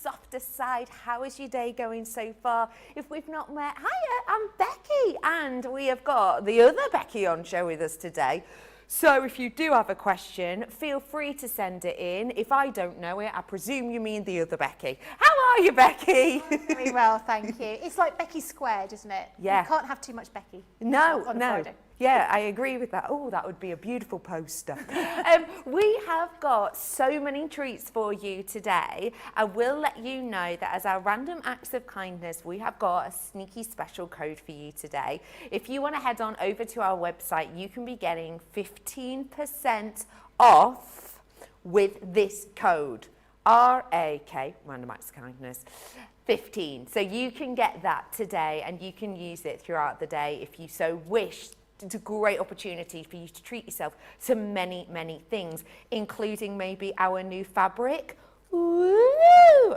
softer side. How is your day going so far? If we've not met, hiya, I'm Becky, and we have got the other Becky on show with us today. So if you do have a question, feel free to send it in. If I don't know it, I presume you mean the other Becky. How are you, Becky? Very well, thank you. It's like Becky squared, isn't it? Yeah. You can't have too much Becky. No, on a no. Friday. Yeah, I agree with that. Oh, that would be a beautiful poster. We have got so many treats for you today. I will let you know that as our random acts of kindness, we have got a sneaky special code for you today. If you want to head on over to our website, you can be getting 15% off with this code. RAK, Random Acts of Kindness, 15. So you can get that today and you can use it throughout the day if you so wish. It's a great opportunity for you to treat yourself to many, many things, including maybe our new fabric. Woo!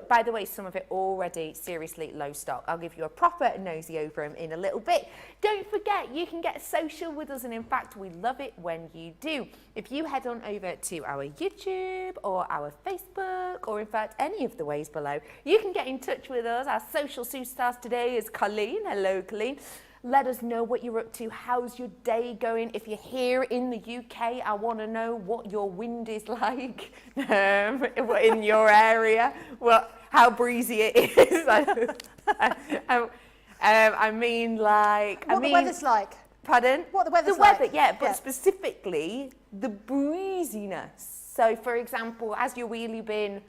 By the way, some of it already seriously low stock. I'll give you a proper nosy over them in a little bit. Don't forget, you can get social with us, and in fact, we love it when you do. If you head on over to our YouTube or our Facebook, or in fact, any of the ways below, you can get in touch with us. Our social superstars today is Colleen. Hello, Colleen. Let us know what you're up to. How's your day going? If you're here in the UK, I want to know what your wind is like in your area. How breezy it is. I mean, What the weather's like. Pardon? What the weather's like. The weather, like. yeah, but specifically the breeziness. So, for example, has your wheelie been,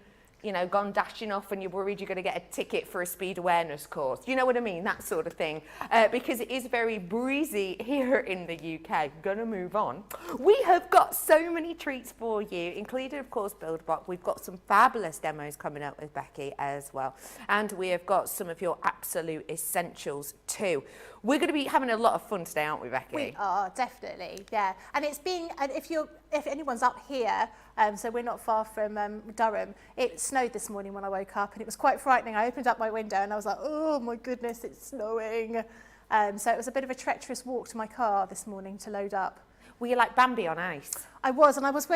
gone dashing off and you're worried you're going to get a ticket for a speed awareness course? You know what I mean? That sort of thing. Because it is very breezy here in the UK. Gonna move on. We have got so many treats for you, including, of course, BuildBox. We've got some fabulous demos coming up with Becky as well. And we have got some of your absolute essentials too. We're going to be having a lot of fun today, aren't we, Becky? We are, definitely, yeah. And if anyone's up here, so we're not far from Durham, it snowed this morning when I woke up, and it was quite frightening. I opened up my window and I was like, oh my goodness, it's snowing. So it was a bit of a treacherous walk to my car this morning to load up. Were you like Bambi on ice? I was, and I was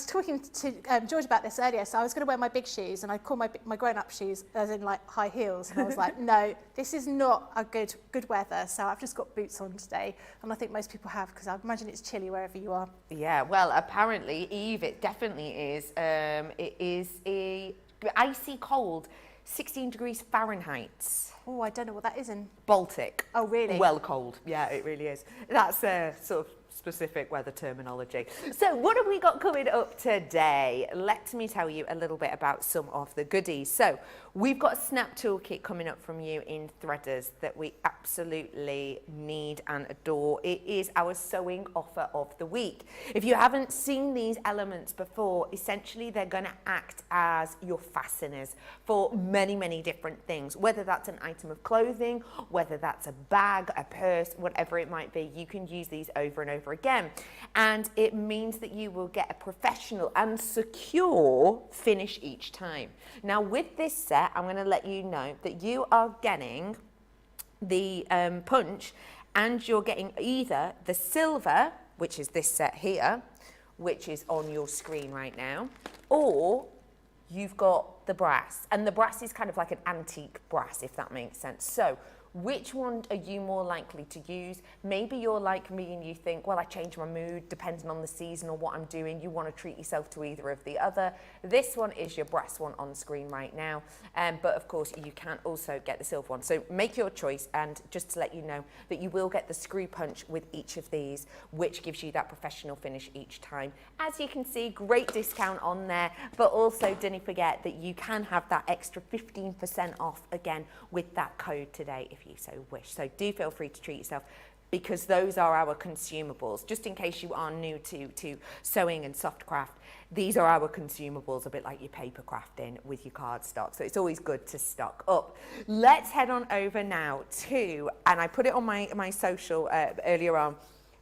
talking to George about this earlier, so I was going to wear my big shoes, and I call my grown-up shoes as in like high heels, and I was like, no, this is not a good weather, so I've just got boots on today, and I think most people have, because I imagine it's chilly wherever you are. Yeah, well, apparently, Eve, it definitely is. It is a icy cold, 16 degrees Fahrenheit. Oh, I don't know what that is in Baltic. Oh, really? Well cold. Yeah, it really is. That's sort of specific weather terminology. So what have we got coming up today? Let me tell you a little bit about some of the goodies. So we've got a snap toolkit coming up from you in threaders that we absolutely need and adore. It is our sewing offer of the week. If you haven't seen these elements before, essentially they're going to act as your fasteners for many, many different things, whether that's an item of clothing, whether that's a bag, a purse, whatever it might be. You can use these over and over again, and it means that you will get a professional and secure finish each time. Now with this set, I'm going to let you know that you are getting the punch, and you're getting either the silver, which is this set here, which is on your screen right now, or you've got the brass, and the brass is kind of like an antique brass, if that makes sense. So which one are you more likely to use? Maybe you're like me and you think, well, I change my mood depending on the season or what I'm doing. You want to treat yourself to either of the other. This one is your brass one on screen right now. But of course, you can also get the silver one. So make your choice, and just to let you know that you will get the screw punch with each of these, which gives you that professional finish each time. As you can see, great discount on there, but also don't forget that you can have that extra 15% off again with that code today if you so wish. So do feel free to treat yourself, because those are our consumables. Just in case you are new to sewing and soft craft, these are our consumables, a bit like your paper crafting with your cardstock. So it's always good to stock up. Let's head on over now to, and I put it on my social earlier on,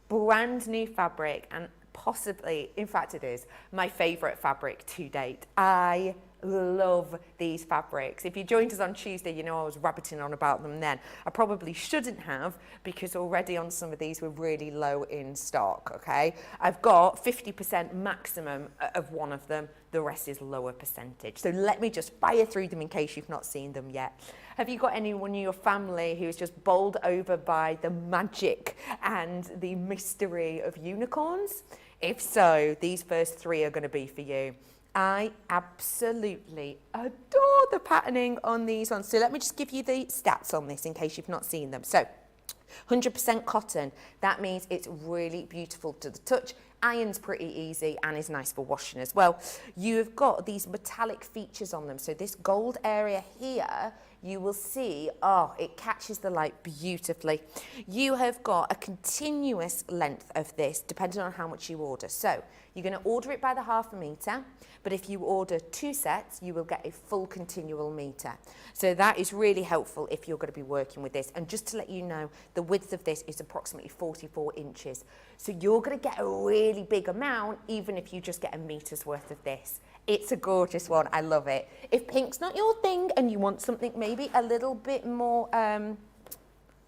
brand new fabric, and possibly, in fact it is, my favourite fabric to date. I love these fabrics. If you joined us on Tuesday, you know I was rabbiting on about them then. I probably shouldn't have, because already on some of these we're really low in stock, okay? I've got 50% maximum of one of them, the rest is lower percentage. So let me just fire through them in case you've not seen them yet. Have you got anyone in your family who's just bowled over by the magic and the mystery of unicorns? If so, these first three are going to be for you. I absolutely adore the patterning on these ones. So let me just give you the stats on this in case you've not seen them. So 100% cotton, that means it's really beautiful to the touch. Iron's pretty easy and is nice for washing as well. You've got these metallic features on them. So this gold area here, you will see, oh, it catches the light beautifully. You have got a continuous length of this depending on how much you order. So you're going to order it by the 1/2 metre, but if you order 2 sets, you will get a full continual metre. So that is really helpful if you're going to be working with this. And just to let you know, the width of this is approximately 44 inches. So you're going to get a really big amount, even if you just get a metre's worth of this. It's a gorgeous one. I love it. If pink's not your thing and you want something maybe a little bit more, I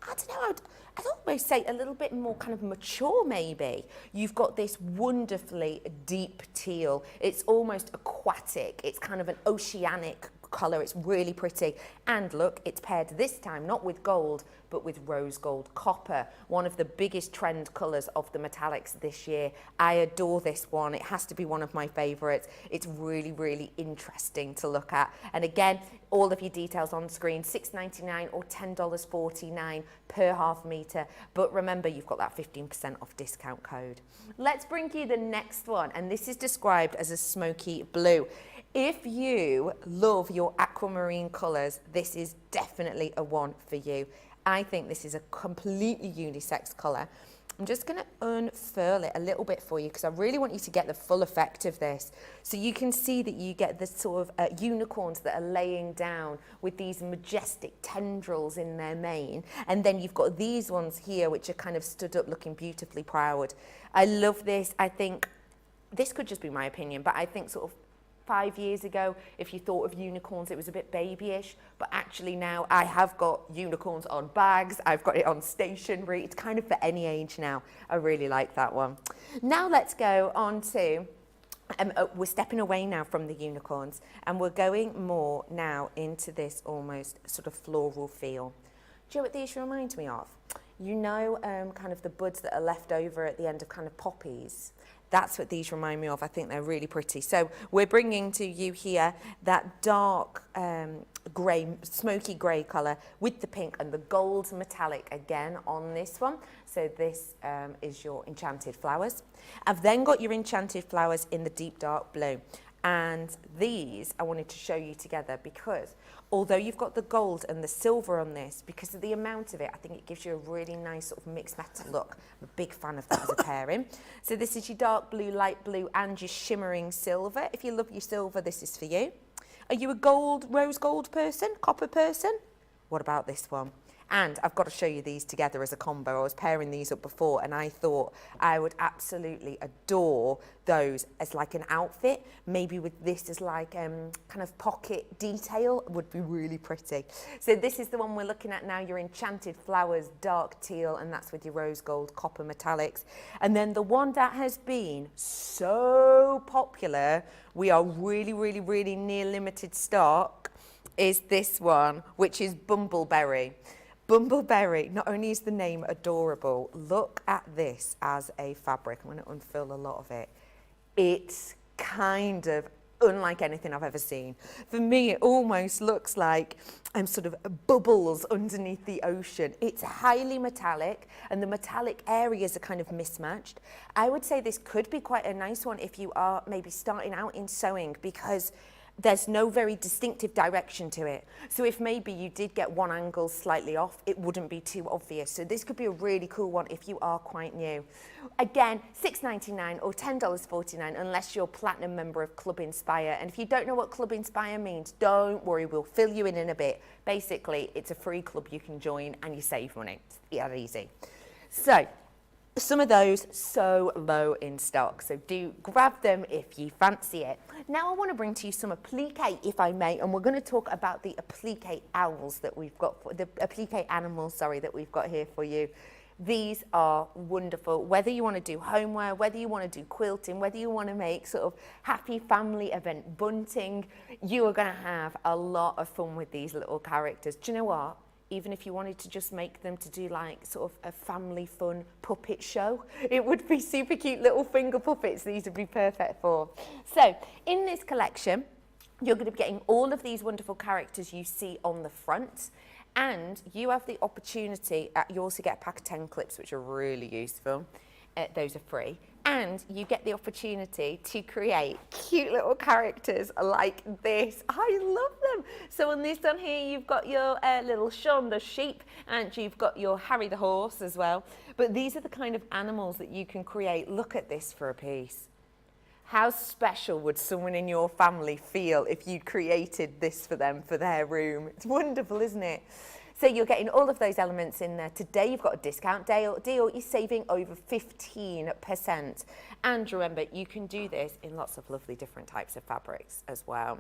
don't know, I'd almost say a little bit more kind of mature maybe. You've got this wonderfully deep teal. It's almost aquatic. It's kind of an oceanic colour. It's really pretty. And look, it's paired this time not with gold, but with rose gold copper, one of the biggest trend colours of the metallics this year. I adore this one. It has to be one of my favourites. It's really, really interesting to look at. And again, all of your details on screen, $6.99 or $10.49 per 1/2 metre. But remember, you've got that 15% off discount code. Let's bring you the next one. And this is described as a smoky blue. If you love your aquamarine colours, this is definitely a one for you. I think this is a completely unisex colour. I'm just going to unfurl it a little bit for you because I really want you to get the full effect of this. So you can see that you get the sort of unicorns that are laying down with these majestic tendrils in their mane. And then you've got these ones here which are kind of stood up looking beautifully proud. I love this. I think this could just be my opinion, but I think sort of 5 years ago, if you thought of unicorns, it was a bit babyish, but actually now I have got unicorns on bags, I've got it on stationery, it's kind of for any age now. I really like that one. Now let's go on to, we're stepping away now from the unicorns and we're going more now into this almost sort of floral feel. Do you know what these remind me of? You know, kind of the buds that are left over at the end of kind of poppies. That's what these remind me of. I think they're really pretty. So we're bringing to you here that dark grey, smoky grey colour with the pink and the gold metallic again on this one. So this is your Enchanted flowers. I've then got your Enchanted flowers in the deep dark blue. And these I wanted to show you together because although you've got the gold and the silver on this, because of the amount of it, I think it gives you a really nice sort of mixed metal look. I'm a big fan of that as a pairing. So this is your dark blue, light blue, and your shimmering silver. If you love your silver, this is for you. Are you a gold, rose gold person, copper person? What about this one? And I've got to show you these together as a combo. I was pairing these up before and I thought I would absolutely adore those as like an outfit. Maybe with this as like kind of pocket detail would be really pretty. So this is the one we're looking at now, your Enchanted flowers, dark teal, and that's with your rose gold copper metallics. And then the one that has been so popular, we are really near limited stock, is this one, which is Bumbleberry. Bumbleberry, not only is the name adorable, look at this as a fabric. I'm going to unfurl a lot of it. It's kind of unlike anything I've ever seen. For me, it almost looks like sort of bubbles underneath the ocean. It's highly metallic, and the metallic areas are kind of mismatched. I would say this could be quite a nice one if you are maybe starting out in sewing, because there's no very distinctive direction to it. So if maybe you did get one angle slightly off, it wouldn't be too obvious. So this could be a really cool one if you are quite new. Again, $6.99 or $10.49 unless you're a platinum member of Club Inspire. And if you don't know what Club Inspire means, don't worry, we'll fill you in a bit. Basically, it's a free club you can join and you save money. It's that easy. So some of those so low in stock, so do grab them if you fancy it. Now I want to bring to you some applique, if I may, and we're going to talk about the applique owls that we've got, the applique animals, sorry, that we've got here for you. These are wonderful, whether you want to do homeware, whether you want to do quilting, whether you want to make sort of happy family event bunting, you are going to have a lot of fun with these little characters. Do you know what? Even if you wanted to just make them to do like sort of a family fun puppet show, it would be super cute little finger puppets these would be perfect for. So in this collection, you're going to be getting all of these wonderful characters you see on the front, and you have the opportunity, you also get a pack of 10 clips, which are really useful. Those are free. And you get the opportunity to create cute little characters like this. I love them. So on this one here, you've got your little Sean the sheep, and you've got your Harry the horse as well. But these are the kind of animals that you can create. Look at this for a piece. How special would someone in your family feel if you created this for them for their room? It's wonderful, isn't it? So you're getting all of those elements in there. Today you've got a discount deal. You're saving over 15%. And remember, you can do this in lots of lovely different types of fabrics as well.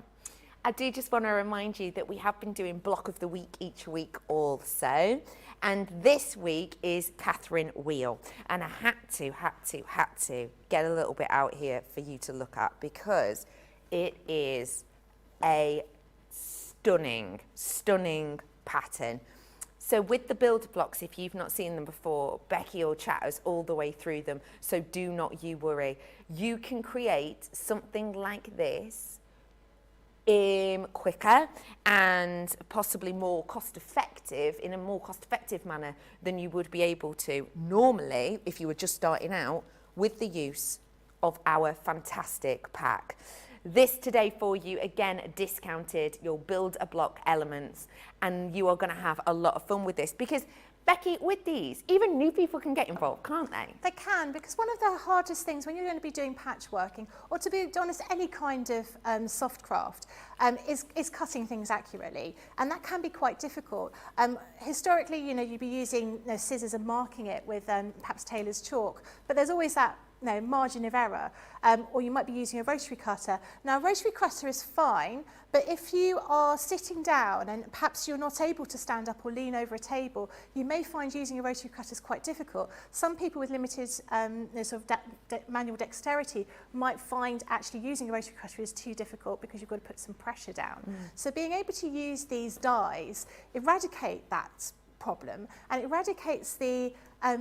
I do just want to remind you that we have been doing block of the week each week also. And this week is Catherine Wheel. And I had to get a little bit out here for you to look at, because it is a stunning, stunning pattern. So with the builder blocks, if you've not seen them before, Becky will chat us all the way through them, so do not you worry. You can create something like this quicker and possibly more cost effective, in a more cost effective manner than you would be able to normally if you were just starting out, with the use of our fantastic pack. This today for you, again, discounted, you'll build a block elements, and you are going to have a lot of fun with this, because Becky, with these, even new people can get involved, can't they? They can, because one of the hardest things when you're going to be doing patchworking, or to be honest, any kind of soft craft, is cutting things accurately, and that can be quite difficult. Historically, you'd be using scissors and marking it with perhaps tailor's chalk, but there's always that margin of error, or you might be using a rotary cutter. Now, a rotary cutter is fine, but if you are sitting down and perhaps you're not able to stand up or lean over a table, you may find using a rotary cutter is quite difficult. Some people with limited sort of manual dexterity might find actually using a rotary cutter is too difficult, because you've got to put some pressure down. So being able to use these dies eradicate that problem, and it eradicates the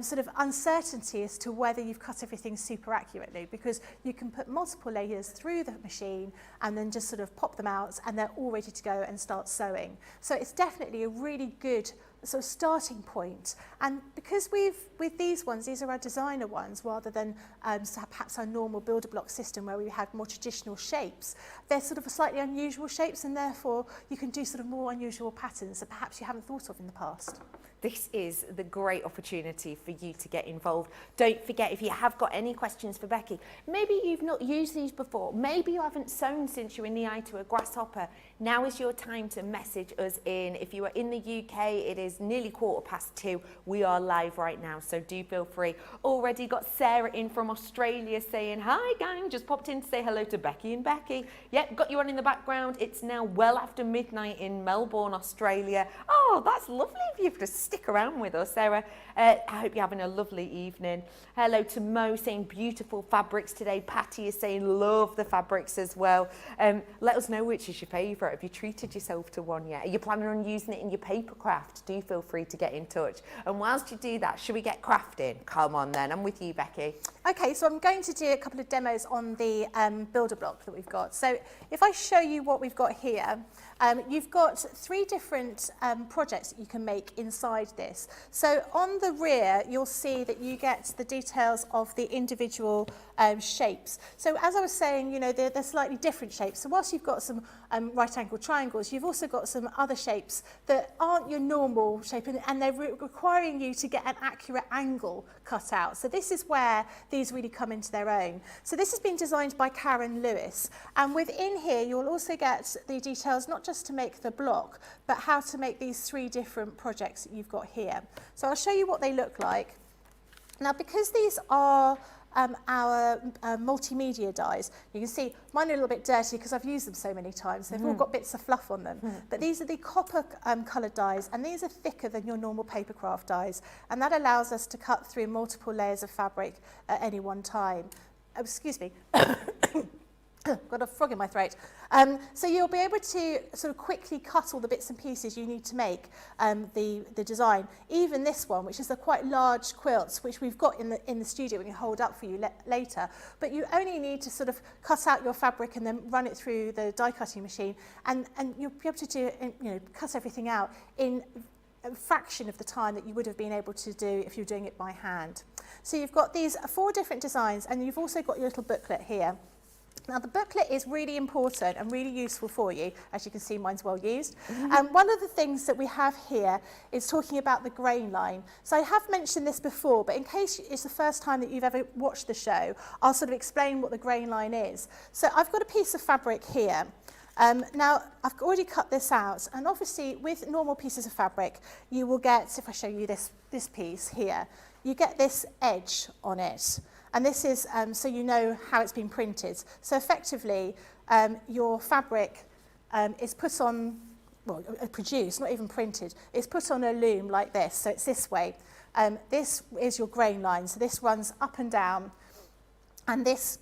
sort of uncertainty as to whether you've cut everything super accurately, because you can put multiple layers through the machine and then just sort of pop them out, and they're all ready to go and start sewing. So it's definitely a really good sort of starting point. And because with these ones, these are our designer ones rather than perhaps our normal builder block system where we had more traditional shapes, they're sort of slightly unusual shapes, and therefore you can do sort of more unusual patterns that perhaps you haven't thought of in the past. This is the great opportunity for you to get involved. Don't forget, if you have got any questions for Becky, maybe you've not used these before, maybe you haven't sewn since you were knee-high to a grasshopper, now is your time to message us in. If you are in the UK, it is nearly 2:15. We are live right now, so do feel free. Already got Sarah in from Australia saying, hi gang, just popped in to say hello to Becky and Becky. Yep, got you on in the background. It's now well after midnight in Melbourne, Australia. Oh, that's lovely of you to stick around with us, Sarah. I hope you're having a lovely evening. Hello to Mo saying beautiful fabrics today. Patty is saying love the fabrics as well. Let us know which is your favourite. Have you treated yourself to one yet? Are you planning on using it in your paper craft? Do feel free to get in touch. And whilst you do that, should we get crafting? Come on then, I'm with you, Becky. Okay, so I'm going to do a couple of demos on the builder block that we've got. So if I show you what we've got here, you've got 3 different projects that you can make inside this. So on the rear, you'll see that you get the details of the individual shapes. So as I was saying, they're slightly different shapes. So whilst you've got some right angle triangles, you've also got some other shapes that aren't your normal shape, and they're requiring you to get an accurate angle cut out. So this is where these really come into their own. So this has been designed by Karen Lewis, and within here you'll also get the details not just to make the block, but how to make these 3 different projects that you've got here. So I'll show you what they look like. Now, because these are our multimedia dies, you can see mine are a little bit dirty because I've used them so many times. They've all got bits of fluff on them. But these are the copper coloured dies, and these are thicker than your normal paper craft dies. And that allows us to cut through multiple layers of fabric at any one time. Excuse me. Got a frog in my throat. So you'll be able to sort of quickly cut all the bits and pieces you need to make the design. Even this one, which is a quite large quilt, which we've got in the studio, we can hold up for you later. But you only need to sort of cut out your fabric and then run it through the die cutting machine, and you'll be able to do, cut everything out in a fraction of the time that you would have been able to do if you're doing it by hand. So you've got these 4 different designs, and you've also got your little booklet here. Now, the booklet is really important and really useful for you. As you can see, mine's well used. One of the things that we have here is talking about the grain line. So I have mentioned this before, but in case it's the first time that you've ever watched the show, I'll sort of explain what the grain line is. So I've got a piece of fabric here. Now, I've already cut this out, and obviously with normal pieces of fabric, you will get, if I show you this piece here, you get this edge on it. And this is so you know how it's been printed. So effectively, your fabric is put on, well, produced, not even printed. It's put on a loom like this, so it's this way. This is your grain line, so this runs up and down. And this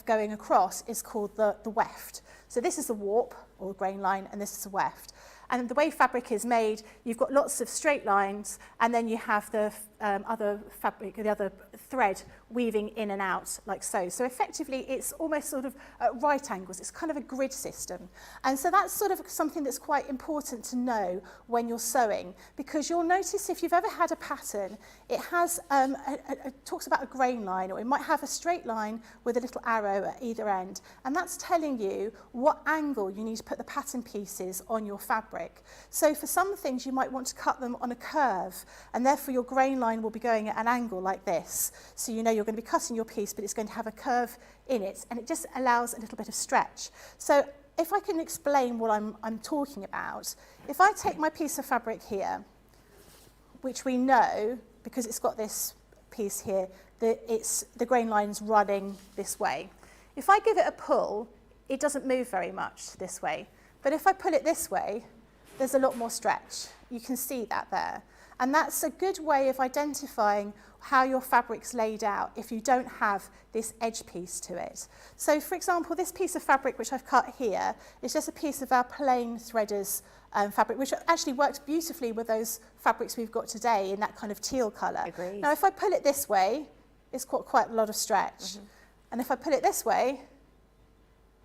going across is called the weft. So this is the warp, or grain line, and this is the weft. And the way fabric is made, you've got lots of straight lines, and then you have the other fabric, the other thread weaving in and out like so. So effectively, it's almost sort of at right angles. It's kind of a grid system. And so that's sort of something that's quite important to know when you're sewing, because you'll notice if you've ever had a pattern, it has talks about a grain line, or it might have a straight line with a little arrow at either end. And that's telling you what angle you need to put the pattern pieces on your fabric. So for some things, you might want to cut them on a curve, and therefore your grain line will be going at an angle like this. So you know you're going to be cutting your piece, but it's going to have a curve in it, and it just allows a little bit of stretch. So if I can explain what I'm talking about, if I take my piece of fabric here, which we know, because it's got this piece here, that the grain line's running this way. If I give it a pull, it doesn't move very much this way. But if I pull it this way, there's a lot more stretch. You can see that there. And that's a good way of identifying how your fabric's laid out if you don't have this edge piece to it. So for example, this piece of fabric which I've cut here is just a piece of our plain threaders fabric, which actually works beautifully with those fabrics we've got today in that kind of teal colour. Agreed. Now if I pull it this way, it's got quite a lot of stretch. And if I pull it this way,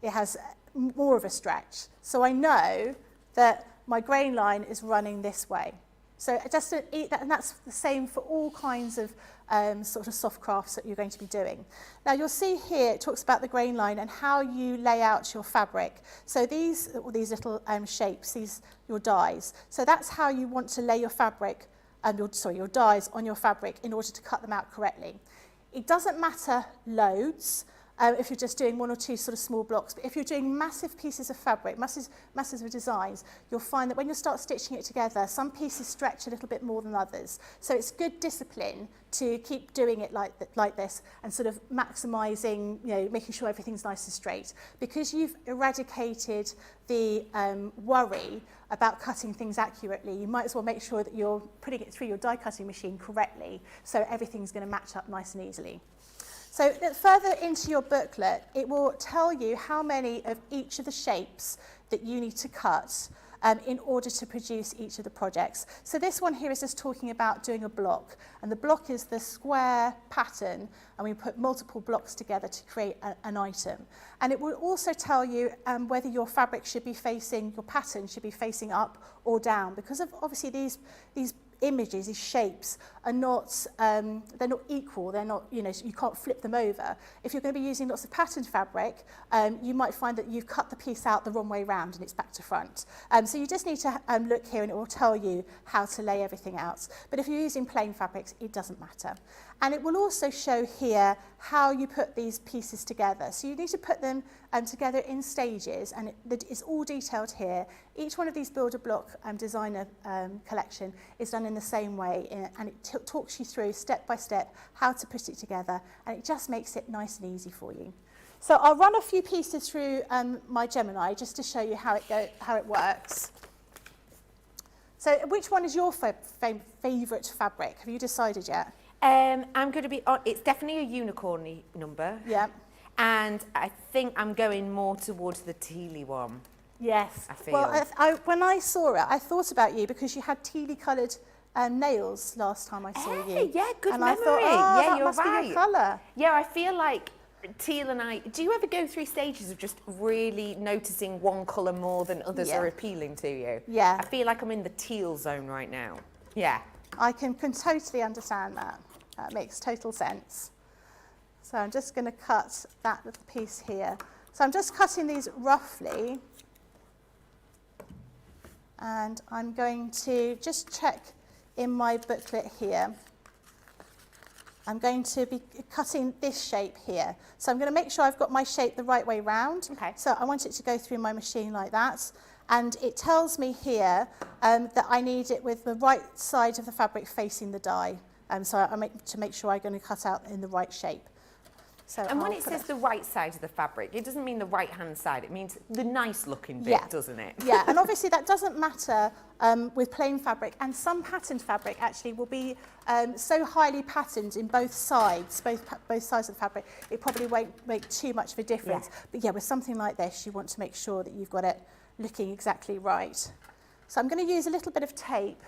it has more of a stretch. So I know that my grain line is running this way. So just to eat that, and that's the same for all kinds of sort of soft crafts that you're going to be doing. Now you'll see here it talks about the grain line and how you lay out your fabric. So these little shapes, your dies. So that's how you want to lay your fabric, your dies on your fabric in order to cut them out correctly. It doesn't matter loads. If you're just doing 1 or 2 sort of small blocks. But if you're doing massive pieces of fabric, masses of designs, you'll find that when you start stitching it together, some pieces stretch a little bit more than others. So it's good discipline to keep doing it like this and sort of maximising, making sure everything's nice and straight. Because you've eradicated the worry about cutting things accurately, you might as well make sure that you're putting it through your die cutting machine correctly, so everything's going to match up nice and easily. So further into your booklet, it will tell you how many of each of the shapes that you need to cut in order to produce each of the projects. So this one here is just talking about doing a block, and the block is the square pattern, and we put multiple blocks together to create an item. And it will also tell you whether your fabric should be facing, your pattern should be facing up or down, because of obviously these images, these shapes are not, they're not equal, they're not, you can't flip them over. If you're going to be using lots of patterned fabric, you might find that you've cut the piece out the wrong way round and it's back to front. So you just need to look here and it will tell you how to lay everything out. But if you're using plain fabrics, it doesn't matter. And it will also show here how you put these pieces together. So you need to put them together in stages, and it's all detailed here. Each one of these builder block designer collection is done in the same way, and it talks you through step by step how to put it together, and it just makes it nice and easy for you. So I'll run a few pieces through my Gemini just to show you how it works. So which one is your favourite fabric? Have you decided yet? I'm going to be on, it's definitely a unicorn number. Yeah. And I think I'm going more towards the tealy one. Yes. I feel. Well, when I saw it, I thought about you because you had tealy coloured nails last time I saw you. Yeah, good and memory. I thought, oh, yeah, that you're must right. be your colour. Yeah, I feel like teal and I, do you ever go through stages of just really noticing one colour more than others are appealing to you? Yeah. I feel like I'm in the teal zone right now. Yeah. I can totally understand that. That makes total sense. So I'm just going to cut that little piece here. So I'm just cutting these roughly. And I'm going to just check in my booklet here. I'm going to be cutting this shape here. So I'm going to make sure I've got my shape the right way round. Okay. So I want it to go through my machine like that. And it tells me here that I need it with the right side of the fabric facing the die. So I make sure I'm going to cut out in the right shape. So and when it says the right side of the fabric, it doesn't mean the right-hand side. It means the nice-looking bit, doesn't it? Yeah, and obviously that doesn't matter with plain fabric. And some patterned fabric actually will be so highly patterned in both sides, both sides of the fabric, it probably won't make too much of a difference. Yeah. But yeah, with something like this, you want to make sure that you've got it looking exactly right. So I'm going to use a little bit of tape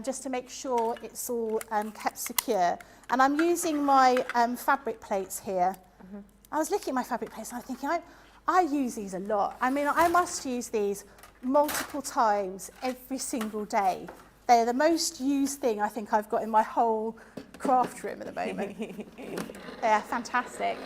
just to make sure it's all kept secure. And I'm using my fabric plates here. Mm-hmm. I was looking at my fabric plates and I'm thinking, I use these a lot. I mean, I must use these multiple times every single day. They're the most used thing I think I've got in my whole craft room at the moment. They're fantastic.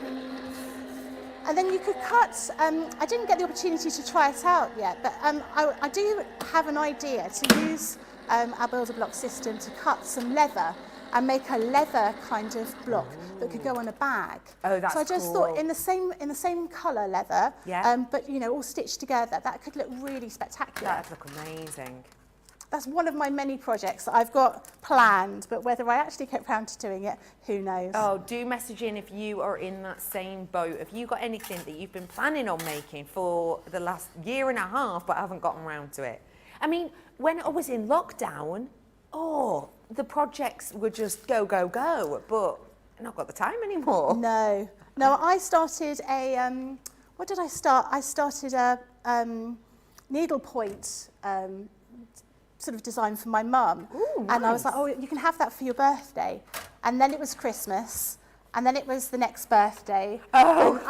And then you could cut, I didn't get the opportunity to try it out yet, but I do have an idea to use our builder block system to cut some leather and make a leather kind of block that could go on a bag. Oh, that's cool. So I just thought in the same colour leather, but you know, all stitched together, that could look really spectacular. That'd look amazing. That's one of my many projects that I've got planned, but whether I actually get round to doing it, who knows? Oh, do message in if you are in that same boat. Have you got anything that you've been planning on making for the last year and a half but haven't gotten round to it? I mean, when I was in lockdown, the projects were just go, go, go, but I've not got the time anymore. No, I started a, what did I start? I started a needlepoint sort of design for my mum. Ooh, and nice. I was like, oh, you can have that for your birthday. And then it was Christmas. And then it was the next birthday. Oh.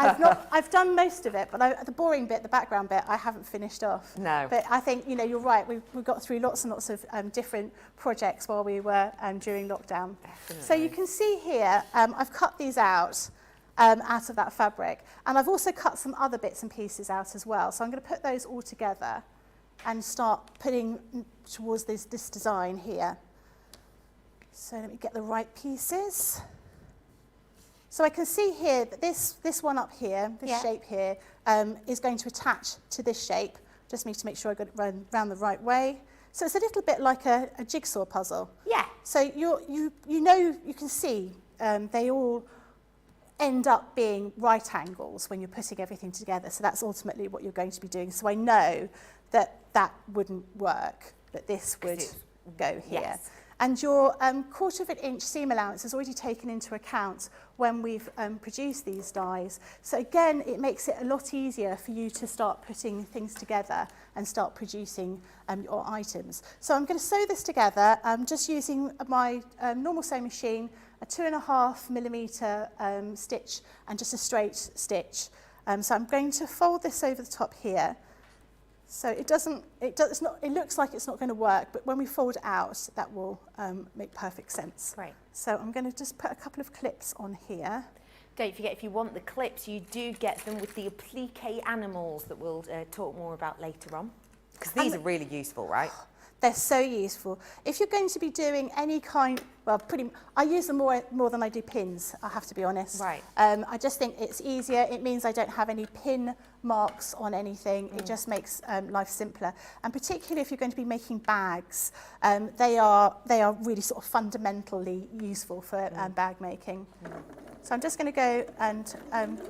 I've done most of it, but the boring bit, the background bit, I haven't finished off. No. But I think, you know, you're right. We got through lots and lots of different projects while we were during lockdown. Definitely. So you can see here, I've cut these out of that fabric. And I've also cut some other bits and pieces out as well. So I'm going to put those all together and start putting towards this design here. So let me get the right pieces. So I can see here that this one up here, this shape here, is going to attach to this shape. Just need to make sure I got it round the right way. So it's a little bit like a jigsaw puzzle. Yeah. So you can see they all end up being right angles when you're putting everything together. So that's ultimately what you're going to be doing. So I know that wouldn't work, but this would go here. Yes. And your 1/4 of an inch seam allowance is already taken into account when we've produced these dies. So again, it makes it a lot easier for you to start putting things together and start producing your items. So I'm going to sew this together. I'm just using my normal sewing machine, a 2.5mm stitch and just a straight stitch. So I'm going to fold this over the top here. So it looks like it's not going to work, but when we fold it out, that will make perfect sense. Great. So I'm going to just put a couple of clips on here. Don't forget, if you want the clips, you do get them with the applique animals that we'll talk more about later on. Because these are really useful, right? They're so useful. If you're going to be doing any kind, well, I use them more than I do pins, I have to be honest. Right. I just think it's easier. It means I don't have any pin marks on anything. It just makes life simpler. And particularly if you're going to be making bags, they are really sort of fundamentally useful for bag making. So I'm just going to go and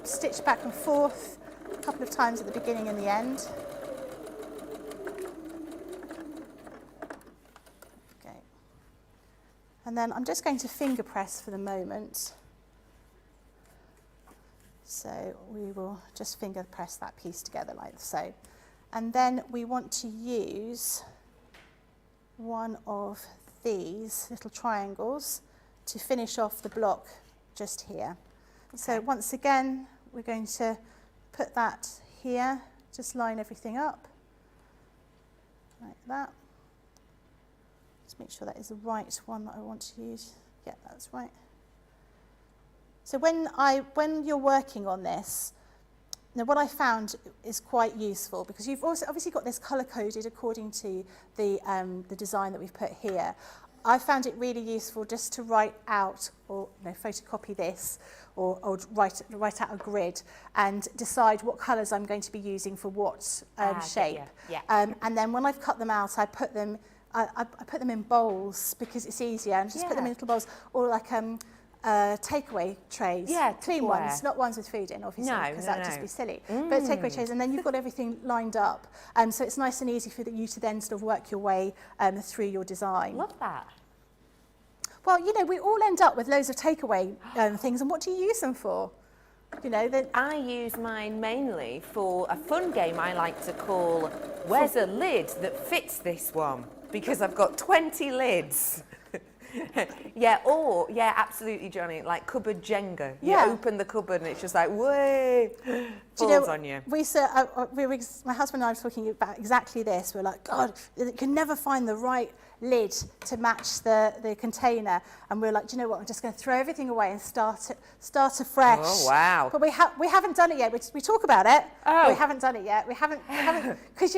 stitch back and forth a couple of times at the beginning and the end. And then I'm just going to finger press for the moment. So we will just finger press that piece together like so. And then we want to use one of these little triangles to finish off the block just here. Okay. So once again, we're going to put that here, just line everything up like that. Just make sure that is the right one that I want to use. Yeah, that's right. So when you're working on this, now what I found is quite useful, because you've also obviously got this colour coded according to the design that we've put here. I found it really useful just to write out or photocopy this or write out a grid and decide what colours I'm going to be using for what shape. Yeah. And then when I've cut them out, I put them in bowls because it's easier, and just put them in little bowls, or like takeaway trays. Yeah, clean ones, not ones with food in, obviously, because that would just be silly. But takeaway trays, and then you've got everything lined up, so it's nice and easy for you to then sort of work your way through your design. Love that. Well, we all end up with loads of takeaway things, and what do you use them for? I use mine mainly for a fun game I like to call Where's a Lid That Fits This One? Because I've got 20 lids. Absolutely, Johnny, like cupboard Jenga. You open the cupboard and it's just like, way, falls on you. My husband and I were talking about exactly this. We're like, God, you can never find the right lid to match the container. And we're like, do you know what, I'm just going to throw everything away and start afresh. Oh, wow. But we haven't done it yet. We talk about it, but we haven't done it yet. We haven't, because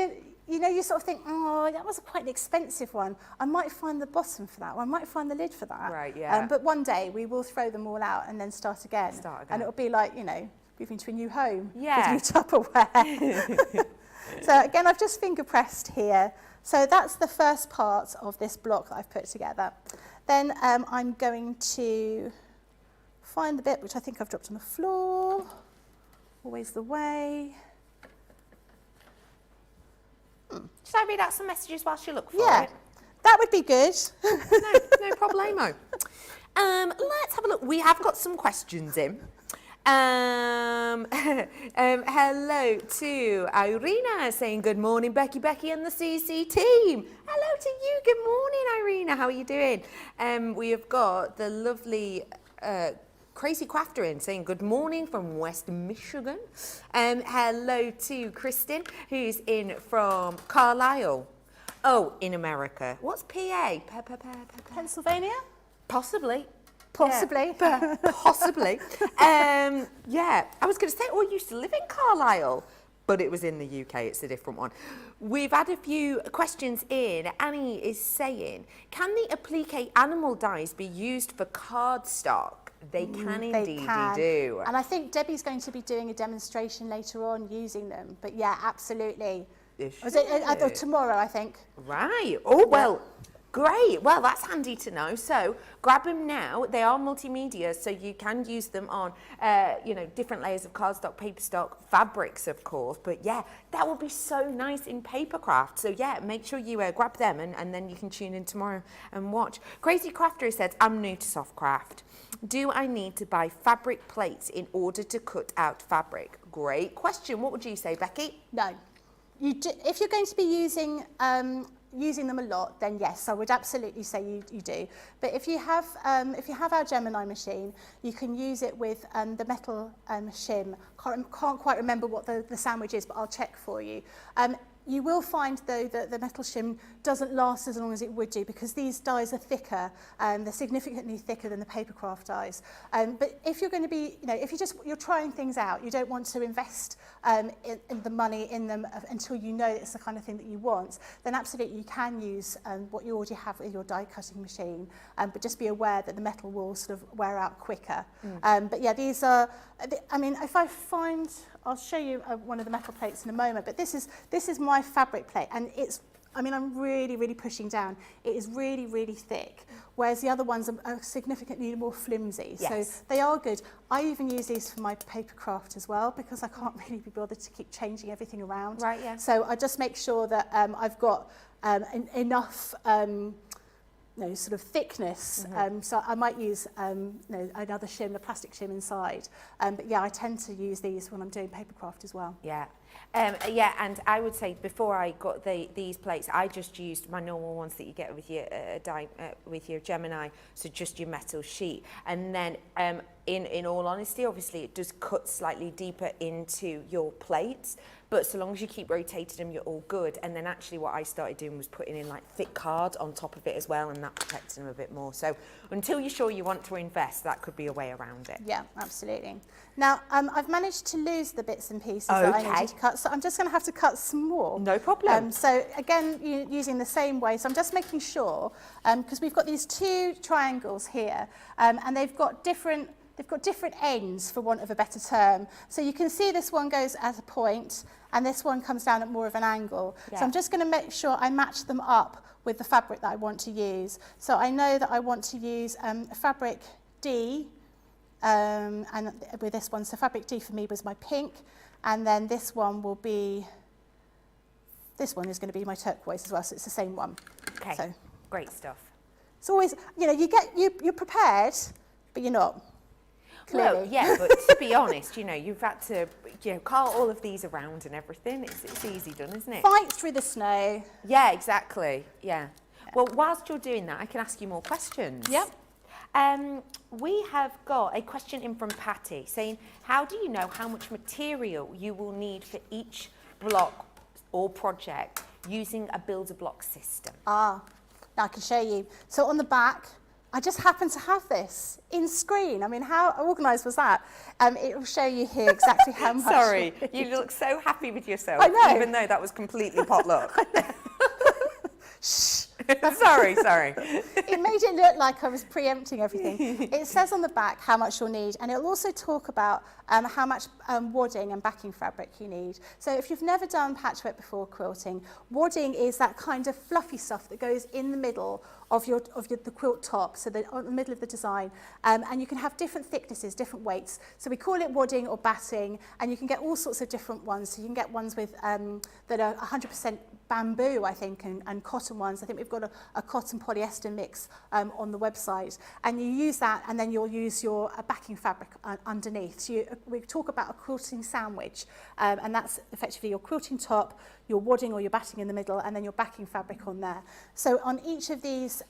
you sort of think, oh, that was quite an expensive one. I might find the bottom for that one. I might find the lid for that. Right, yeah. But one day we will throw them all out and then start again. And it'll be like, moving to a new home. Yeah. With new Tupperware. So again, I've just finger pressed here. So that's the first part of this block that I've put together. Then I'm going to find the bit which I think I've dropped on the floor. Always the way. Should I read out some messages whilst you look for it? That would be good. No problemo. Let's have a look. We have got some questions in. Hello to Irina saying good morning, Becky and the CC team. Hello to you. Good morning, Irina. How are you doing? We have got the lovely Crazy Crafter in saying good morning from West Michigan. Hello to Kristen, who's in from Carlisle. Oh, in America. What's PA? Pennsylvania? Possibly. Possibly. Yeah, possibly. I was going to say, I used to live in Carlisle, but it was in the UK. It's a different one. We've had a few questions in. Annie is saying, can the applique animal dyes be used for cardstock? They can indeed do. And I think Debbie's going to be doing a demonstration later on using them. But yeah, absolutely. Tomorrow, I think. Right. Oh, well, great. Well, that's handy to know. So grab them now. They are multimedia, so you can use them on, different layers of cardstock, paper stock, fabrics, of course. But yeah, that will be so nice in papercraft. So yeah, make sure you grab them and then you can tune in tomorrow and watch. Crazy Crafter says, I'm new to soft craft. Do I need to buy fabric plates in order to cut out fabric? Great question. What would you say, Becky? No. If you're going to be using them a lot, then yes, I would absolutely say you do. But if you have our Gemini machine, you can use it with the metal shim. Can't quite remember what the sandwich is, but I'll check for you. You will find, though, that the metal shim doesn't last as long as it would do because these dyes are thicker. They're significantly thicker than the papercraft dyes. But if you're going to be, if you're trying things out, you don't want to invest in the money in them until you know it's the kind of thing that you want, then absolutely you can use what you already have with your die cutting machine, but just be aware that the metal will sort of wear out quicker. But yeah, these are, I mean, if I find, I'll show you one of the metal plates in a moment, but this is my fabric plate, and it's, I mean, I'm really, really pushing down. It is really, really thick, whereas the other ones are significantly more flimsy. Yes. So they are good. I even use these for my paper craft as well because I can't really be bothered to keep changing everything around. Right, yeah. So I just make sure that I've got enough sort of thickness. So I might use another shim, a plastic shim inside. But yeah, I tend to use these when I'm doing paper craft as well. Yeah. Yeah, and I would say before I got these plates, I just used my normal ones that you get with your Gemini, so just your metal sheet. And then, in all honesty, obviously it does cut slightly deeper into your plates, but so long as you keep rotating them, you're all good. And then actually what I started doing was putting in like thick cards on top of it as well, and that protects them a bit more. So until you're sure you want to invest, that could be a way around it. Yeah, absolutely. Now, I've managed to lose the bits and pieces that I needed to cut, so I'm just going to have to cut some more. No problem. So again, using the same way, so I'm just making sure, because we've got these two triangles here, and they've got different ends, for want of a better term. So you can see this one goes at a point, and this one comes down at more of an angle. Yeah. So I'm just going to make sure I match them up with the fabric that I want to use. So I know that I want to use fabric D, and with this one, so fabric D for me was my pink, and then this one is going to be my turquoise as well, so it's the same one. Okay, so, great stuff. It's always, you're prepared, but you're not. Clearly. Well, yeah, but to be honest, you've had to, cart all of these around and everything. It's easy done, isn't it? Fight through the snow. Yeah, exactly. Yeah. Well, whilst you're doing that, I can ask you more questions. Yep. We have got a question in from Patty saying, how do you know how much material you will need for each block or project using a builder block system? Now I can show you. So on the back, I just happen to have this in screen. I mean, how organised was that? It will show you here exactly how much. Sorry, you look so happy with yourself. I know. Even though that was completely potluck. Shh. Sorry. It made it look like I was preempting everything. It says on the back how much you'll need, and it'll also talk about how much wadding and backing fabric you need. So if you've never done patchwork before quilting, wadding is that kind of fluffy stuff that goes in the middle of the quilt top, so on the middle of the design, and you can have different thicknesses, different weights. So we call it wadding or batting, and you can get all sorts of different ones. So you can get ones with that are 100% bamboo, I think, and cotton ones. I think we've got a cotton polyester mix on the website, and you use that, and then you'll use your backing fabric underneath. So we talk about a quilting sandwich, and that's effectively your quilting top, your wadding or your batting in the middle, and then your backing fabric on there. So on each of these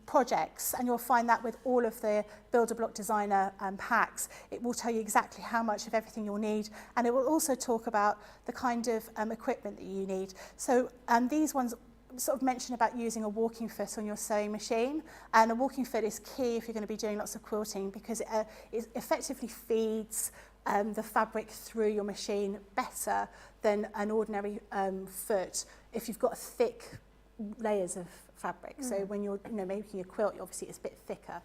projects, and you'll find that with all of the Builder Block Designer packs, it will tell you exactly how much of everything you'll need, and it will also talk about the kind of equipment that you need. So these ones sort of mention about using a walking foot on your sewing machine, and a walking foot is key if you're going to be doing lots of quilting, because it effectively feeds the fabric through your machine better than an ordinary foot if you've got thick layers of fabric. So when you're making a quilt, obviously it's a bit thicker,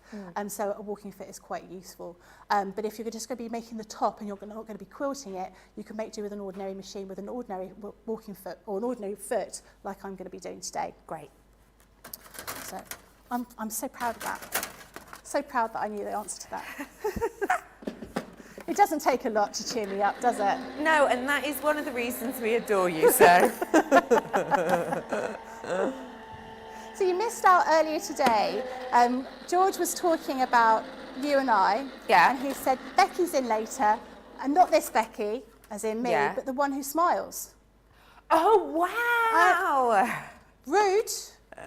so a walking foot is quite useful. But if you're just going to be making the top and you're not going to be quilting it, you can make do with an ordinary machine with an ordinary walking foot or an ordinary foot like I'm going to be doing today. Great. So I'm so proud of that. So proud that I knew the answer to that. It doesn't take a lot to cheer me up, does it? No, and that is one of the reasons we adore you, so. So you missed out earlier today. George was talking about you and I. Yeah. And he said, Becky's in later, and not this Becky, as in me, Yeah. but the one who smiles. Oh, wow. Rude.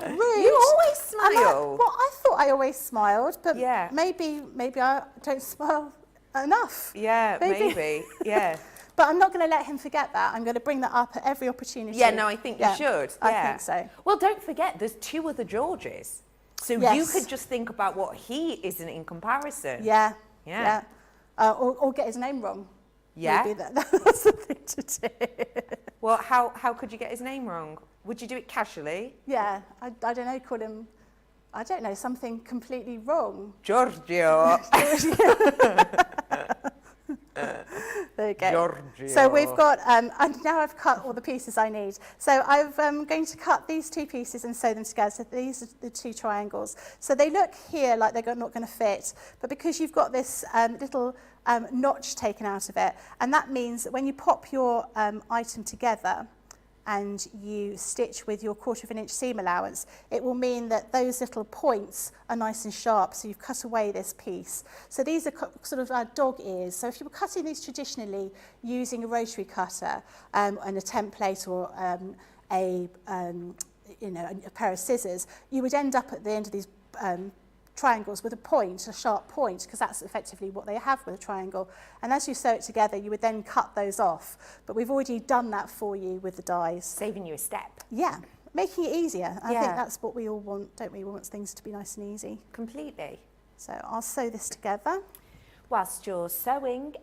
You always smile. Well, I thought I always smiled, but Yeah. maybe I don't smile enough. Yeah, maybe. Yeah. But I'm not going to let him forget that. I'm going to bring that up at every opportunity. Yeah, no, I think you should. Yeah. I think so. Well, don't forget, there's 2 other Georges. So you could just think about what he isn't in comparison. Yeah. Yeah. Or get his name wrong. Yeah. Maybe that's the thing to do. Well, how could you get his name wrong? Would you do it casually? Yeah. I don't know, call him, I don't know, something completely wrong. Giorgio. There you go. Giorgio. So we've got, and now I've cut all the pieces I need. So I'm going to cut these 2 pieces and sew them together. So these are the 2 triangles. So they look here like they're not going to fit, but because you've got this little notch taken out of it, and that means that when you pop your item together, and you stitch with your 1/4 of an inch seam allowance, it will mean that those little points are nice and sharp, so you've cut away this piece. So these are sort of dog ears. So if you were cutting these traditionally using a rotary cutter and a template or a pair of scissors, you would end up at the end of these triangles with a sharp point, because that's effectively what they have with a triangle. And as you sew it together, you would then cut those off. But we've already done that for you with the dies. Saving you a step. Yeah, making it easier. I think that's what we all want, don't we? We want things to be nice and easy. Completely. So I'll sew this together. Whilst you're sewing,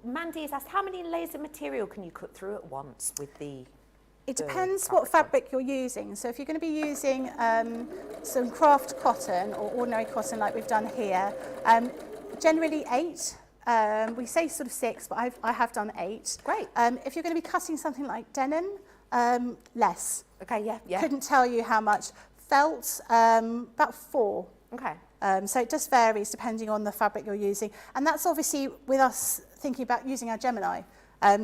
Mandy has asked, how many layers of material can you cut through at once with the... It depends what fabric you're using. So if you're going to be using some craft cotton or ordinary cotton like we've done here, generally 8. We say sort of 6, but I have done 8. Great. If you're going to be cutting something like denim, less. Okay, yeah. Couldn't tell you how much. Felt, about 4. Okay. So it just varies depending on the fabric you're using. And that's obviously with us thinking about using our Gemini.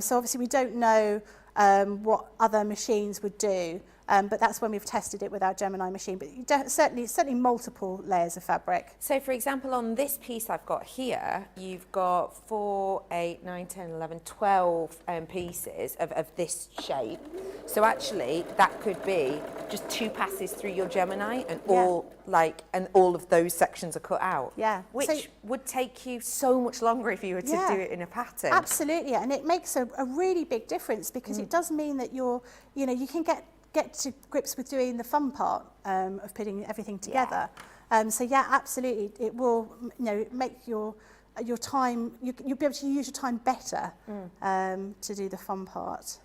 So obviously we don't know what other machines would do, but that's when we've tested it with our Gemini machine. But you certainly multiple layers of fabric. So for example, on this piece I've got here, you've got 4, 8, 9, 10, 11, 12 pieces of this shape. So actually that could be just 2 passes through your Gemini and all of those sections are cut out. Yeah. Which would take you so much longer if you were to do it in a pattern. Absolutely, and it makes a really big difference, because it does mean that you can get to grips with doing the fun part of putting everything together. So yeah, absolutely, it will make your time, you'll be able to use your time better to do the fun part.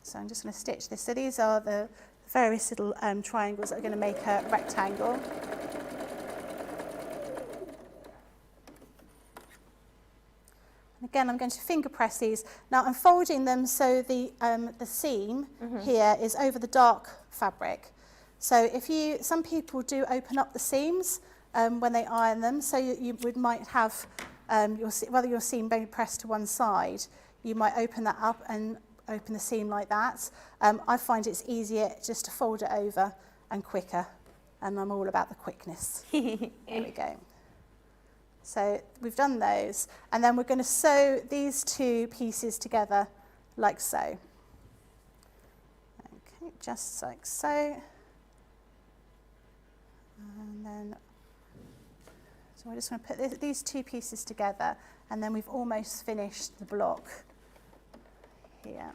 So I'm just going to stitch this. So these are the various little triangles that are going to make a rectangle. Again, I'm going to finger press these. Now I'm folding them so the seam here is over the dark fabric. So some people do open up the seams when they iron them, so you might have whether your seam being pressed to one side, you might open that up and open the seam like that. I find it's easier just to fold it over and quicker, and I'm all about the quickness. Here we go. So we've done those, and then we're going to sew these 2 pieces together like so. Okay, just like so. And then, so we're just going to put these 2 pieces together, and then we've almost finished the block here.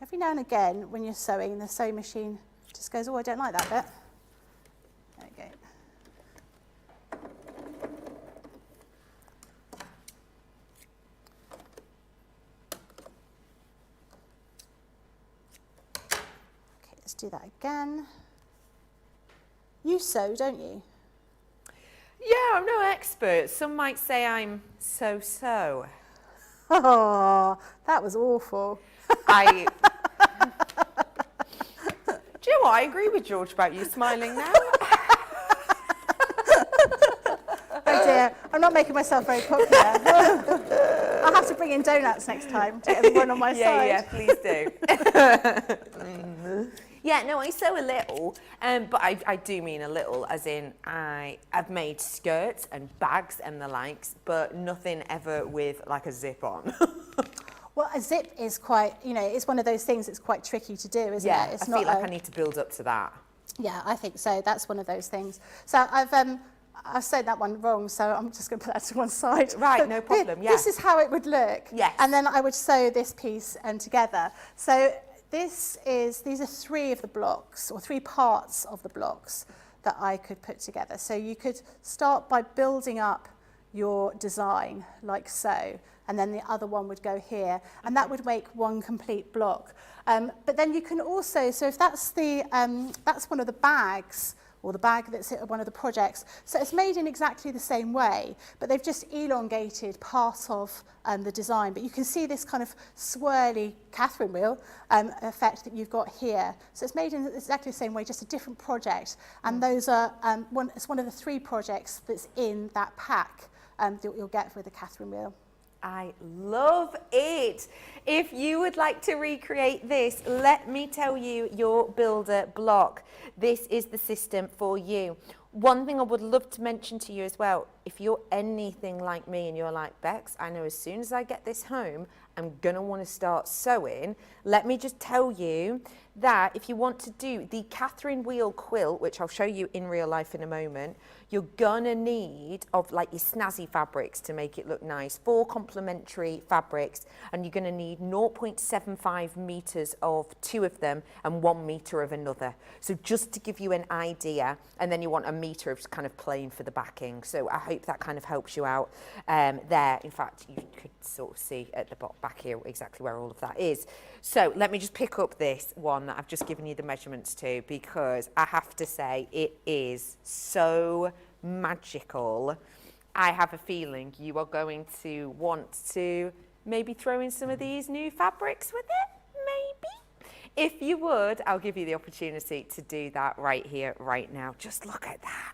Every now and again, when you're sewing, the sewing machine just goes, oh, I don't like that bit. There we go. Okay, let's do that again. You sew, don't you? Yeah, I'm no expert. Some might say I'm so-so. Oh, that was awful. Do you know what? I agree with George about you smiling now. Oh dear, I'm not making myself very popular. I'll have to bring in donuts next time to get everyone on my side. Yeah, please do. Yeah, no, I sew a little, but I do mean a little, as in I've made skirts and bags and the likes, but nothing ever with like a zip on. Well, a zip is quite, it's one of those things that's quite tricky to do, isn't it? It's I feel like I need to build up to that. Yeah, I think so. That's one of those things. So I've said that one wrong, so I'm just going to put that to one side. Right, But no problem, yeah. This is how it would look. Yes. And then I would sew this piece together. So these are 3 of the blocks, or 3 parts of the blocks that I could put together. So you could start by building up your design like so, and then the other one would go here, and that would make one complete block. But then you can also, so if that's that's one of the bags, or the bag that's one of the projects. So it's made in exactly the same way, but they've just elongated part of the design. But you can see this kind of swirly Catherine wheel effect that you've got here. So it's made in exactly the same way, just a different project. And those are, it's one of the 3 projects that's in that pack that you'll get with the Catherine wheel. I love it. If you would like to recreate this, let me tell you your builder block. This is the system for you. One thing I would love to mention to you as well, if you're anything like me and you're like, Bex, I know as soon as I get this home, I'm going to want to start sewing. Let me just tell you that if you want to do the Catherine wheel quilt, which I'll show you in real life in a moment, you're gonna need of like your snazzy fabrics to make it look nice, 4 complementary fabrics, and you're gonna need 0.75 meters of 2 of them and 1 meter of another. So just to give you an idea, and then you want a meter of kind of plain for the backing. So I hope that kind of helps you out there. In fact, you could sort of see at the back here exactly where all of that is. So let me just pick up this one that I've just given you the measurements to, because I have to say it is so magical. I have a feeling you are going to want to maybe throw in some of these new fabrics with it, maybe. If you would, I'll give you the opportunity to do that right here, right now. Just look at that.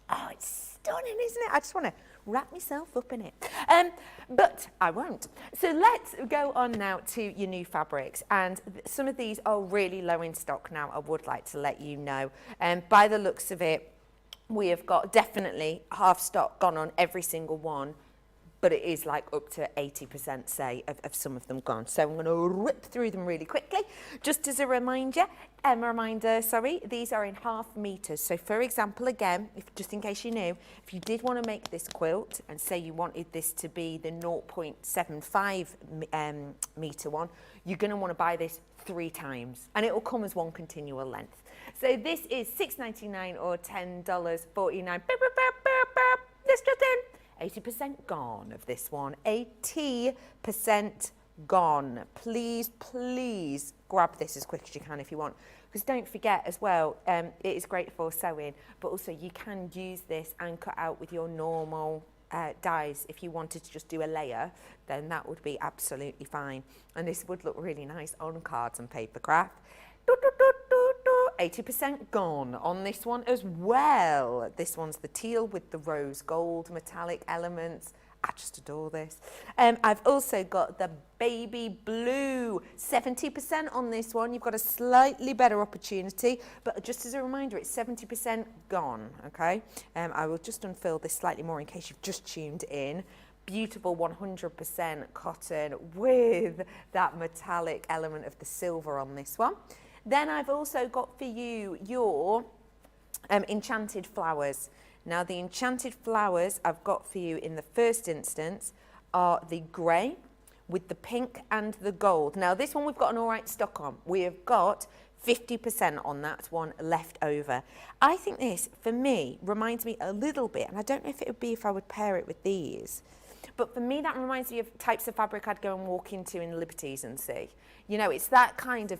Oh, it's stunning, isn't it? I just want to wrap myself up in it. But I won't. So let's go on now to your new fabrics. And some of these are really low in stock now, I would like to let you know. By the looks of it, we have got definitely half stock gone on every single one, but it is like up to 80% say of some of them gone. So I'm going to rip through them really quickly. Just as a reminder, these are in half meters. So for example, again, just in case you knew, if you did want to make this quilt and say you wanted this to be the 0.75 meter one, you're going to want to buy this 3 times, and it will come as one continual length. So this is $6.99 or $10.49. This just in. 80% gone of this one. 80% gone. Please, please grab this as quick as you can if you want. Because don't forget as well, it is great for sewing, but also you can use this and cut out with your normal dies. If you wanted to just do a layer, then that would be absolutely fine. And this would look really nice on cards and paper craft. 80% gone on this one as well. This one's the teal with the rose gold metallic elements. I just adore this. I've also got the baby blue, 70% on this one. You've got a slightly better opportunity, but just as a reminder, it's 70% gone, okay? I will just unfurl this slightly more in case you've just tuned in. Beautiful 100% cotton with that metallic element of the silver on this one. Then I've also got for you your Enchanted flowers. Now the Enchanted flowers I've got for you in the first instance are the grey with the pink and the gold. Now this one we've got an all right stock on. We have got 50% on that one left over. I think this, for me, reminds me a little bit, and I don't know if it would be if I would pair it with these, but for me that reminds me of types of fabric I'd go and walk into in Liberties and see. You know, it's that kind of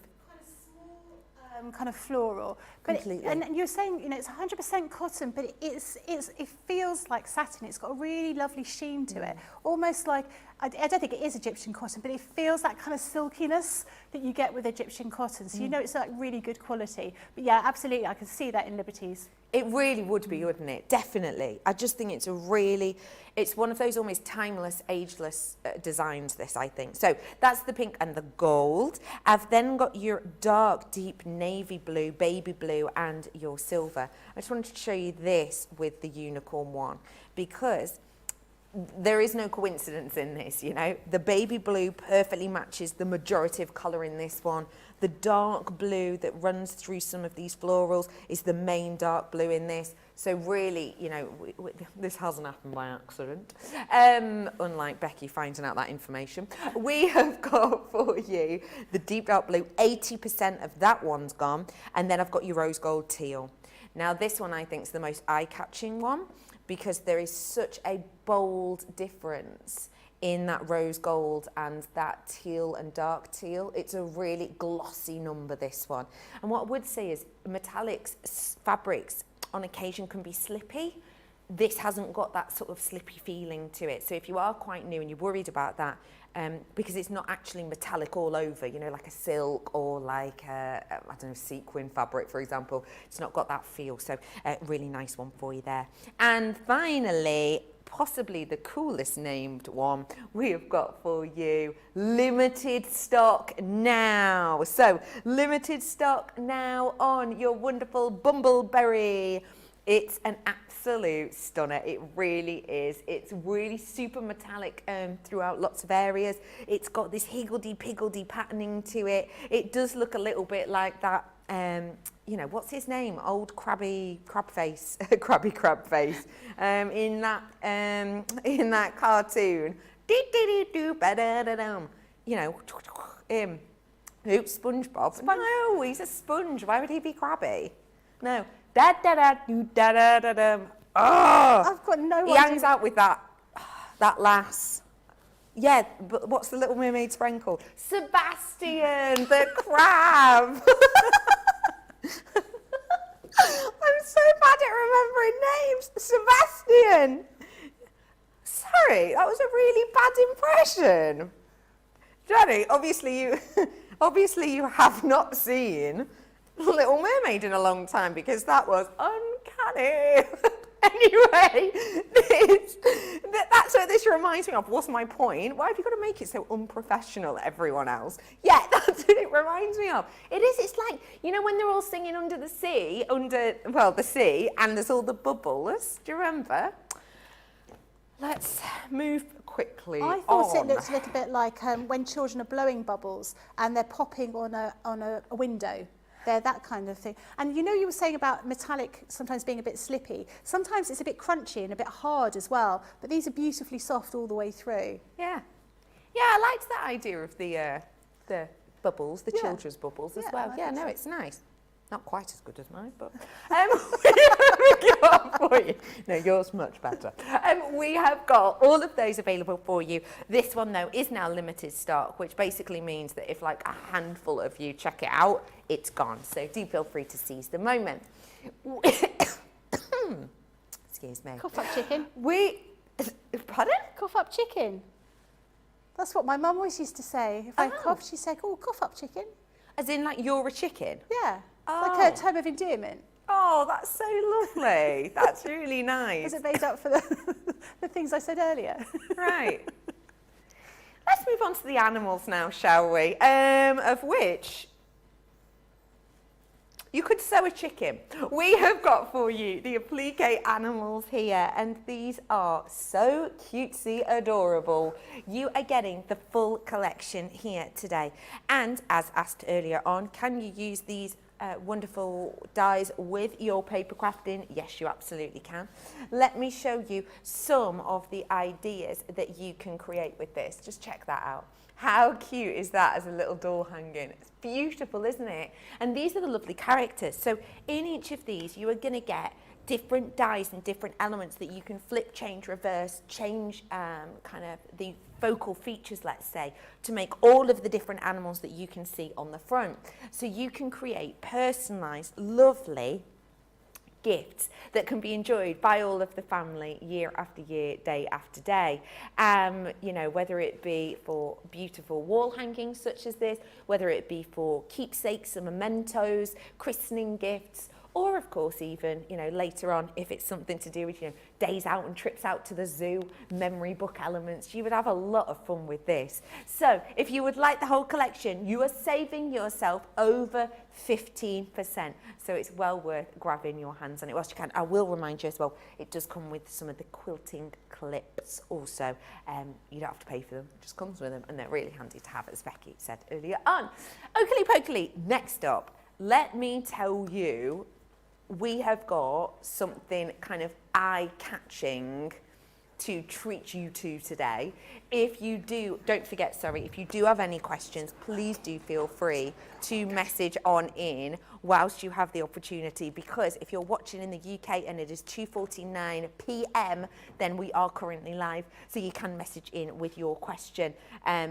kind of floral, but completely. And you're saying, you know, it's 100% cotton, but it feels like satin. It's got a really lovely sheen to it, almost like, I don't think it is Egyptian cotton, but it feels that kind of silkiness that you get with Egyptian cotton. So you know it's like really good quality. But yeah, absolutely, I can see that in Liberties. It really would be, wouldn't it? Definitely. I just think it's one of those almost timeless, ageless designs, this, I think. So that's the pink and the gold. I've then got your dark, deep navy blue, baby blue, and your silver. I just wanted to show you this with the unicorn one, because there is no coincidence in this, you know. The baby blue perfectly matches the majority of colour in this one. The dark blue that runs through some of these florals is the main dark blue in this. So really, you know, this hasn't happened by accident. Unlike Becky finding out that information. We have got for you the deep dark blue, 80% of that one's gone. And then I've got your rose gold teal. Now this one I think is the most eye-catching one, because there is such a bold difference in that rose gold and that teal and dark teal. It's a really glossy number, this one. And what I would say is metallics, fabrics on occasion can be slippy. This hasn't got that sort of slippy feeling to it. So if you are quite new and you're worried about that, because it's not actually metallic all over, you know, like a silk or like I don't know, sequin fabric, for example, it's not got that feel. So really nice one for you there. And finally, possibly the coolest named one we have got for you, limited stock now. So limited stock now on your wonderful Bumbleberry. It's an absolute stunner, it really is. It's really super metallic throughout lots of areas. It's got this higgledy-piggledy patterning to it. It does look a little bit like that, you know, what's his name? Old Krabby Crab Face, Krabby Crab Face, in that cartoon. You know, oops, SpongeBob. No, he's a sponge. Why would he be crabby? No. Da da da do da da da da. Oh, I've got no idea. He hangs out with that lass. Yeah, but what's the Little Mermaid friend called? Sebastian, the crab. I'm so bad at remembering names. Sebastian. Sorry, that was a really bad impression. Jenny, obviously you have not seen Little Mermaid in a long time, because that was uncanny. Anyway, that's what this reminds me of. What's my point? Why have you got to make it so unprofessional, everyone else? Yeah, that's what it reminds me of. It is, it's like, you know, when they're all singing under the sea, the sea, and there's all the bubbles. Do you remember? Let's move quickly I thought on. it looked a little bit like when children are blowing bubbles and they're popping on a window. They're that kind of thing. And you know, you were saying about metallic sometimes being a bit slippy. Sometimes it's a bit crunchy and a bit hard as well, but these are beautifully soft all the way through. Yeah. Yeah, I liked that idea of the bubbles, the children's bubbles as well. Yeah, no, it's nice. Not quite as good as mine, but we got for you. No, yours much better. We have got all of those available for you. This one, though, is now limited stock, which basically means that if like a handful of you check it out, it's gone. So do feel free to seize the moment. Excuse me. Cough up chicken. Pardon? Cough up chicken. That's what my mum always used to say. If I coughed, she'd say, oh, cough up chicken. As in like you're a chicken? Yeah. Oh. Like a term of endearment. Oh, that's so lovely. That's really nice. Was it made up for the things I said earlier? Right. Let's move on to the animals now, shall we? Of which you could sew a chicken. We have got for you the applique animals here, and these are so cutesy adorable. You are getting the full collection here today. And as asked earlier on, can you use these wonderful dies with your paper crafting? Yes, you absolutely can. Let me show you some of the ideas that you can create with this. Just check that out. How cute is that as a little door hanging? It's beautiful, isn't it? And these are the lovely characters. So in each of these, you are going to get different dies and different elements that you can flip, change, reverse, change kind of the focal features, let's say, to make all of the different animals that you can see on the front. So you can create personalised, lovely gifts that can be enjoyed by all of the family year after year, day after day. You know, whether it be for beautiful wall hangings such as this, whether it be for keepsakes and mementos, christening gifts, Or of course, even, later on, if it's something to do with, days out and trips out to the zoo, memory book elements, you would have a lot of fun with this. So if you would like the whole collection, you are saving yourself over 15%. So it's well worth grabbing your hands on it whilst you can. I will remind you as well, it does come with some of the quilting clips also. You don't have to pay for them, it just comes with them, and they're really handy to have, as Becky said earlier on. Okily pokily, next up, let me tell you, we have got something kind of eye-catching to treat you to today. If you do, don't forget, if you do have any questions, please do feel free to message on in whilst you have the opportunity, because if you're watching in the UK and it is 2:49 p.m, then we are currently live, so you can message in with your question.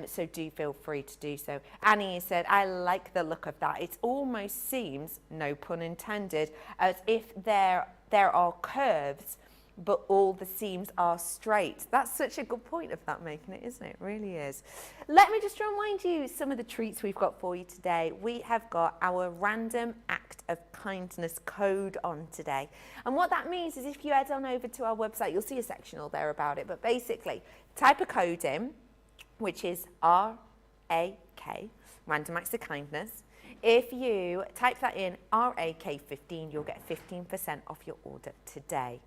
So do feel free to do so. Annie said, I like the look of that. It almost seems, no pun intended, as if there are curves but all the seams are straight. That's such a good point of that making it, isn't it? It really is. Let me just remind you some of the treats we've got for you today. We have got our random act of kindness code on today. And what that means is if you head on over to our website, you'll see a section all there about it, but basically type a code in, which is RAK, random acts of kindness. If you type that in, RAK15, you'll get 15% off your order today.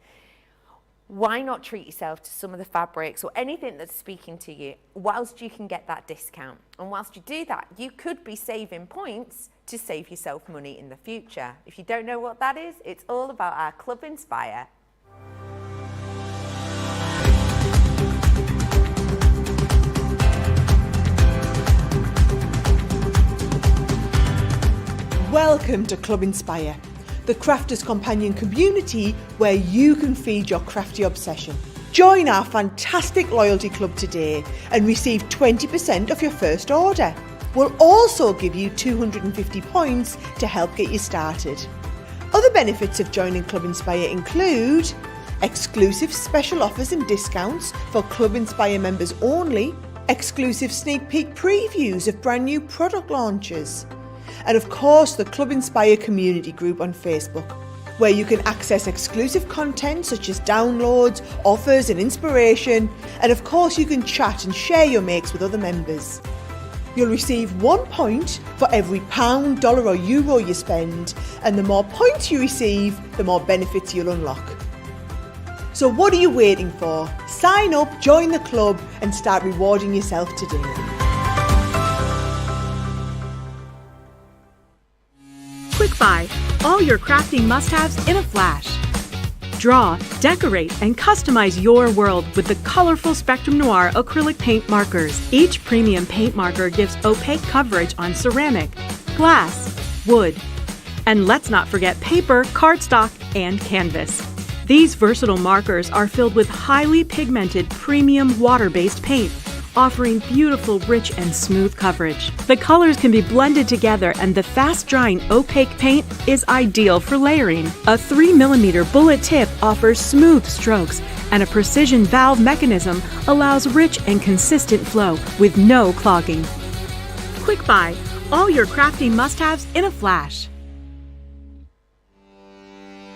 Why not treat yourself to some of the fabrics or anything that's speaking to you whilst you can get that discount? And whilst you do that, you could be saving points to save yourself money in the future. If you don't know what that is, it's all about our Club Inspire. Welcome to Club Inspire, the Crafters Companion community where you can feed your crafty obsession. Join our fantastic loyalty club today and receive 20% of your first order. We'll also give you 250 points to help get you started. Other benefits of joining Club Inspire include exclusive special offers and discounts for Club Inspire members only, exclusive sneak peek previews of brand new product launches, and of course the Club Inspire community group on Facebook, where you can access exclusive content such as downloads, offers and inspiration, and of course you can chat and share your makes with other members. You'll receive 1 point for every £, dollar or euro you spend, and the more points you receive, the more benefits you'll unlock. So what are you waiting for? Sign up, join the club and start rewarding yourself today. Quick Buy, all your crafting must-haves in a flash. Draw, decorate, and customize your world with the colorful Spectrum Noir acrylic paint markers. Each premium paint marker gives opaque coverage on ceramic, glass, wood, and let's not forget paper, cardstock, and canvas. These versatile markers are filled with highly pigmented premium water-based paint, offering beautiful, rich, and smooth coverage. The colors can be blended together, and the fast-drying opaque paint is ideal for layering. A 3mm bullet tip offers smooth strokes, and a precision valve mechanism allows rich and consistent flow with no clogging. Quick Buy, all your crafting must-haves in a flash.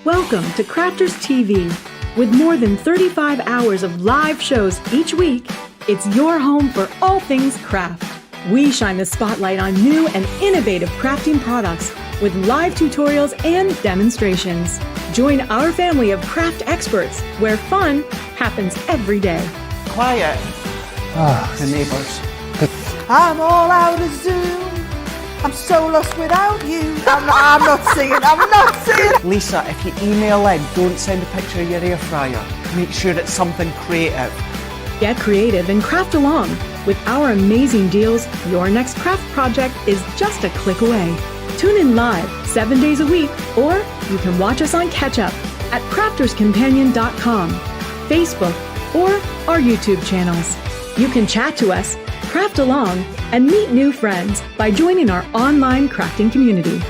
Welcome to Crafters TV. With more than 35 hours of live shows each week, it's your home for all things craft. We shine the spotlight on new and innovative crafting products with live tutorials and demonstrations. Join our family of craft experts where fun happens every day. Quiet. The neighbours. I'm all out of Zoom. I'm so lost without you. I'm not singing. Lisa, if you email in, don't send a picture of your air fryer. Make sure it's something creative. Get creative and craft along. With our amazing deals, your next craft project is just a click away. Tune in live 7 days a week, or you can watch us on Catch Up at crafterscompanion.com, Facebook, or our YouTube channels. You can chat to us, craft along, and meet new friends by joining our online crafting community.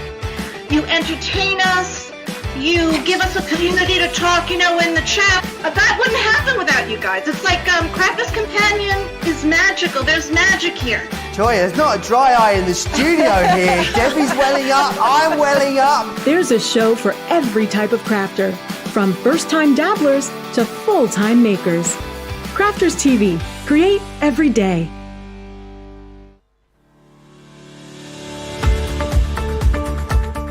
You entertain us. You give us a community to talk, in the chat. That wouldn't happen without you guys. It's like Crafters Companion is magical. There's magic here. Joy, there's not a dry eye in the studio here. Debbie's welling up, I'm welling up. There's a show for every type of crafter, from first-time dabblers to full-time makers. Crafters TV. Create every day.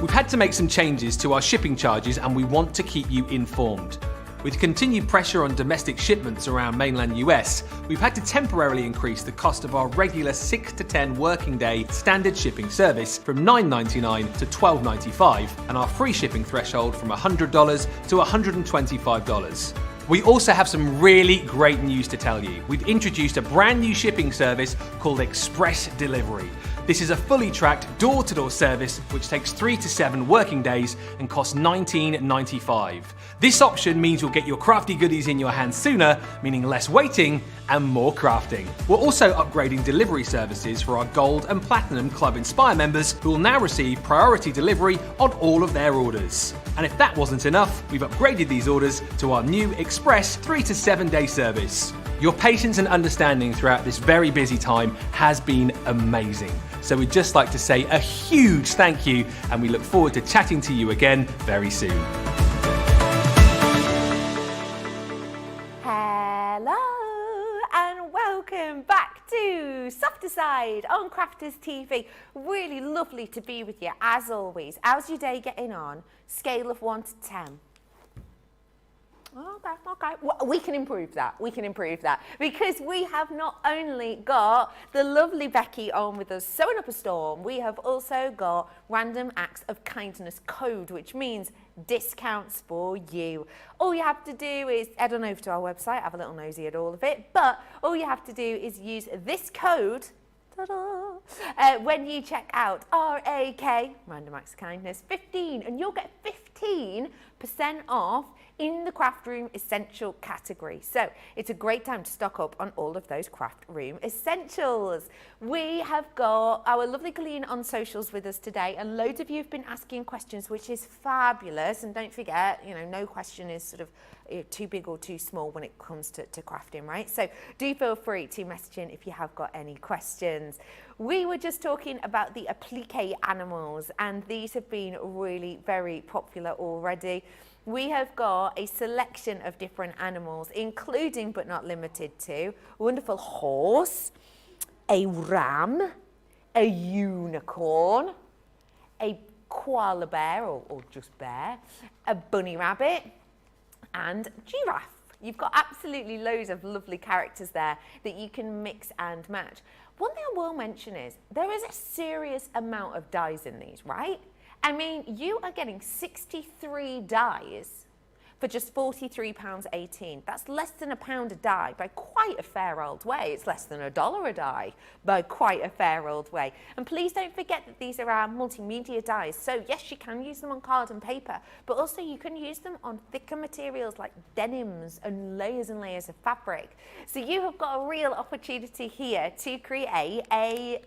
We've had to make some changes to our shipping charges and we want to keep you informed. With continued pressure on domestic shipments around mainland US, we've had to temporarily increase the cost of our regular 6 to 10 working day standard shipping service from $9.99 to $12.95 and our free shipping threshold from $100 to $125. We also have some really great news to tell you. We've introduced a brand new shipping service called Express Delivery. This is a fully tracked door-to-door service which takes 3 to 7 working days and costs $19.95. This option means you'll get your crafty goodies in your hands sooner, meaning less waiting and more crafting. We're also upgrading delivery services for our Gold and Platinum Club Inspire members who will now receive priority delivery on all of their orders. And if that wasn't enough, we've upgraded these orders to our new Express 3 to 7 day service. Your patience and understanding throughout this very busy time has been amazing. So we'd just like to say a huge thank you and we look forward to chatting to you again very soon. Hello and welcome back to Softer Side on Crafters TV. Really lovely to be with you as always. How's your day getting on? Scale of 1 to 10. Okay. Well, we can improve that. Because we have not only got the lovely Becky on with us sewing up a storm, we have also got Random Acts of Kindness code, which means discounts for you. All you have to do is head on over to our website, have a little nosy at all of it, but all you have to do is use this code when you check out RAK, Random Acts of Kindness 15, and you'll get 15% off in the craft room essential category. So it's a great time to stock up on all of those craft room essentials. We have got our lovely Colleen on socials with us today, and loads of you have been asking questions, which is fabulous. And don't forget, you know, no question is sort of too big or too small when it comes to crafting, right? So do feel free to message in if you have got any questions. We were just talking about the applique animals, and these have been really very popular already. We have got a selection of different animals, including but not limited to a wonderful horse, a ram, a unicorn, a koala bear or just bear, a bunny rabbit, and giraffe. You've got absolutely loads of lovely characters there that you can mix and match. One thing I will mention is there is a serious amount of dyes in these, right? I mean, you are getting 63 dyes for just £43.18. That's less than £1 a dye by quite a fair old way. It's less than $1 a dye by quite a fair old way. And please don't forget that these are our multimedia dyes. So yes, you can use them on card and paper, but also you can use them on thicker materials like denims and layers of fabric. So you have got a real opportunity here to create a,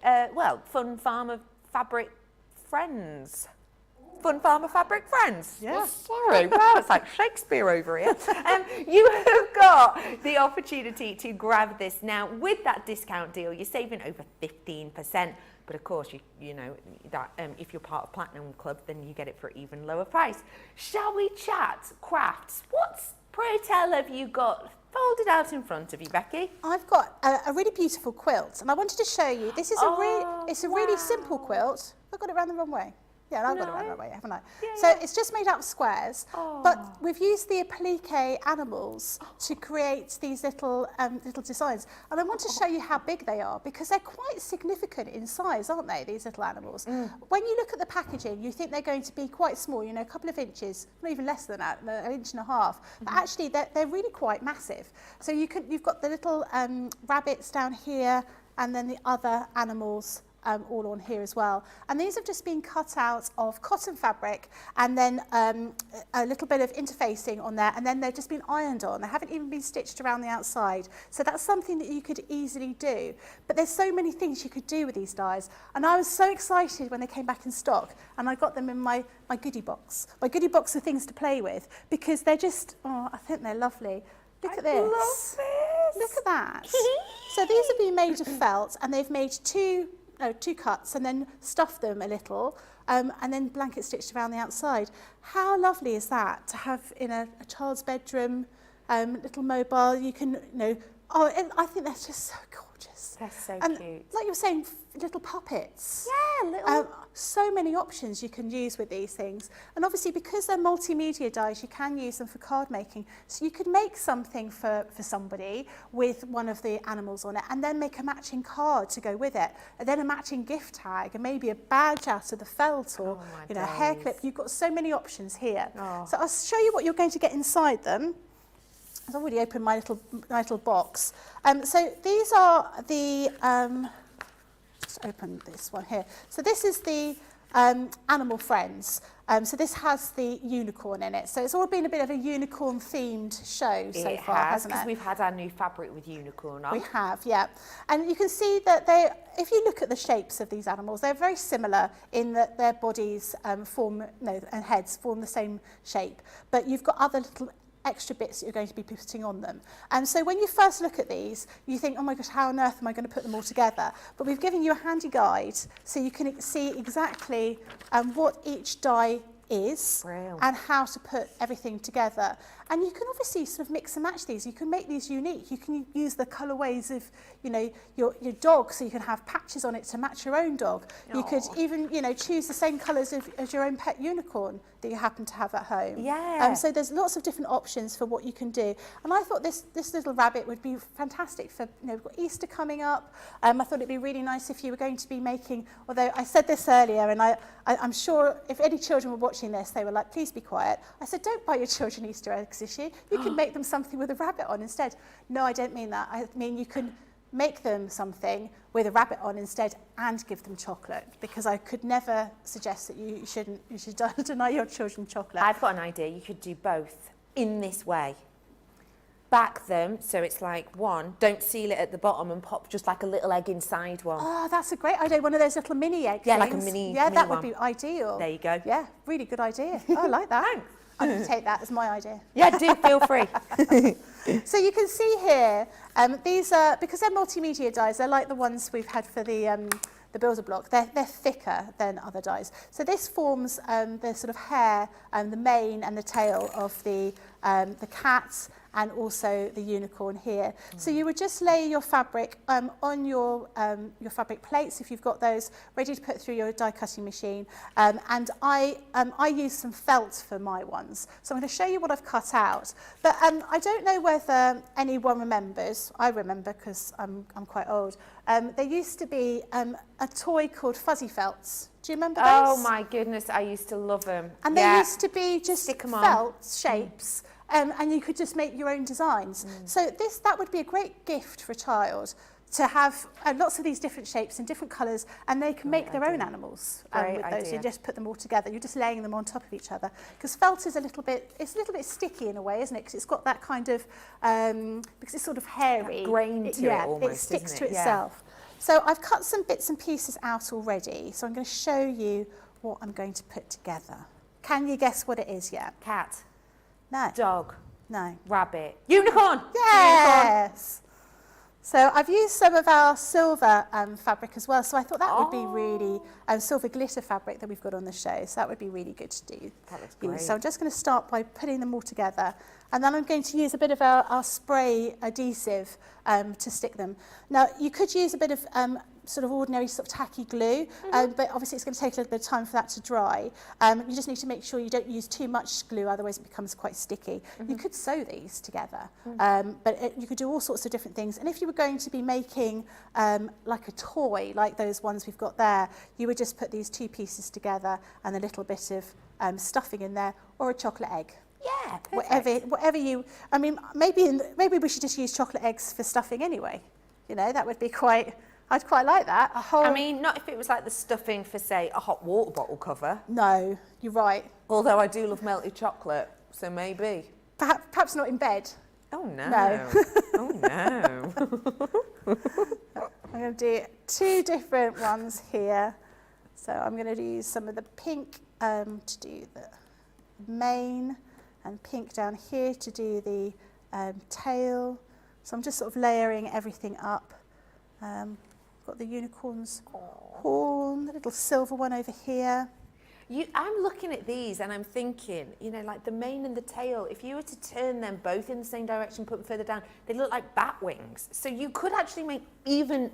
fun farm of fabric friends. Fun Farmer Fabric Friends. Yeah. Oh, sorry, wow, it's like Shakespeare over here. You have got the opportunity to grab this now. With that discount deal, you're saving over 15%. But of course, you know that if you're part of Platinum Club, then you get it for an even lower price. Shall we chat crafts? What's, pray tell, have you got folded out in front of you, Becky? I've got a really beautiful quilt, and I wanted to show you. This is a really simple quilt. I've got it around the wrong way. Yeah, and I've got it around the way, haven't I? Yeah, so yeah. It's just made out of squares, but we've used the applique animals to create these little designs. And I want to show you how big they are, because they're quite significant in size, aren't they, these little animals? When you look at the packaging, you think they're going to be quite small, you know, a couple of inches, not even less than that, 1.5 inches. But actually, they're really quite massive. So you've got the little rabbits down here, and then the other animals all on here as well. And these have just been cut out of cotton fabric, and then a little bit of interfacing on there, and then they've just been ironed on. They haven't even been stitched around the outside. So that's something that you could easily do. But there's so many things you could do with these dies. And I was so excited when they came back in stock, and I got them in my goodie box. My goodie box of things to play with, because they're just, I think they're lovely. Look at this. Love it. Look at that. So these have been made of felt, and they've made two cuts and then stuffed them a little, and then blanket stitched around the outside. How lovely is that to have in a child's bedroom, little mobile, you can, and I think that's just so gorgeous. That's so and cute. Like you were saying, little puppets. Yeah, little. So many options you can use with these things. And obviously, because they're multimedia dies, you can use them for card making. So you could make something for somebody with one of the animals on it, and then make a matching card to go with it, and then a matching gift tag, and maybe a badge out of the felt, or a hair clip. You've got so many options here. So I'll show you what you're going to get inside them. I've already opened my little box. So these are the, just open this one here. So this is the Animal Friends. So this has the unicorn in it. So it's all been a bit of a unicorn themed show so far, hasn't it? Because we've had our new fabric with unicorn on. We have, yeah. And you can see that if you look at the shapes of these animals, they're very similar in that their bodies and heads form the same shape. But you've got other little extra bits that you're going to be putting on them. And so when you first look at these, you think, oh my gosh, how on earth am I going to put them all together? But we've given you a handy guide so you can see exactly what each die is. Brilliant. And how to put everything together. And you can obviously sort of mix and match these. You can make these unique. You can use the colourways of, your dog, so you can have patches on it to match your own dog. You could even, choose the same colours as your own pet unicorn that you happen to have at home. Yeah. So there's lots of different options for what you can do. And I thought this little rabbit would be fantastic for, we've got Easter coming up. I thought it'd be really nice if you were going to be making, although I said this earlier, and I'm sure if any children were watching this, they were like, please be quiet. I said, don't buy your children Easter eggs this year. You can make them something with a rabbit on instead. No, I don't mean that. I mean, you can make them something with a rabbit on instead and give them chocolate, because I could never suggest that you should deny your children chocolate. I've got an idea. You could do both in this way. Back them, so it's like don't seal it at the bottom and pop just like a little egg inside one. Oh, that's a great idea. One of those little mini egg Yeah, things. like a mini that one. would be ideal. There you go. Yeah, really good idea. Oh, I like that. Thanks. I'm going to take that as my idea. Yeah, do feel free. So you can see here, these are, because they're multimedia dies, they're like the ones we've had for the builder block. They're thicker than other dies. So this forms the sort of hair and the mane and the tail of the cat, and also the unicorn here. So you would just lay your fabric on your fabric plates, if you've got those, ready to put through your die cutting machine. And I use some felt for my ones. So I'm going to show you what I've cut out. But I don't know whether anyone remembers. I remember because I'm quite old. There used to be a toy called Fuzzy Felts. Do you remember those? Oh my goodness, I used to love them. And they used to be just Stick 'em on. felt shapes. And you could just make your own designs. So that would be a great gift for a child, to have lots of these different shapes and different colours, and they can make their own animals with those. You just put them all together. You're just laying them on top of each other. Because felt is a little bit sticky in a way, isn't it? Because it's got that kind of, because it's sort of hairy. That grain to it almost, it sticks isn't to it? Yeah. itself. So I've cut some bits and pieces out already. So I'm going to show you what I'm going to put together. Can you guess what it is yet? Cat. No. Dog. No. Rabbit. Unicorn. Yes. So I've used some of our silver fabric as well. So I thought that would be really silver glitter fabric that we've got on the show. So that would be really good to do. That looks great. So I'm just going to start by putting them all together. And then I'm going to use a bit of our spray adhesive to stick them. Now, you could use a bit of sort of ordinary sort of tacky glue, but obviously it's going to take a little bit of time for that to dry. You just need to make sure you don't use too much glue, otherwise it becomes quite sticky. You could sew these together, but you could do all sorts of different things. And if you were going to be making like a toy, like those ones we've got there, you would just put these two pieces together and a little bit of stuffing in there, or a chocolate egg. Yeah, Whatever you, I mean, maybe we should just use chocolate eggs for stuffing anyway. That would be I'd quite like that. I mean, not if it was like the stuffing for, say, a hot water bottle cover. No, you're right. Although I do love melted chocolate, so maybe. Perhaps not in bed. Oh, no. No. Oh, no. I'm going to do two different ones here. So I'm going to use some of the pink to do the mane, and pink down here to do the tail. So I'm just sort of layering everything up. Got the unicorn's horn, the little silver one over here. I'm looking at these and I'm thinking, you know, like the mane and the tail, if you were to turn them both in the same direction, put them further down, they look like bat wings. So you could actually make even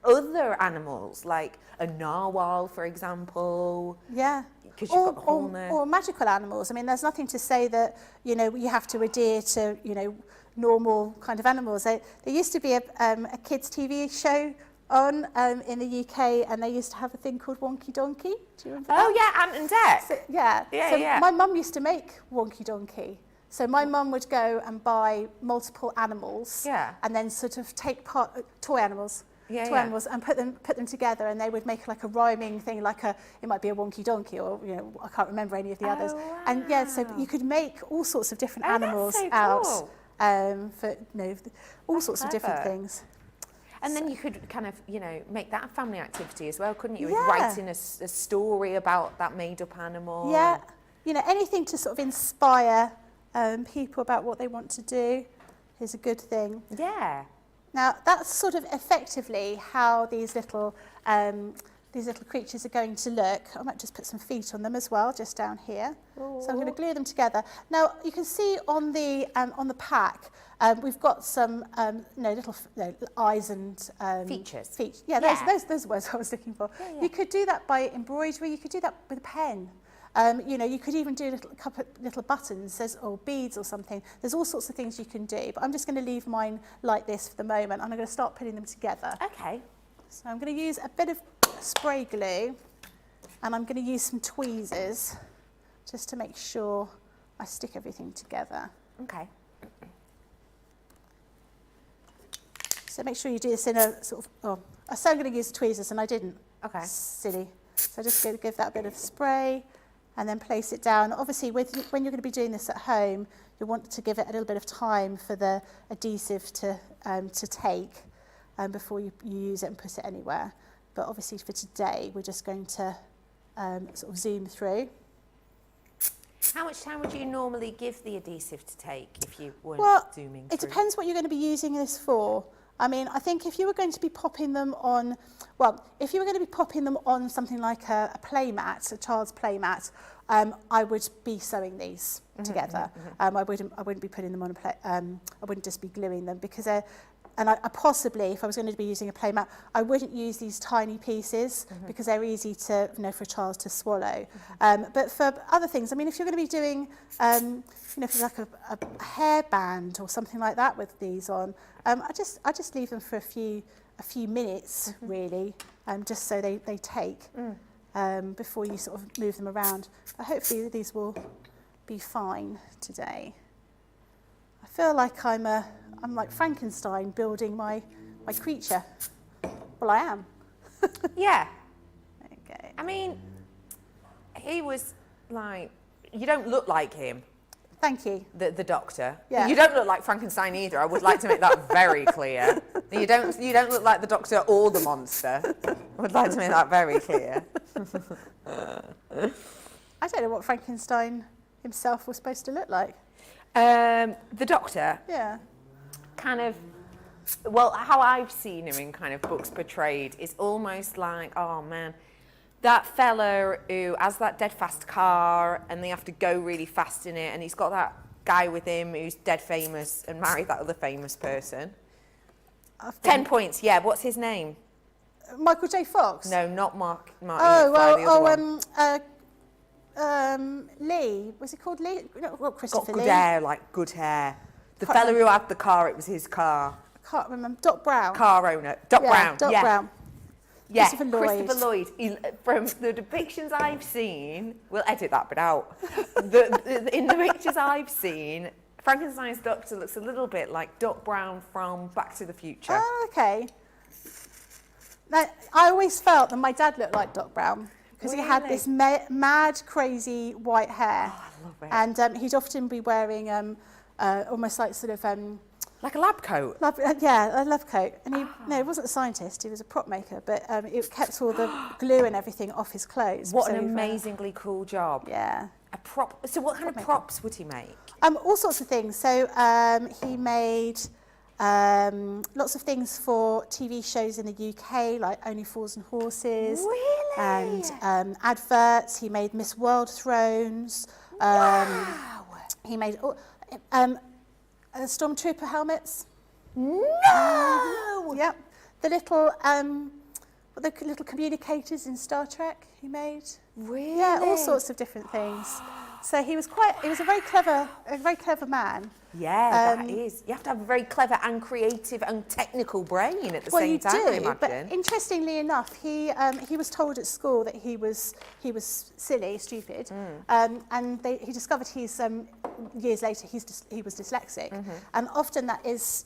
other animals, like a narwhal, for example. Yeah. Because you've got the horn there. Or magical animals. I mean, there's nothing to say that, you know, you have to adhere to, you know, normal kind of animals. There used to be a kids' TV show on in the UK, and they used to have a thing called Wonky Donkey. Do you remember that? Oh yeah, Ant and Dec. So, yeah. My mum used to make Wonky Donkey. So my mum would go and buy multiple animals, and then sort of take part toy animals. Animals and put them together, and they would make like a rhyming thing, like it might be a Wonky Donkey, or you know, I can't remember any of the others. Wow. And yeah, so you could make all sorts of different animals that's so out cool. For you know, all sorts of different clever. things. And then you could kind of, you know, make that a family activity as well, couldn't you? With Yeah. writing a story about that made-up animal. Yeah, you know, anything to sort of inspire people about what they want to do is a good thing. Yeah. Now, that's sort of effectively how these little creatures are going to look. I might just put some feet on them as well, just down here. Ooh. So I'm going to glue them together. Now, you can see on the pack, we've got some little eyes and features. Yeah, those are words I was looking for. Yeah, yeah. You could do that by embroidery. You could do that with a pen. You know, you could even do a couple of little buttons or beads or something. There's all sorts of things you can do, but I'm just going to leave mine like this for the moment, and I'm going to start putting them together. Okay. So I'm going to use a bit of spray glue, and I'm going to use some tweezers just to make sure I stick everything together. Okay. So make sure you do this in a sort of, I said I'm going to use tweezers and I didn't. Okay. Silly. So just going to give that a bit of spray and then place it down. Obviously, when you're going to be doing this at home, you want to give it a little bit of time for the adhesive to take before you use it and put it anywhere. But obviously for today, we're just going to sort of zoom through. How much time would you normally give the adhesive to take if you weren't zooming through? It depends what you're going to be using this for. I mean, I think if you were going to be popping them on, something like a playmat, a child's playmat, I would be sewing these together. I wouldn't be putting them on a I wouldn't just be gluing them, because I possibly, if I was going to be using a playmat, I wouldn't use these tiny pieces because they're easy to, you know, for a child to swallow. But for other things, I mean, if you're going to be doing, you know, if it's like a hairband or something like that with these on, I just leave them for a few minutes really, just so they take before you sort of move them around. But hopefully these will be fine today. I feel like I'm like Frankenstein building my creature. Well, I am. Yeah. Okay. I mean, he was like, you don't look like him. Thank you. The doctor. Yeah. You don't look like Frankenstein either. I would like to make that very clear. You don't look like the doctor or the monster. I would like to make that very clear. I don't know what Frankenstein himself was supposed to look like. The doctor. Yeah. Kind of, well, how I've seen him in kind of books portrayed is almost like, oh man, that fella who has that dead fast car and they have to go really fast in it, and he's got that guy with him who's dead famous and married that other famous person. 10 points, yeah. What's his name? Michael J. Fox? No, not Mark. Lee. Was he called Lee? No, well, Christopher Got good Lee. hair, like good hair. The fella who had the car, it was his car. I can't remember. Doc Brown. Car owner. Doc Brown. Doc Brown. Yeah, Christopher Lloyd. From the depictions I've seen, we'll edit that bit out. In the pictures I've seen, Frankenstein's doctor looks a little bit like Doc Brown from Back to the Future. Oh, okay. Now, I always felt that my dad looked like Doc Brown because he had this mad, crazy white hair. Oh, I love it. And he'd often be wearing almost like sort of... like a lab coat? a lab coat. And he wasn't a scientist, he was a prop maker, but it kept all the glue and everything off his clothes. What an amazingly cool job. Yeah. A prop. So what kind of props would he make? All sorts of things. So he made lots of things for TV shows in the UK, like Only Fools and Horses. Really? And adverts. He made Miss World thrones. Wow. He made stormtrooper helmets. No! Yep. The little communicators in Star Trek he made. Really? Yeah, all sorts of different things. So he was a very clever man. Yeah, that is. You have to have a very clever and creative and technical brain at the same time, I imagine. But interestingly enough, he was told at school that he was silly, stupid, and he discovered years later he was dyslexic, and often that is,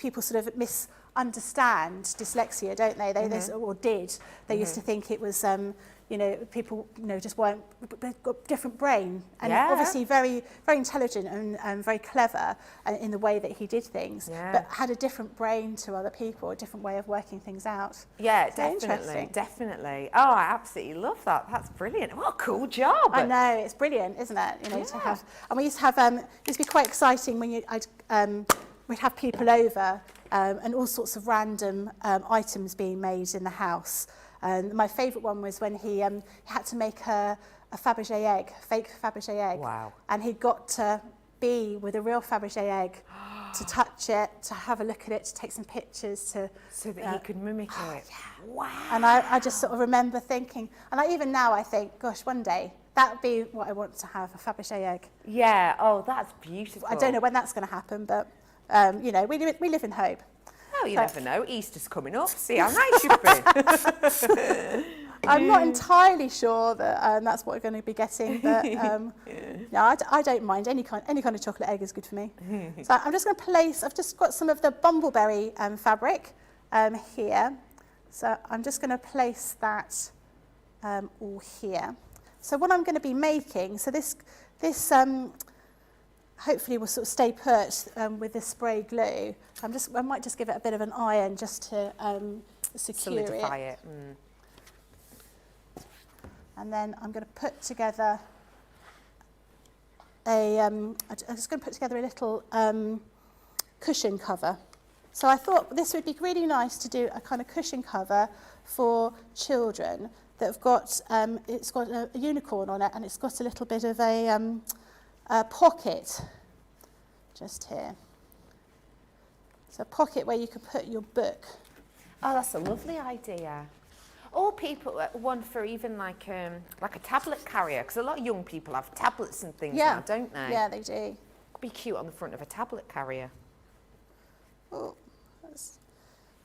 people sort of misunderstand dyslexia, don't they? They used to think it was people just weren't, they've got different brain, and obviously very, very intelligent and very clever in the way that he did things, but had a different brain to other people, a different way of working things out. Yeah, So definitely. Oh, I absolutely love that. That's brilliant. What a cool job. I know, it's brilliant, isn't it? To have, and we used to have, it used to be quite exciting when we'd have people over and all sorts of random items being made in the house. And my favourite one was when he had to make a Fabergé egg, fake Fabergé egg. Wow. And he got to be with a real Fabergé egg, to touch it, to have a look at it, to take some pictures. So that he could mimic it. Yeah. Wow. And I just sort of remember thinking, and even now I think, gosh, one day, that would be what I want to have, a Fabergé egg. Yeah, oh, that's beautiful. I don't know when that's going to happen, but, we live in hope. Oh, you never know. Easter's coming up. See how nice you've been. I'm not entirely sure that that's what we're going to be getting, but no, I don't mind. Any kind of chocolate egg is good for me. So I'm just going to place. I've just got some of the bumbleberry fabric here, so I'm just going to place that all here. So what I'm going to be making. So this hopefully will sort of stay put with the spray glue. I might just give it a bit of an iron just to secure Solidify it. it. And then I'm going to put together I'm just going to put together a little cushion cover. So I thought this would be really nice to do a kind of cushion cover for children that have got, it's got a unicorn on it, and it's got a little bit of a pocket just here. So a pocket where you could put your book. Oh, that's a lovely idea. Or people, one for even like a tablet carrier, because a lot of young people have tablets and things now, don't they? Yeah, they do. Be cute on the front of a tablet carrier. Oh, that's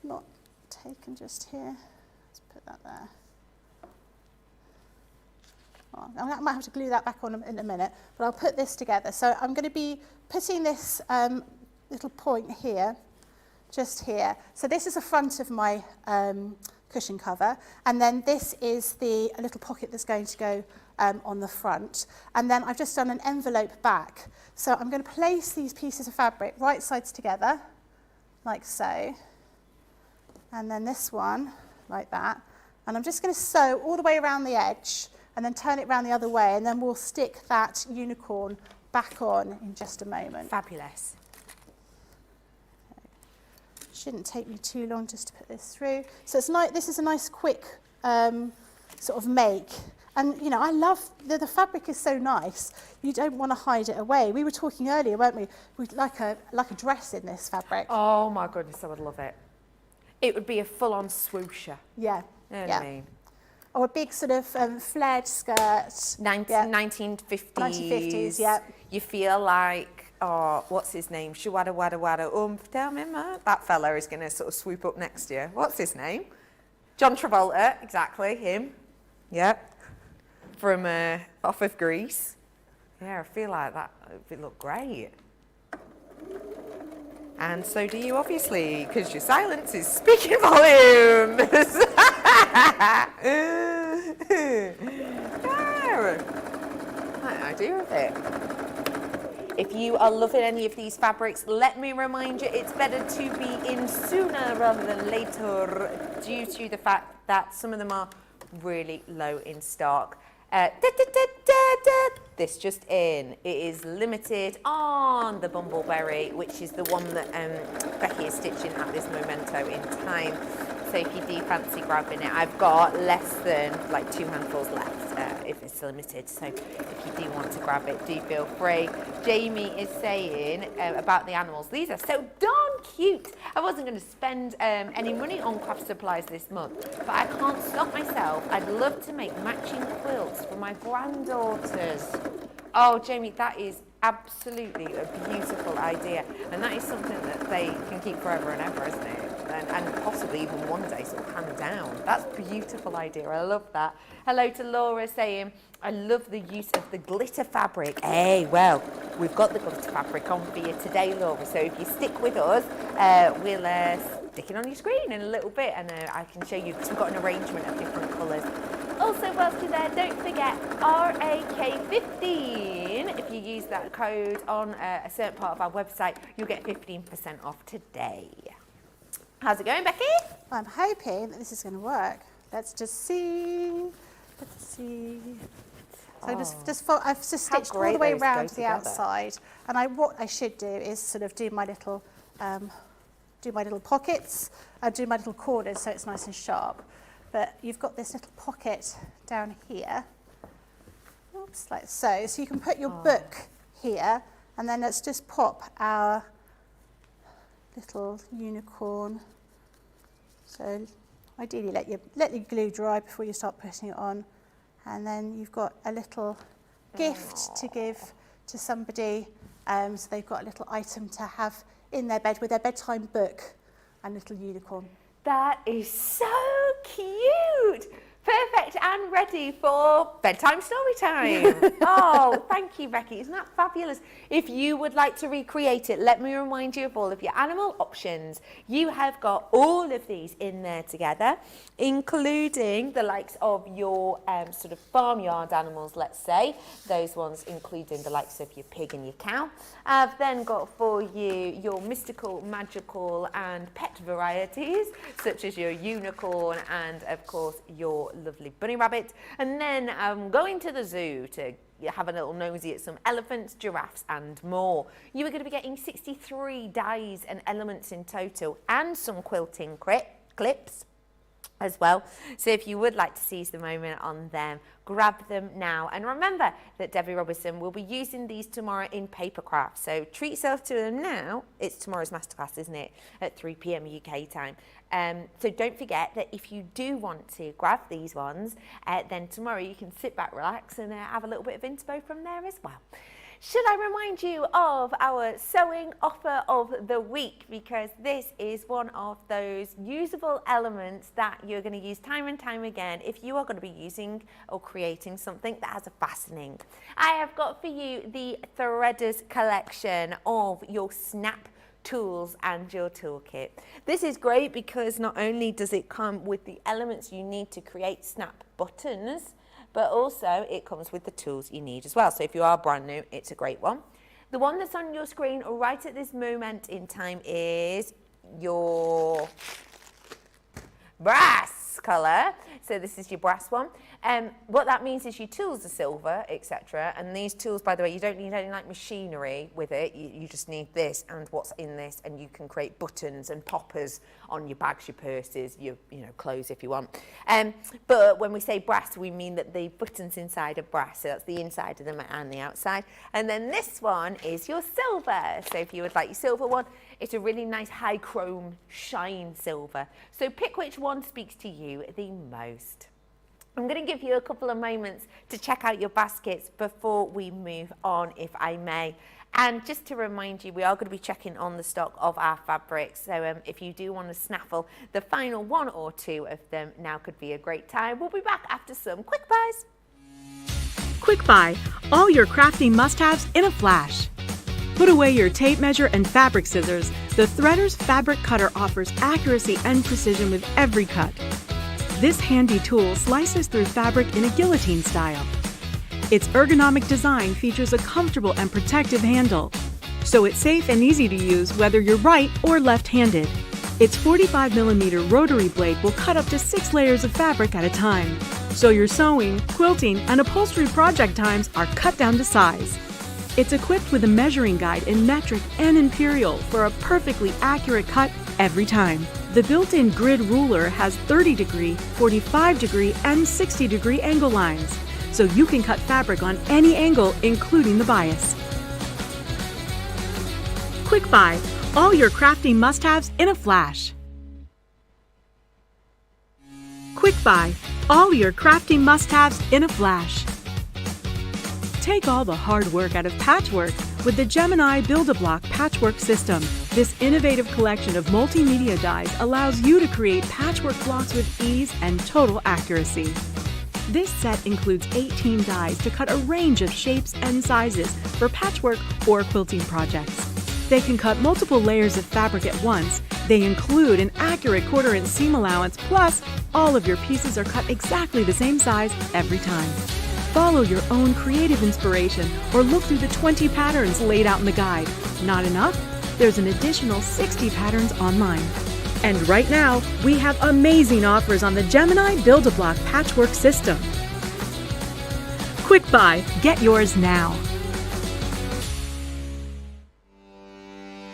not taken just here. Let's put that there. Oh, I might have to glue that back on in a minute, but I'll put this together. So I'm going to be putting this little point here, just here. So this is the front of my cushion cover, and then this is a little pocket that's going to go on the front. And then I've just done an envelope back. So I'm going to place these pieces of fabric right sides together, like so. And then this one, like that. And I'm just going to sew all the way around the edge, and then turn it around the other way, and then we'll stick that unicorn back on in just a moment. Fabulous. Shouldn't take me too long just to put this through. So it's nice. This is a nice quick sort of make. And I love the fabric is so nice. You don't want to hide it away. We were talking earlier, weren't we? We'd like a dress in this fabric. Oh my goodness, I would love it. It would be a full-on swoosher. Yeah. You know what I mean? Or a big sort of flared skirt. 1950s. 1950s, yeah. You feel like, oh, what's his name? Shawada wada wada tell me, that fella is going to sort of swoop up next to you. What's his name? John Travolta, exactly, him. Yep. From off of Greece. Yeah, I feel like that would look great. And so do you, obviously, because your silence is speaking volumes. What I do with it. If you are loving any of these fabrics, let me remind you, it's better to be in sooner rather than later, due to the fact that some of them are really low in stock. This just in, it is limited on the Bumbleberry, which is the one that Becky is stitching at this momento in time. So if you do fancy grabbing it, I've got less than like 2 handfuls left if it's limited. So if you do want to grab it, do feel free. Jamie is saying about the animals, these are so darn cute. I wasn't going to spend any money on craft supplies this month, but I can't stop myself. I'd love to make matching quilts for my granddaughters. Oh, Jamie, that is absolutely a beautiful idea. And that is something that they can keep forever and ever, isn't it? And possibly even one day sort of hand down. That's a beautiful idea. I love that. Hello to Laura saying, I love the use of the glitter fabric. Hey, well, we've got the glitter fabric on for you today, Laura. So if you stick with us, we'll stick it on your screen in a little bit, and I can show you, because we've got an arrangement of different colours. Also, whilst you're there, don't forget RAK15. If you use that code on a certain part of our website, you'll get 15% off today. How's it going, Becky? I'm hoping that this is going to work. Let's just see. Let's see. So I've just stitched all the way around to the outside, and what I should do is sort of do my little pockets, do my little corners so it's nice and sharp. But you've got this little pocket down here. Oops, like so. So you can put your book here, and then let's just pop our little unicorn. So ideally let your glue dry before you start putting it on, and then you've got a little gift to give to somebody, so they've got a little item to have in their bed with their bedtime book and little unicorn. That is so cute. Perfect and ready for bedtime story time. Oh, thank you, Becky. Isn't that fabulous? If you would like to recreate it, let me remind you of all of your animal options. You have got all of these in there together, including the likes of your sort of farmyard animals, let's say. Those ones including the likes of your pig and your cow. I've then got for you your mystical, magical and pet varieties, such as your unicorn and, of course, your lovely bunny rabbit. And then I'm going to the zoo to have a little nosy at some elephants, giraffes and more. You are going to be getting 63 dies and elements in total, and some quilting clips as well. So if you would like to seize the moment on them, grab them now. And remember that Debbie Robinson will be using these tomorrow in papercraft. So treat yourself to them now. It's tomorrow's masterclass, isn't it? At 3 p.m. UK time. So don't forget that if you do want to grab these ones, then tomorrow you can sit back, relax, and have a little bit of inspo from there as well. Should I remind you of our sewing offer of the week, because this is one of those usable elements that you're going to use time and time again if you are going to be using or creating something that has a fastening. I have got for you the Threaders collection of your snap tools and your toolkit. This is great because not only does it come with the elements you need to create snap buttons, but also it comes with the tools you need as well. So if you are brand new, it's a great one. The one that's on your screen right at this moment in time is your brass colour. So this is your brass one. What that means is your tools are silver, etc. And these tools, by the way, you don't need any like machinery with it. You just need this and what's in this, and you can create buttons and poppers on your bags, your purses, your clothes if you want. But when we say brass, we mean that the buttons inside are brass. So that's the inside of them and the outside. And then this one is your silver. So if you would like your silver one, it's a really nice high chrome shine silver. So pick which one speaks to you the most. I'm going to give you a couple of moments to check out your baskets before we move on, if I may. And just to remind you, we are going to be checking on the stock of our fabrics. So if you do want to snaffle the final one or two of them, now could be a great time. We'll be back after some quick buys. Quick Buy, all your crafting must-haves in a flash. Put away your tape measure and fabric scissors. The Threaders Fabric Cutter offers accuracy and precision with every cut. This handy tool slices through fabric in a guillotine style. Its ergonomic design features a comfortable and protective handle, so it's safe and easy to use whether you're right or left-handed. Its 45mm rotary blade will cut up to 6 layers of fabric at a time. So your sewing, quilting, and upholstery project times are cut down to size. It's equipped with a measuring guide in metric and imperial for a perfectly accurate cut every time. The built-in grid ruler has 30-degree, 45-degree, and 60-degree angle lines, so you can cut fabric on any angle, including the bias. Quick Buy, all your crafting must-haves in a flash. Quick Buy, all your crafting must-haves in a flash. Take all the hard work out of patchwork with the Gemini Build-A-Block Patchwork System. This innovative collection of multimedia dies allows you to create patchwork blocks with ease and total accuracy. This set includes 18 dies to cut a range of shapes and sizes for patchwork or quilting projects. They can cut multiple layers of fabric at once. They include an accurate 1/4 inch seam allowance, plus all of your pieces are cut exactly the same size every time. Follow your own creative inspiration or look through the 20 patterns laid out in the guide. Not enough? There's an additional 60 patterns online. And right now, we have amazing offers on the Gemini Build-A-Block Patchwork System. Quick Buy, get yours now.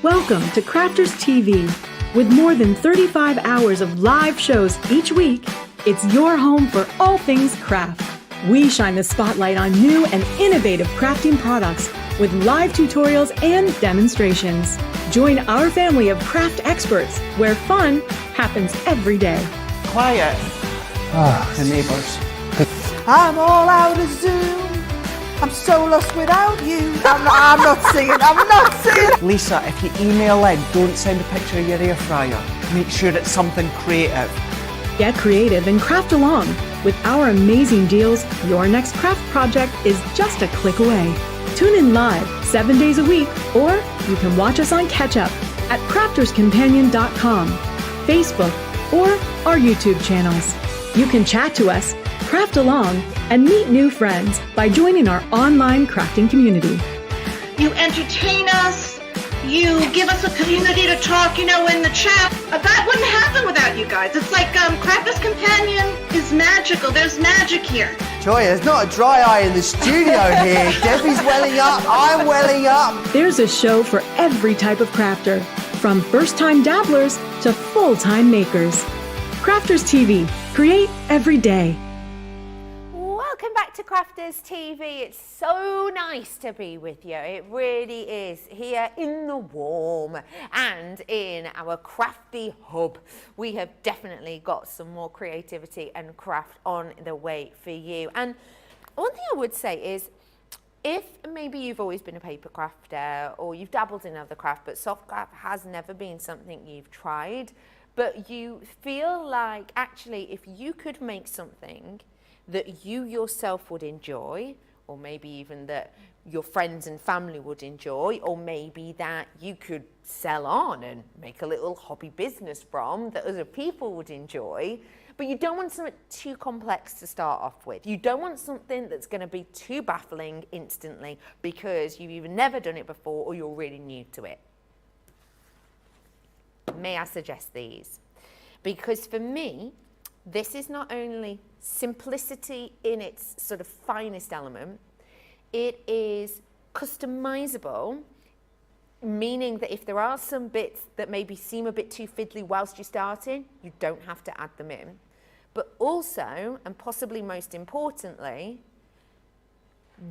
Welcome to Crafters TV. With more than 35 hours of live shows each week, it's your home for all things craft. We shine the spotlight on new and innovative crafting products with live tutorials and demonstrations. Join our family of craft experts where fun happens every day. Quiet. The neighbours. I'm all out of Zoom. I'm so lost without you. I'm not singing. Lisa, if you email in, don't send a picture of your air fryer. Make sure it's something creative. Get creative and craft along. With our amazing deals, your next craft project is just a click away. Tune in live 7 days a week, or you can watch us on Catch Up at crafterscompanion.com, Facebook, or our YouTube channels. You can chat to us, craft along, and meet new friends by joining our online crafting community. You entertain us. You give us a community to talk, in the chat. That wouldn't happen without you guys. It's like Crafters Companion is magical. There's magic here. Joy, there's not a dry eye in the studio here. Debbie's welling up, I'm welling up. There's a show for every type of crafter, from first-time dabblers to full-time makers. Crafters TV, create every day. Welcome back to Crafters TV. It's so nice to be with you. It really is, here in the warm and in our crafty hub. We have definitely got some more creativity and craft on the way for you. And one thing I would say is, if maybe you've always been a paper crafter or you've dabbled in other craft, but soft craft has never been something you've tried, but you feel like actually if you could make something that you yourself would enjoy, or maybe even that your friends and family would enjoy, or maybe that you could sell on and make a little hobby business from that other people would enjoy, but you don't want something too complex to start off with. You don't want something that's going to be too baffling instantly because you've either never done it before or you're really new to it. May I suggest these? Because for me, this is not only simplicity in its sort of finest element, it is customizable, meaning that if there are some bits that maybe seem a bit too fiddly whilst you're starting, you don't have to add them in. But also, and possibly most importantly,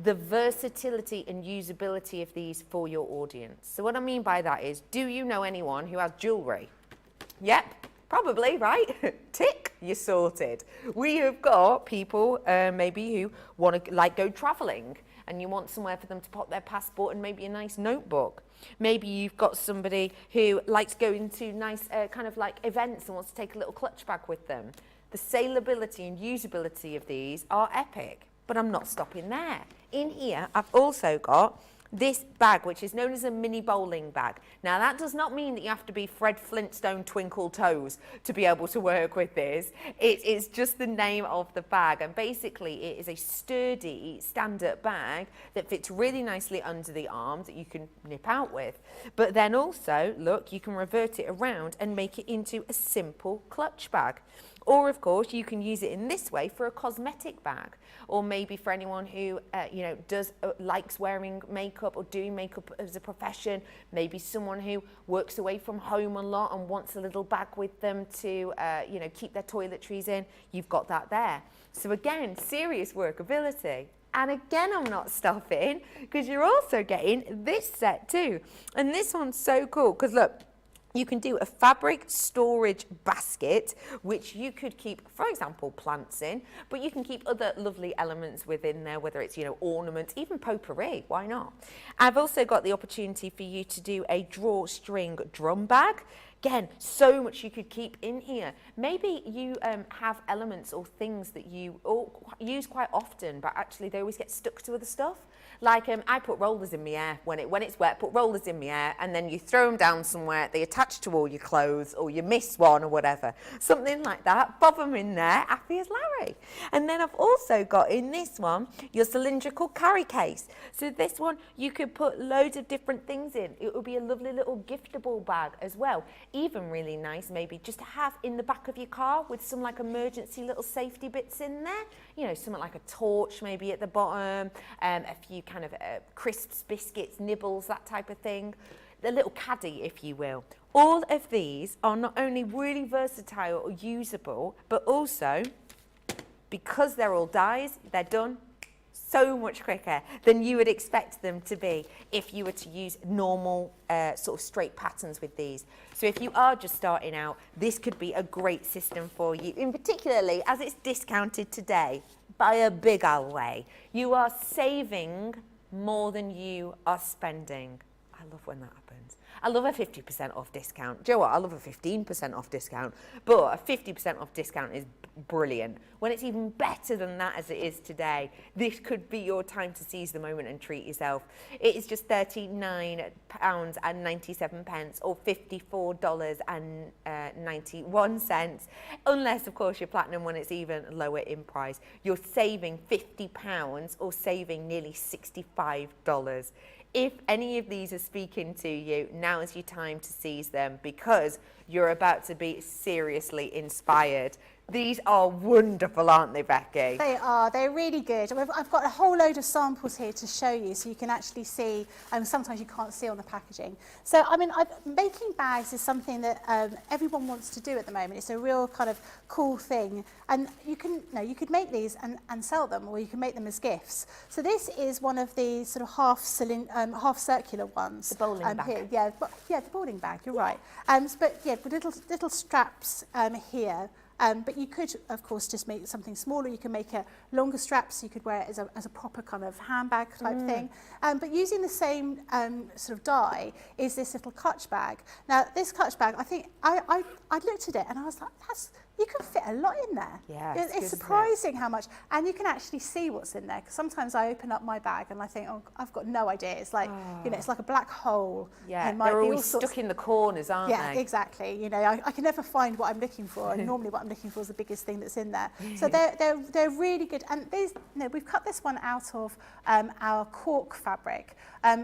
the versatility and usability of these for your audience. So what I mean by that is, do you know anyone who has jewellery? Yep. Probably, right? Tick, you're sorted. We have got people maybe who want to go travelling and you want somewhere for them to pop their passport and maybe a nice notebook. Maybe you've got somebody who likes going to nice kind of like events and wants to take a little clutch bag with them. The saleability and usability of these are epic, but I'm not stopping there. In here, I've also got this bag, which is known as a mini bowling bag. Now, that does not mean that you have to be Fred Flintstone Twinkle Toes to be able to work with this. It is just the name of the bag, and basically it is a sturdy stand-up bag that fits really nicely under the arm that you can nip out with. But then also, look, you can revert it around and make it into a simple clutch bag. Or of course you can use it in this way for a cosmetic bag, or maybe for anyone who likes wearing makeup or doing makeup as a profession, maybe someone who works away from home a lot and wants a little bag with them to keep their toiletries in. You've got that there. So again, serious workability. And again, I'm not stopping, because you're also getting this set too. And this one's so cool, because look, you can do a fabric storage basket, which you could keep, for example, plants in, but you can keep other lovely elements within there, whether it's, ornaments, even potpourri, why not? I've also got the opportunity for you to do a drawstring drum bag. Again, so much you could keep in here. Maybe you have elements or things that you use quite often, but actually they always get stuck to other stuff. Like I put rollers in my hair when it's wet. Put rollers in my hair, and then you throw them down somewhere. They attach to all your clothes, or you miss one, or whatever. Something like that. Bob them in there. Happy as Larry. And then I've also got in this one your cylindrical carry case. So this one you could put loads of different things in. It would be a lovely little giftable bag as well. Even really nice, maybe just to have in the back of your car with some like emergency little safety bits in there. Something like a torch maybe at the bottom, a few kind of crisps, biscuits, nibbles, that type of thing. The little caddy, if you will. All of these are not only really versatile or usable, but also, because they're all dyes, they're done so much quicker than you would expect them to be if you were to use normal sort of straight patterns with these. So if you are just starting out, this could be a great system for you, in particularly as it's discounted today by a big old way. You are saving more than you are spending. I love when that happens. I love a 50% off discount. Do you know what? I love a 15% off discount, but a 50% off discount is brilliant. When it's even better than that as it is today, this could be your time to seize the moment and treat yourself. It is just £39.97 or $54.91, unless of course you're platinum, when it's even lower in price. You're saving £50 or saving nearly $65. If any of these are speaking to you, now is your time to seize them, because you're about to be seriously inspired. These are wonderful, aren't they, Becky? They are. They're really good. I've got a whole load of samples here to show you, so you can actually see. Sometimes you can't see on the packaging. So, making bags is something that everyone wants to do at the moment. It's a real kind of cool thing, and you could make these and sell them, or you can make them as gifts. So this is one of the sort of half circular ones. The bowling bag. Here. Yeah, the bowling bag. You're right. But yeah, with little straps here. But you could, of course, just make something smaller. You can make a longer strap, so you could wear it as a proper kind of handbag type thing. But using the same sort of dye is this little clutch bag. Now, this clutch bag, I think I looked at it and I was like, you can fit a lot in there. Yeah, it's surprising how much, and you can actually see what's in there. Because sometimes I open up my bag and I think, oh, I've got no idea. It's like, it's like a black hole. Yeah, they're always stuck in the corners, aren't they? Yeah, exactly. I can never find what I'm looking for, and normally what I'm looking for is the biggest thing that's in there. So they're really good, and these, we've cut this one out of our cork fabric.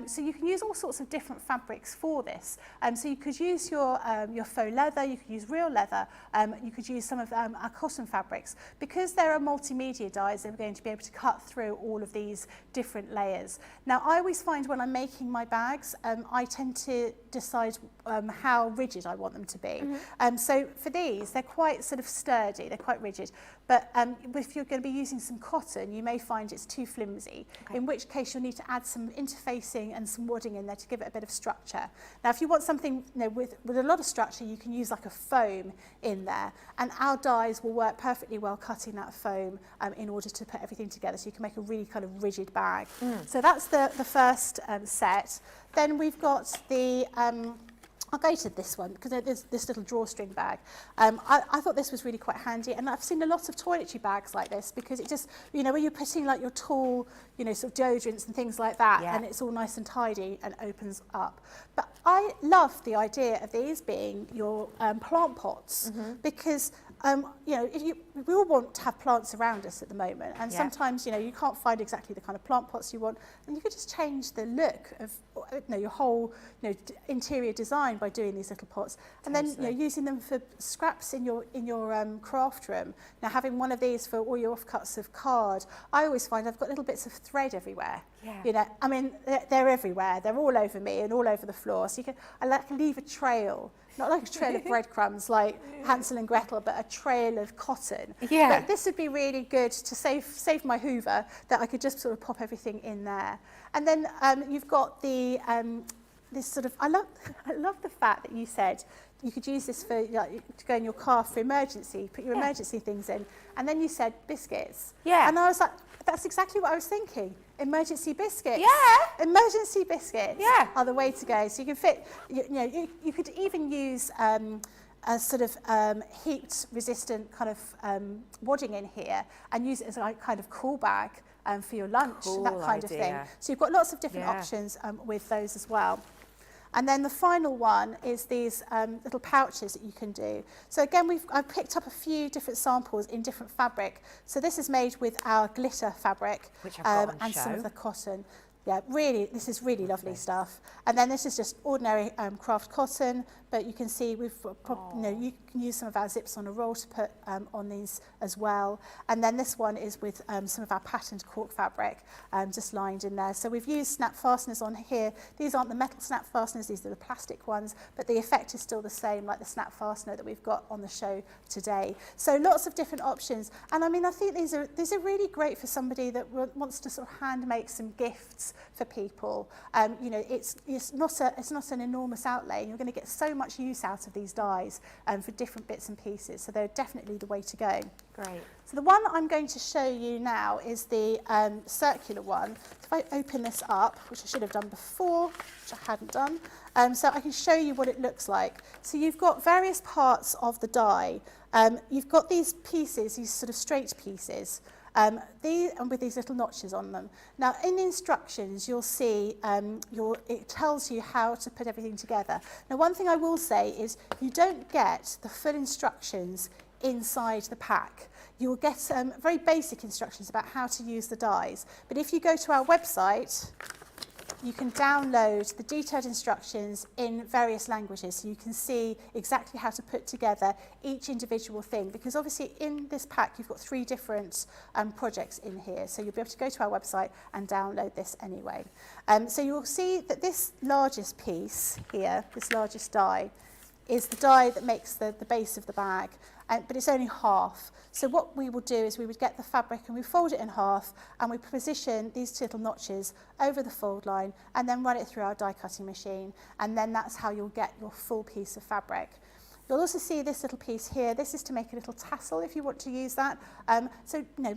So you can use all sorts of different fabrics for this. So you could use your faux leather, you could use real leather, you could use some of our cotton fabrics. Because there are multimedia dyes, they're going to be able to cut through all of these different layers. Now, I always find when I'm making my bags, I tend to decide how rigid I want them to be. So for these, they're quite sort of sturdy, they're quite rigid. But if you're going to be using some cotton, you may find it's too flimsy, in which case you'll need to add some interfacing and some wadding in there to give it a bit of structure. Now, if you want something with a lot of structure, you can use like a foam in there, and our dyes will work perfectly well cutting that foam in order to put everything together, so you can make a really kind of rigid bag. So that's the first set. Then we've got the I'll go to this one because there's this little drawstring bag. I thought this was really quite handy, and I've seen a lot of toiletry bags like this because it just, when you're putting like your tall, sort of deodorants and things like that, and it's all nice and tidy and opens up. But I love the idea of these being your plant pots because you know, we all want to have plants around us at the moment, and sometimes, you know, you can't find exactly the kind of plant pots you want, and you could just change the look of, you know, your whole, you know, interior design by doing these little pots, and then, you know, using them for scraps in your craft room. Now, having one of these for all your offcuts of card, I always find I've got little bits of thread everywhere. You know, I mean, they're everywhere. They're all over me and all over the floor. So I like to leave a trail. Not like a trail of breadcrumbs like Hansel and Gretel, but a trail of cotton. But this would be really good to save my Hoover, that I could just sort of pop everything in there. And then you've got the this sort of, I love the fact that you said you could use this for, like, to go in your car for emergency, put your emergency things in. And then you said biscuits. And I was like, that's exactly what I was thinking. Emergency biscuits. Emergency biscuits are the way to go. So you can fit, you know, you could even use a sort of heat resistant kind of wadding in here and use it as a kind of cool bag for your lunch, that kind of thing. So you've got lots of different options with those as well. And then the final one is these little pouches that you can do. So again, I've picked up a few different samples in different fabric. So this is made with our glitter fabric, which I've got on and show. some of the cotton. Yeah, really, this is really lovely stuff. And then this is just ordinary craft cotton, but you can see you know, you can use some of our zips on a roll to put on these as well. And then this one is with some of our patterned cork fabric just lined in there. So we've used snap fasteners on here. These aren't the metal snap fasteners, these are the plastic ones, but the effect is still the same, like the snap fastener that we've got on the show today. So lots of different options. And I mean, I think these are really great for somebody that wants to sort of hand make some gifts for people. You know, it's not an enormous outlay. You're going to get so much use out of these dies for different bits and pieces. So they're definitely the way to go. Great. So the one I'm going to show you now is the circular one. So if I open this up, which I should have done before, which I hadn't done, so I can show you what it looks like. So you've got various parts of the die. You've got these pieces, these sort of straight pieces. With these little notches on them. Now, in the instructions, you'll see it tells you how to put everything together. Now, one thing I will say is you don't get the full instructions inside the pack. You'll get very basic instructions about how to use the dies. But if you go to our website, you can download the detailed instructions in various languages, so you can see exactly how to put together each individual thing, because obviously in this pack you've got 3 different projects in here, so you'll be able to go to our website and download this anyway. So you'll see that this largest piece here, this largest die, is the die that makes the base of the bag, but it's only half. So what we will do is we would get the fabric and we fold it in half, and we position these little notches over the fold line and then run it through our die cutting machine, and then that's how you'll get your full piece of fabric. You'll also see this little piece here. This is to make a little tassel if you want to use that. So, you know,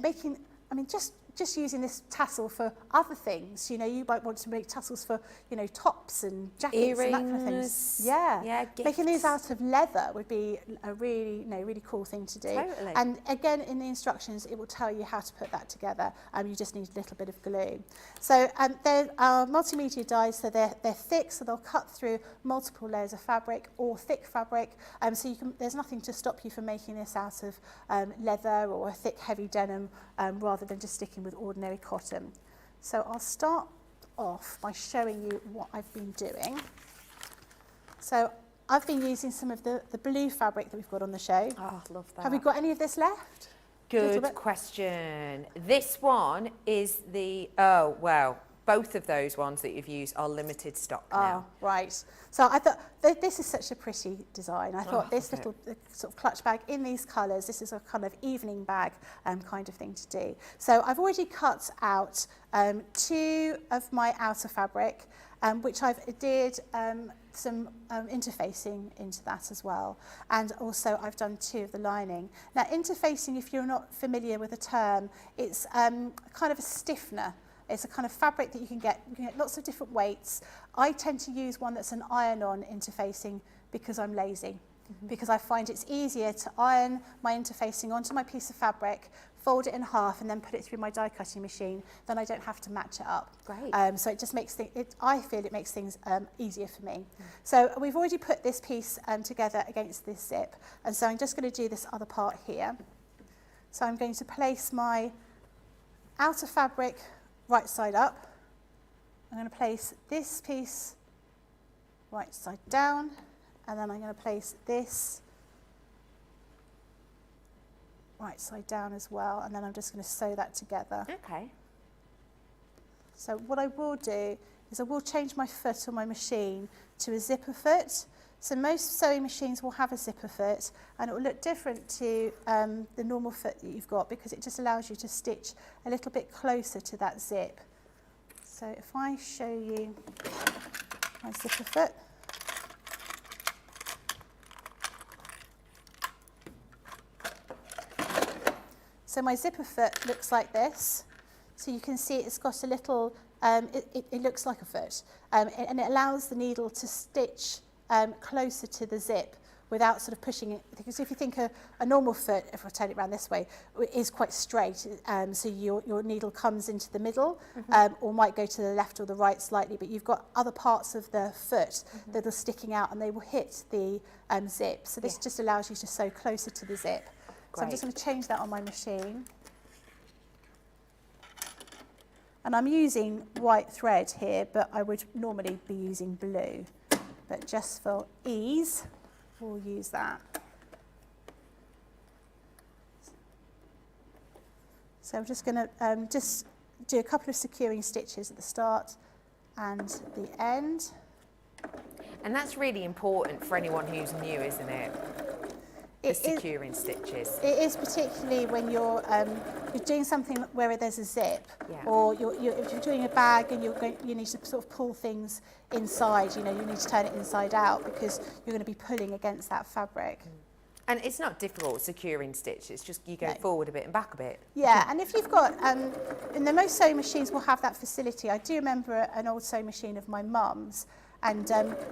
just using this tassel for other things. You know, you might want to make tassels for, you know, tops and jackets, earrings, and that kind of things. Yeah, making these out of leather would be a really, really cool thing to do. Totally. And again, in the instructions, it will tell you how to put that together. You just need a little bit of glue. So they're multimedia dies, so they're thick, so they'll cut through multiple layers of fabric or thick fabric. So there's nothing to stop you from making this out of leather or a thick, heavy denim, rather than just sticking with ordinary cotton. So I'll start off by showing you what I've been doing. So I've been using some of the blue fabric that we've got on the show. Oh, love that. Have we got any of this left? Good question. This one is both of those ones that you've used are limited stock now. Oh, right. So I thought this is such a pretty design. I thought this little sort of clutch bag in these colours, this is a kind of evening bag kind of thing to do. So I've already cut out 2 of my outer fabric, which I've did some interfacing into that as well. And also I've done 2 of the lining. Now, interfacing, if you're not familiar with the term, it's kind of a stiffener. It's a kind of fabric that you can get lots of different weights. I tend to use one that's an iron-on interfacing because I'm lazy. Because I find it's easier to iron my interfacing onto my piece of fabric fold it in half and then put it through my die cutting machine, then I don't have to match it up. Great. So it just makes I feel it makes things easier for me. So we've already put this piece together against this zip, and so I'm just going to do this other part here. So I'm going to place my outer fabric right side up. I'm going to place this piece right side down, and then I'm going to place this right side down as well, and then I'm just going to sew that together. Okay. So what I will do is I will change my foot on my machine to a zipper foot. So most sewing machines will have a zipper foot, and it will look different to the normal foot that you've got, because it just allows you to stitch a little bit closer to that zip. So if I show you my zipper foot, so my zipper foot looks like this. So you can see it's got a little, it looks like a foot, and it allows the needle to stitch closer to the zip without sort of pushing it. Because if you think a normal foot, if I turn it around this way, is quite straight, so your needle comes into the middle, or might go to the left or the right slightly, but you've got other parts of the foot that are sticking out and they will hit the zip. So this just allows you to sew closer to the zip. So I'm just going to change that on my machine. And I'm using white thread here, but I would normally be using blue. But just for ease, we'll use that. So I'm just going to just do a couple of securing stitches at the start and the end. And that's really important for anyone who's new, isn't it? The securing stitches. It is, particularly when you're doing something where there's a zip, or if you're doing a bag and you need to sort of pull things inside. You need to turn it inside out because you're going to be pulling against that fabric. And it's not difficult securing stitch. It's just you go forward a bit and back a bit. Yeah, and if you've got, and the most sewing machines will have that facility. I do remember an old sewing machine of my mum's, and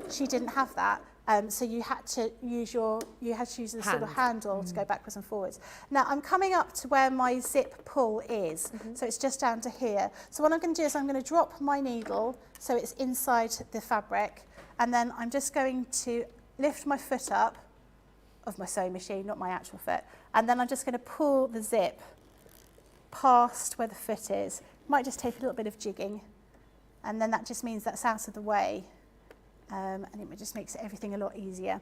she didn't have that. So you had to use the sort of handle to go backwards and forwards. Now I'm coming up to where my zip pull is, so it's just down to here. So what I'm going to do is I'm going to drop my needle so it's inside the fabric, and then I'm just going to lift my foot up of my sewing machine, not my actual foot, and then I'm just going to pull the zip past where the foot is. Might just take a little bit of jigging, and then that just means that's out of the way. And it just makes everything a lot easier.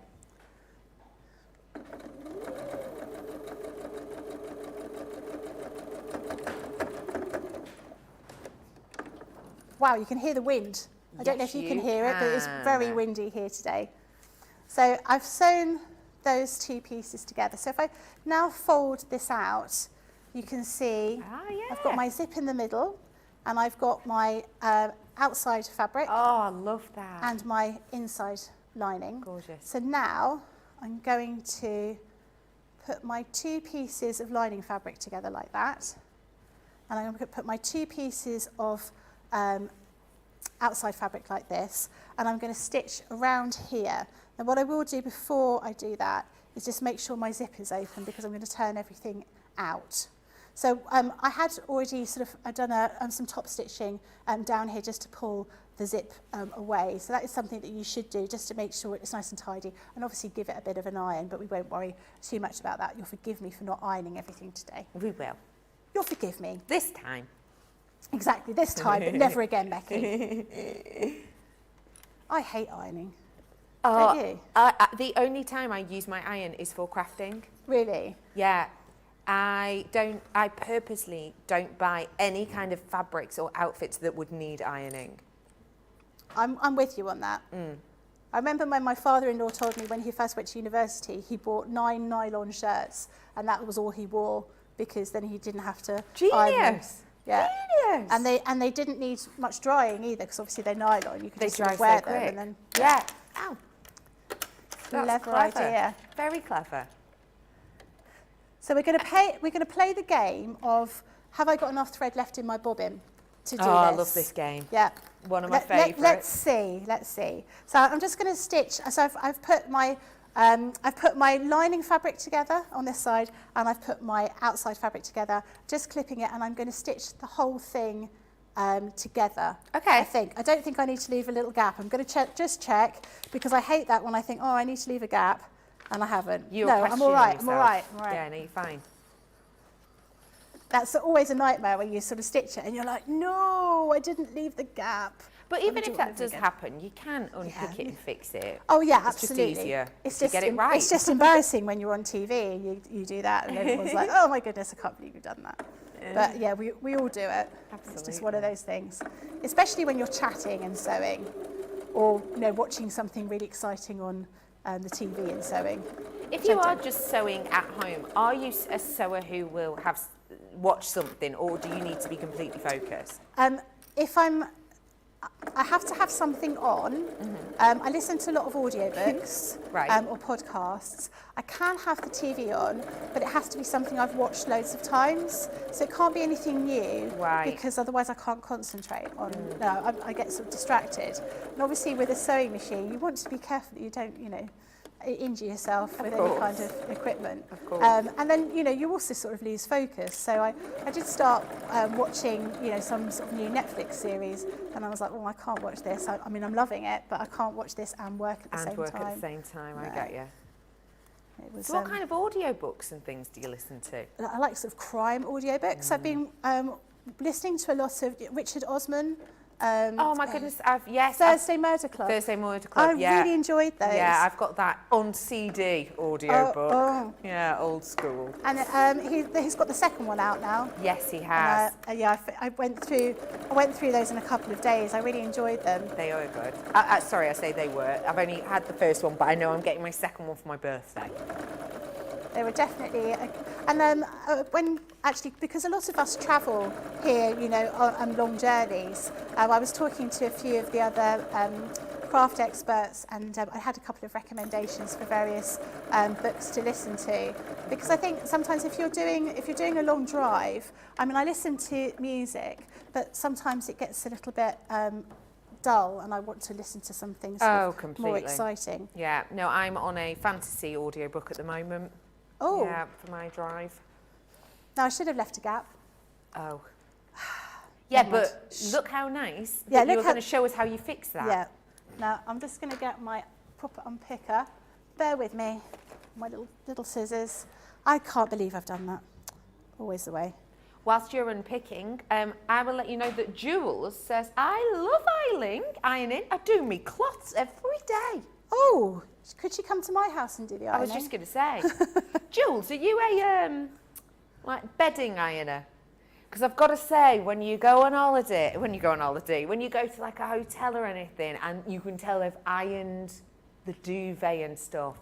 Wow, you can hear the wind. I don't know if you can hear it, but it's very windy here today. So I've sewn those two pieces together. So if I now fold this out, you can see I've got my zip in the middle, and I've got my outside fabric. Oh, I love that. And my inside lining. Gorgeous. So now I'm going to put my two pieces of lining fabric together like that. And I'm going to put my two pieces of outside fabric like this. And I'm going to stitch around here. And what I will do before I do that is just make sure my zip is open, because I'm going to turn everything out. So I had already sort of done some top stitching down here just to pull the zip away. So that is something that you should do just to make sure it's nice and tidy, and obviously give it a bit of an iron, but we won't worry too much about that. You'll forgive me for not ironing everything today. We will. You'll forgive me. This time. Exactly, this time, but never again, Becky. I hate ironing. Don't you? The only time I use my iron is for crafting. Really? Yeah. I purposely don't buy any kind of fabrics or outfits that would need ironing. I'm with you on that. I remember when my father-in-law told me when he first went to university, he bought 9 nylon shirts, and that was all he wore, because then he didn't have to iron them. Yeah. Genius. And they didn't need much drying either, because obviously they're nylon. You could just dry wear so them quick. and then Ow. Clever That's idea. Very clever. So we're going to play the game of, have I got enough thread left in my bobbin to do this? I love this game. Yeah. One of my favourites. Let's see. So I'm just going to stitch. So I've put my I've put my lining fabric together on this side, and I've put my outside fabric together, just clipping it, and I'm going to stitch the whole thing together. Okay. I don't think I need to leave a little gap. I'm going to just check, because I hate that when I think, oh, I need to leave a gap, and I haven't. You're no, I'm all right. questioning I'm all right. yourself. I'm all right. Yeah, no, you're fine. That's always a nightmare when you sort of stitch it, and you're like, no, I didn't leave the gap. But Let me even do if it that all over does again. happen, you can unpick it and fix it. Oh yeah, It's just absolutely. easier It's if you get it right. It's just embarrassing when you're on TV and you do that, and everyone's like, "Oh my goodness, I can't believe you've done that." But yeah, we all do it. It's just one of those things, especially when you're chatting and sewing, or watching something really exciting on the TV and sewing. If you are just sewing at home, are you a sewer who will watch something, or do you need to be completely focused? If I have to have something on. I listen to a lot of audiobooks Right. or podcasts. I can have the TV on, but it has to be something I've watched loads of times. So it can't be anything new, Right. because otherwise I can't concentrate on. No, I get sort of distracted. And obviously with a sewing machine, you want to be careful that you don't, injure yourself with any kind of equipment. Of course. And then, you also sort of lose focus. So I did start watching, some sort of new Netflix series, and I was like, well, I can't watch this. I mean, I'm loving it, but I can't watch this and work at the same time. At the same time, I get you. It was, So what kind of audiobooks and things do you listen to? I like sort of crime audiobooks. I've been listening to a lot of Richard Osman. Oh my goodness, Thursday Murder Club. Thursday Murder Club, I really enjoyed those. Yeah, I've got that on CD audiobook. Oh. Yeah, old school. And he's got the second one out now. Yes, he has. I went through those in a couple of days. I really enjoyed them. They are good. Sorry, I say they were. I've only had the first one, but I know I'm getting my second one for my birthday. They were definitely, because a lot of us travel here, on long journeys. I was talking to a few of the other craft experts, and I had a couple of recommendations for various books to listen to, because I think sometimes if you're doing a long drive, I mean, I listen to music, but sometimes it gets a little bit dull, and I want to listen to something more exciting. Yeah, no, I'm on a fantasy audiobook at the moment. Oh. Yeah, for my drive. Now, I should have left a gap. Oh. Yeah, but look how nice. Yeah, You're going to show us how you fix that. Yeah. Now, I'm just going to get my proper unpicker. Bear with me. My little scissors. I can't believe I've done that. Always the way. Whilst you're unpicking, I will let you know that Jules says, I love ironing. I do me cloths every day. Oh, could she come to my house and do the ironing? I was just going to say. Jules, are you a bedding ironer? Because I've got to say, when you go to like a hotel or anything, and you can tell they've ironed the duvet and stuff,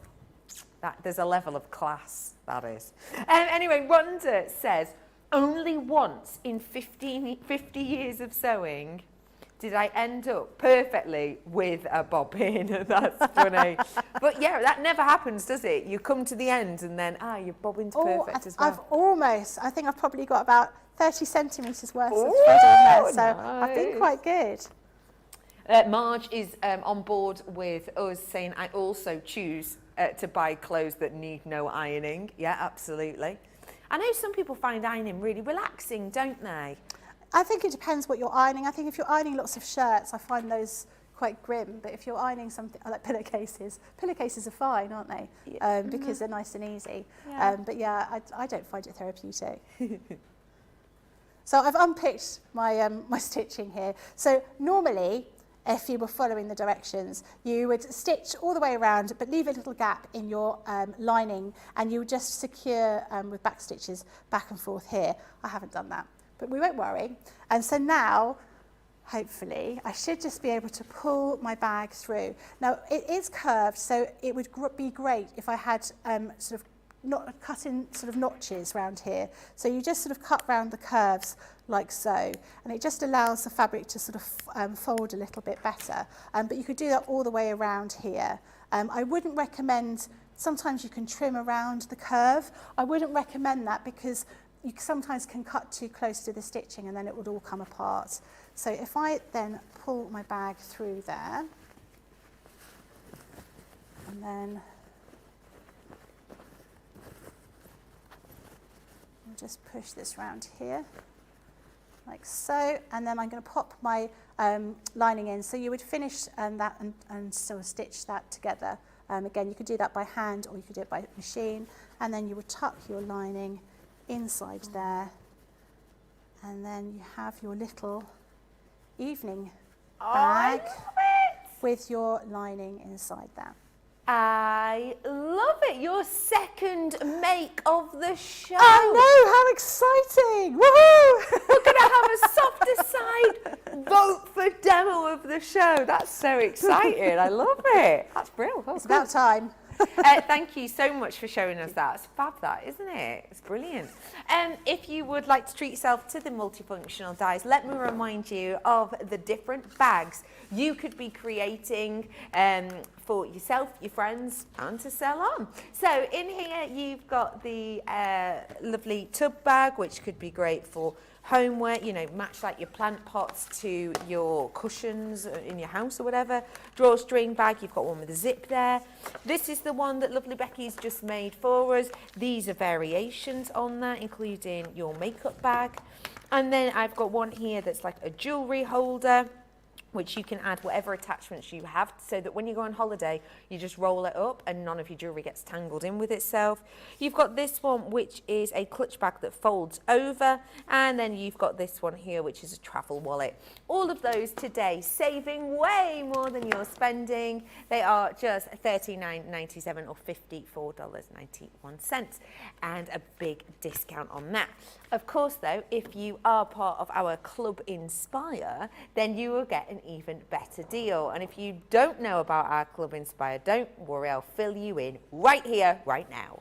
that there's a level of class, that is. Anyway, Rhonda says, only once in 50 years of sewing did I end up perfectly with a bobbin. That's funny. But yeah, that never happens, does it? You come to the end and then, your bobbin's perfect as well. I think I've probably got about 30 centimetres worth of thread in there, so nice. I've been quite good. Marge is on board with us saying, I also choose to buy clothes that need no ironing. Yeah, absolutely. I know some people find ironing really relaxing, don't they? I think it depends what you're ironing. I think if you're ironing lots of shirts, I find those quite grim. But if you're ironing something like pillowcases are fine, aren't they? Yeah. Because they're nice and easy. Yeah. But yeah, I don't find it therapeutic. So I've unpicked my my stitching here. So normally, if you were following the directions, you would stitch all the way around, but leave a little gap in your lining, and you would just secure with back stitches back and forth here. I haven't done that. But we won't worry. And so now, hopefully, I should just be able to pull my bag through. Now, it is curved, so it would be great if I had sort of not cut in sort of notches around here. So you just sort of cut round the curves like so, and it just allows the fabric to sort of fold a little bit better. But you could do that all the way around here. I wouldn't recommend, sometimes you can trim around the curve. I wouldn't recommend that because you sometimes can cut too close to the stitching and then it would all come apart. So if I then pull my bag through there, and then I'll just push this round here, like so, and then I'm going to pop my lining in. So you would finish that and sort of stitch that together. Again, you could do that by hand or you could do it by machine, and then you would tuck your lining inside there, and then you have your little evening bag with your lining inside that. I love it. Your second make of the show. I know, how exciting! Woohoo! We're going to have a softer side vote for demo of the show. That's so exciting. I love it. That's brilliant. It's about time. Thank you so much for showing us that. It's fab, that, isn't it? It's brilliant. If you would like to treat yourself to the multifunctional dies, let me remind you of the different bags you could be creating for yourself, your friends, and to sell on. So in here you've got the lovely tub bag, which could be great for homeware, you know, match like your plant pots to your cushions in your house or whatever. Drawstring bag, you've got one with a zip there. This is the one that lovely Becky's just made for us. These are variations on that, including your makeup bag. And then I've got one here that's like a jewellery holder, which you can add whatever attachments you have, so that when you go on holiday, you just roll it up and none of your jewellery gets tangled in with itself. You've got this one, which is a clutch bag that folds over, and then you've got this one here, which is a travel wallet. All of those today, saving way more than you're spending. They are just $39.97 or $54.91, and a big discount on that. Of course, though, if you are part of our Club Inspire, then you will get an even better deal. And if you don't know about our Club Inspire, don't worry, I'll fill you in right here, right now.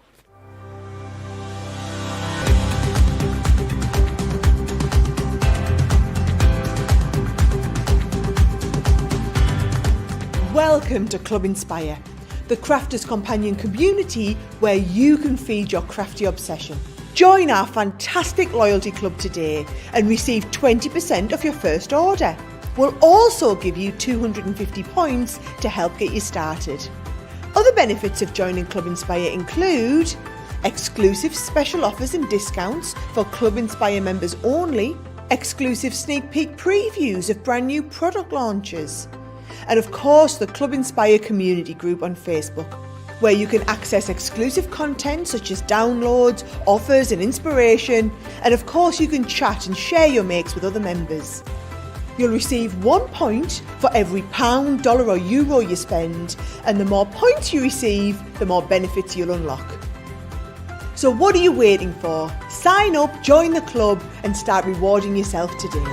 Welcome to Club Inspire, the crafters companion community where you can feed your crafty obsession. Join our fantastic loyalty club today and receive 20% off your first order. We'll also give you 250 points to help get you started. Other benefits of joining Club Inspire include exclusive special offers and discounts for Club Inspire members only, exclusive sneak peek previews of brand new product launches, and of course the Club Inspire community group on Facebook, where you can access exclusive content such as downloads, offers and inspiration, and of course you can chat and share your makes with other members. You'll receive 1 point for every £1, dollar or euro you spend, and the more points you receive, the more benefits you'll unlock. So what are you waiting for? Sign up, join the club and start rewarding yourself today.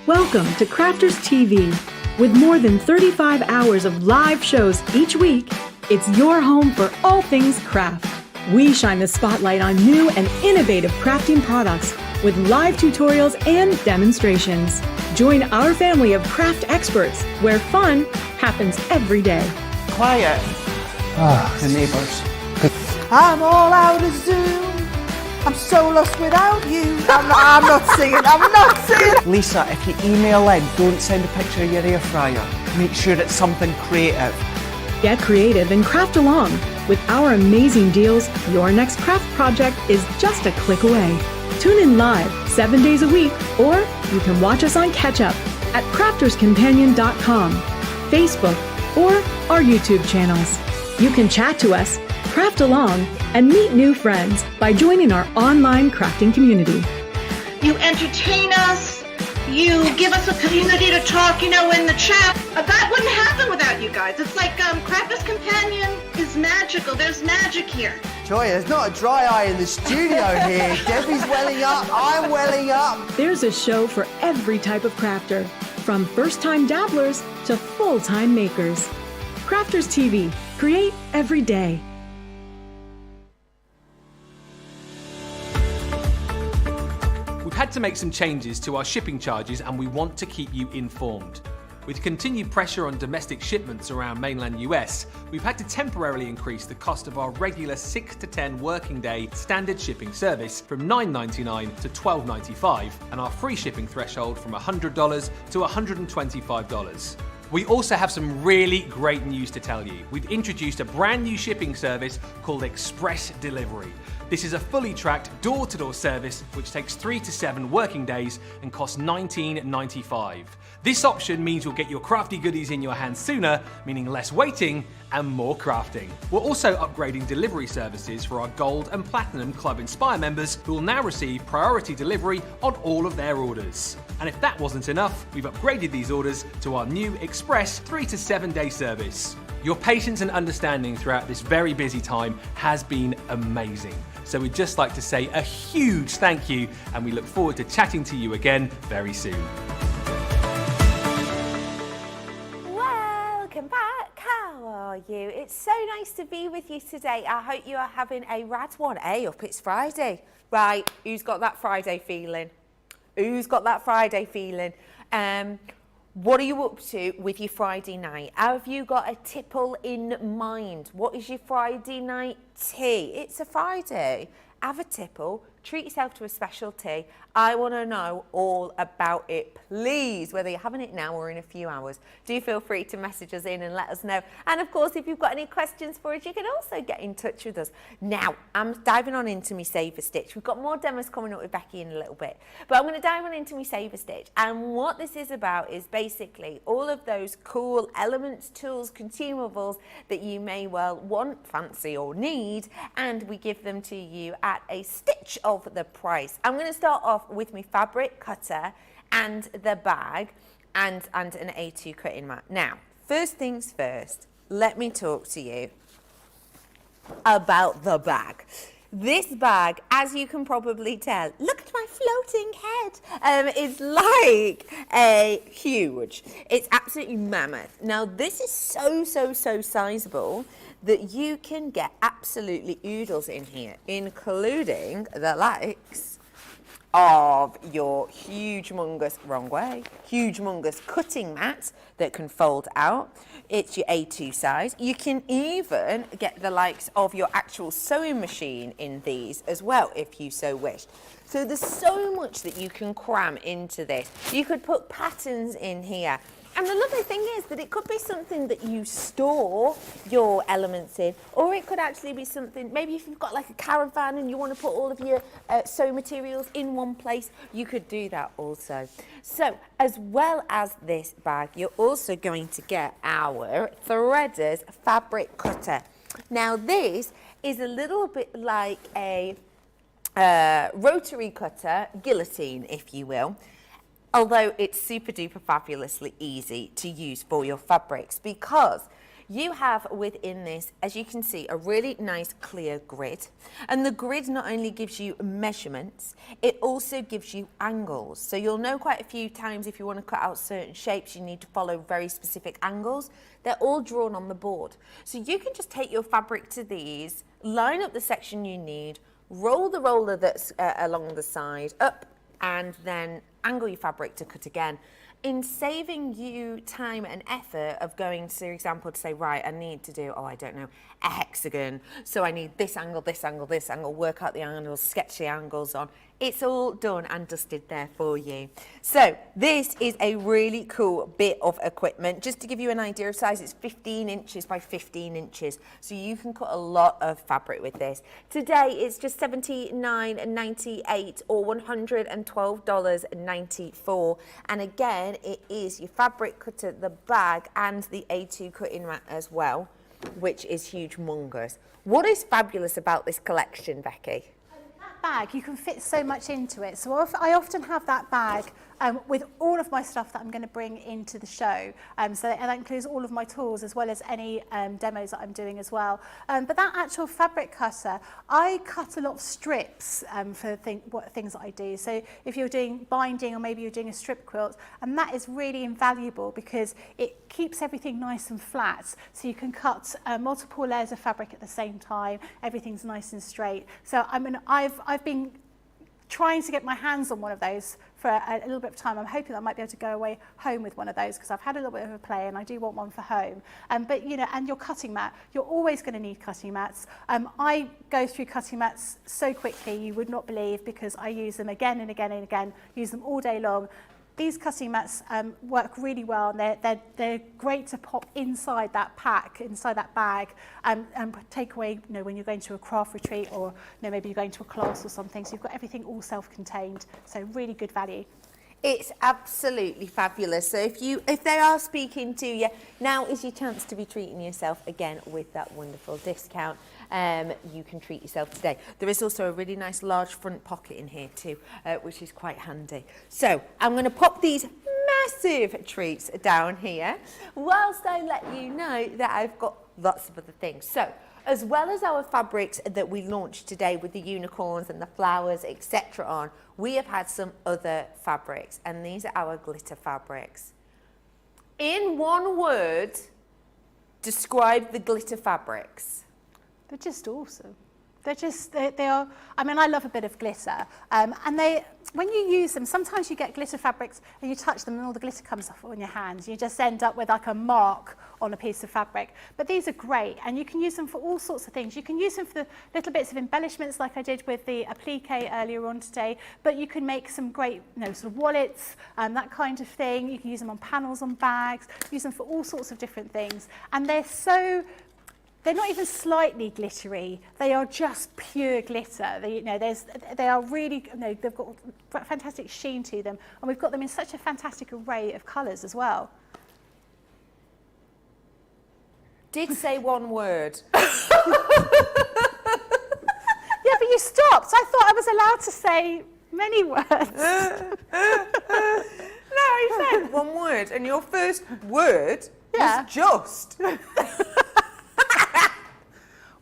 Welcome to Crafters TV. With more than 35 hours of live shows each week, it's your home for all things craft. We shine the spotlight on new and innovative crafting products with live tutorials and demonstrations. Join our family of craft experts where fun happens every day. Quiet. The neighbours. I'm all out of Zoom. I'm so lost without you. I'm not singing. Lisa, if you email in, don't send a picture of your air fryer. Make sure it's something creative. Get creative and craft along. With our amazing deals, your next craft project is just a click away. Tune in live 7 days a week, or you can watch us on Catch Up at crafterscompanion.com, Facebook, or our YouTube channels. You can chat to us, craft along, and meet new friends by joining our online crafting community. You entertain us. You give us a community to talk, in the chat. That wouldn't happen without you guys. It's like Crafters Companion is magical. There's magic here. Joy, there's not a dry eye in the studio here. Debbie's welling up, I'm welling up. There's a show for every type of crafter, from first-time dabblers to full-time makers. Crafters TV. Create every day. We've had to make some changes to our shipping charges and we want to keep you informed. With continued pressure on domestic shipments around mainland US, we've had to temporarily increase the cost of our regular 6 to 10 working day standard shipping service from $9.99 to $12.95 and our free shipping threshold from $100 to $125. We also have some really great news to tell you. We've introduced a brand new shipping service called Express Delivery. This is a fully tracked door-to-door service which takes 3 to 7 working days and costs $19.95. This option means you'll get your crafty goodies in your hands sooner, meaning less waiting and more crafting. We're also upgrading delivery services for our Gold and Platinum Club Inspire members who will now receive priority delivery on all of their orders. And if that wasn't enough, we've upgraded these orders to our new Express 3 to 7 day service. Your patience and understanding throughout this very busy time has been amazing. So we'd just like to say a huge thank you, and we look forward to chatting to you again very soon. Welcome back. How are you? It's so nice to be with you today. I hope you are having a rad one. Hey, up, it's Friday. Right, who's got that Friday feeling? Who's got that Friday feeling? What are you up to with your Friday night? Have you got a tipple in mind? What is your Friday night tea? It's a Friday. Have a tipple. Treat yourself to a special tea. I want to know all about it, please, whether you're having it now or in a few hours. Do feel free to message us in and let us know. And of course, if you've got any questions for us, you can also get in touch with us. Now, I'm diving on into my Saver Stitch. We've got more demos coming up with Becky in a little bit, but I'm going to dive on into my Saver Stitch. And what this is about is basically all of those cool elements, tools, consumables that you may well want, fancy or need, and we give them to you at a stitch of the price. I'm going to start off with my fabric cutter and the bag and an A2 cutting mat. Now, first things first, let me talk to you about the bag. This bag, as you can probably tell, look at my floating head, is like a huge. It's absolutely mammoth. Now, this is so sizable that you can get absolutely oodles in here, including the likes of your humongous cutting mat that can fold out. It's your A2 size. You can even get the likes of your actual sewing machine in these as well, if you so wish. So there's so much that you can cram into this. You could put patterns in here. And the lovely thing is that it could be something that you store your elements in, or it could actually be something, maybe if you've got like a caravan and you want to put all of your sew materials in one place, you could do that also. So as well as this bag, you're also going to get our Threaders fabric cutter. Now this is a little bit like a rotary cutter, guillotine if you will. Although it's super duper fabulously easy to use for your fabrics, because you have within this, as you can see, a really nice clear grid. And the grid not only gives you measurements, it also gives you angles. So you'll know quite a few times if you want to cut out certain shapes, you need to follow very specific angles. They're all drawn on the board. So you can just take your fabric to these, line up the section you need, roll the roller that's along the side up, and then angle your fabric to cut again, in saving you time and effort of going, for example, to say, right, I need to do, I don't know, a hexagon, so I need this angle, this angle, this angle, work out the angles, sketch the angles on. It's all done and dusted there for you. So this is a really cool bit of equipment. Just to give you an idea of size, it's 15 inches by 15 inches. So you can cut a lot of fabric with this. Today it's just $79.98 or $112.94. And again, it is your fabric cutter, the bag, and the A2 cutting mat as well, which is humongous. What is fabulous about this collection, Becky? Bag, you can fit so much into it. So I often have that bag with all of my stuff that I'm going to bring into the show. And that includes all of my tools as well as any demos that I'm doing as well. But that actual fabric cutter, I cut a lot of strips for things that I do. So if you're doing binding or maybe you're doing a strip quilt, and that is really invaluable because it keeps everything nice and flat. So you can cut multiple layers of fabric at the same time. Everything's nice and straight. So I've been trying to get my hands on one of those for a little bit of time. I'm hoping I might be able to go away home with one of those because I've had a little bit of a play and I do want one for home. But you know, and your cutting mat, you're always going to need cutting mats. I go through cutting mats so quickly you would not believe, because I use them again and again and again, use them all day long. these cutting mats work really well, and they're great to pop inside that pack, inside that bag, and take away, you know, when you're going to a craft retreat, or, you know, maybe you're going to a class or something. So you've got everything all self-contained. So really good value. It's absolutely fabulous. So if they are speaking to you, now is your chance to be treating yourself again with that wonderful discount. You can treat yourself today. There is also a really nice large front pocket in here too, which is quite handy. So I'm going to pop these massive treats down here whilst I let you know that I've got lots of other things. So as well as our fabrics that we launched today with the unicorns and the flowers, etc. on, we have had some other fabrics, and these are our glitter fabrics. In one word, describe the glitter fabrics. They're just awesome. They are, I mean, I love a bit of glitter. And when you use them, sometimes you get glitter fabrics and you touch them and all the glitter comes off on your hands. You just end up with like a mark on a piece of fabric. But these are great, and you can use them for all sorts of things. You can use them for the little bits of embellishments like I did with the applique earlier on today, but you can make some great, you know, sort of wallets, that kind of thing. You can use them on panels, on bags, use them for all sorts of different things. And they're not even slightly glittery. They are just pure glitter. They are really, you know, they've got fantastic sheen to them, and we've got them in such a fantastic array of colours as well. Did say one word. Yeah, but you stopped. I thought I was allowed to say many words. No, you said one word, and your first word was just.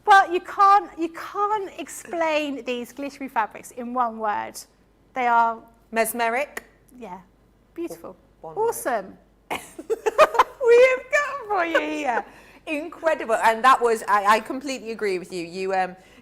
Well, you can't explain these glittery fabrics in one word. They are Mesmeric. Yeah, beautiful, Awesome. word. We have got for you here. Incredible, and that was, I completely agree with you.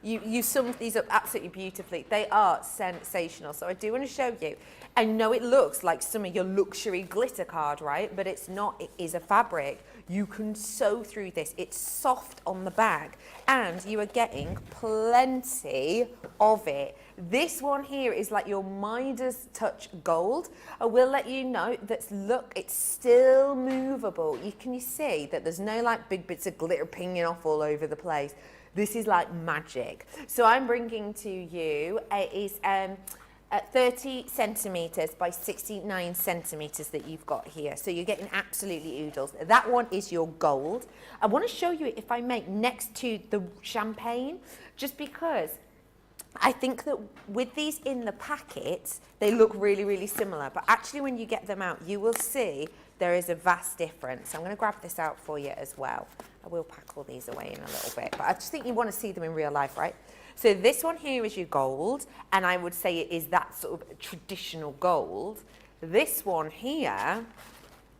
You summed these up absolutely beautifully. They are sensational. So I do want to show you. I know it looks like some of your luxury glitter card, right? But it's not. It is a fabric. You can sew through this. It's soft on the bag, and you are getting plenty of it. This one here is like your Midas Touch Gold. I will let you know that, look, it's still movable. Can you see that there's no like big bits of glitter pinging off all over the place? This is like magic. So I'm bringing to you, it is 30 centimetres by 69 centimetres that you've got here. So you're getting absolutely oodles. That one is your gold. I want to show you it, if I may, next to the champagne, just because I think that with these in the packets, they look really, really similar. But actually when you get them out, you will see there is a vast difference. I'm going to grab this out for you as well. I will pack all these away in a little bit, but I just think you want to see them in real life, right? So this one here is your gold, and I would say it is that sort of traditional gold. This one here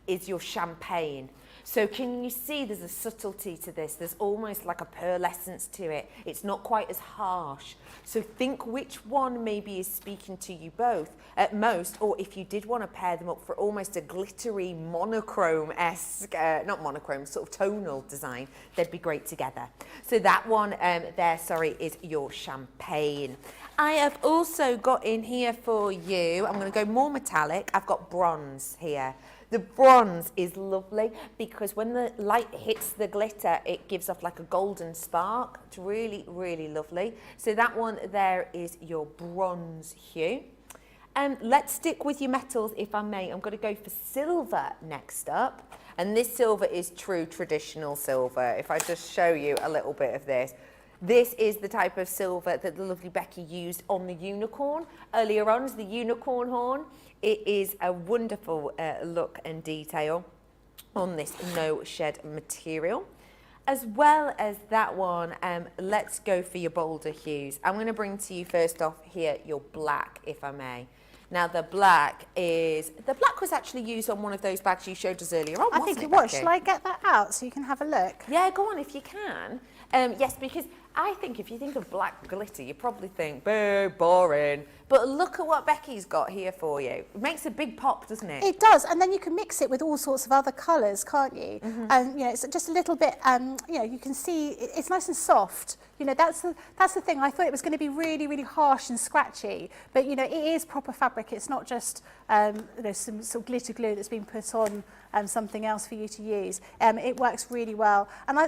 is your champagne. So can you see there's a subtlety to this? There's almost like a pearlescence to it. It's not quite as harsh. So think which one maybe is speaking to you both at most, or if you did want to pair them up for almost a glittery monochrome-esque, not monochrome, sort of tonal design, they'd be great together. So that one there, sorry, is your champagne. I have also got in here for you, I'm going to go more metallic, I've got bronze here. The bronze is lovely because when the light hits the glitter, it gives off like a golden spark. It's really, really lovely. So that one there is your bronze hue. Let's stick with your metals, if I may. I'm going to go for silver next up. And this silver is true traditional silver. If I just show you a little bit of this. This is the type of silver that the lovely Becky used on the unicorn. Earlier on is the unicorn horn. It is a wonderful look and detail on this no shed material. As well as that one, let's go for your bolder hues. I'm going to bring to you first off here your black, if I may. Now the black was actually used on one of those bags you showed us earlier on, I think it was. Shall I get that out so you can have a look? Yeah, go on if you can. Yes, because I think if you think of black glitter, you probably think, boo, boring. But look at what Becky's got here for you. It makes a big pop, doesn't it? It does, and then you can mix it with all sorts of other colours, can't you? And you know, it's just a little bit. You know, you can see it's nice and soft. You know, that's the thing. I thought it was going to be really, really harsh and scratchy, but you know, it is proper fabric. It's not just you know, some sort of glitter glue that's been put on something else for you to use. It works really well, and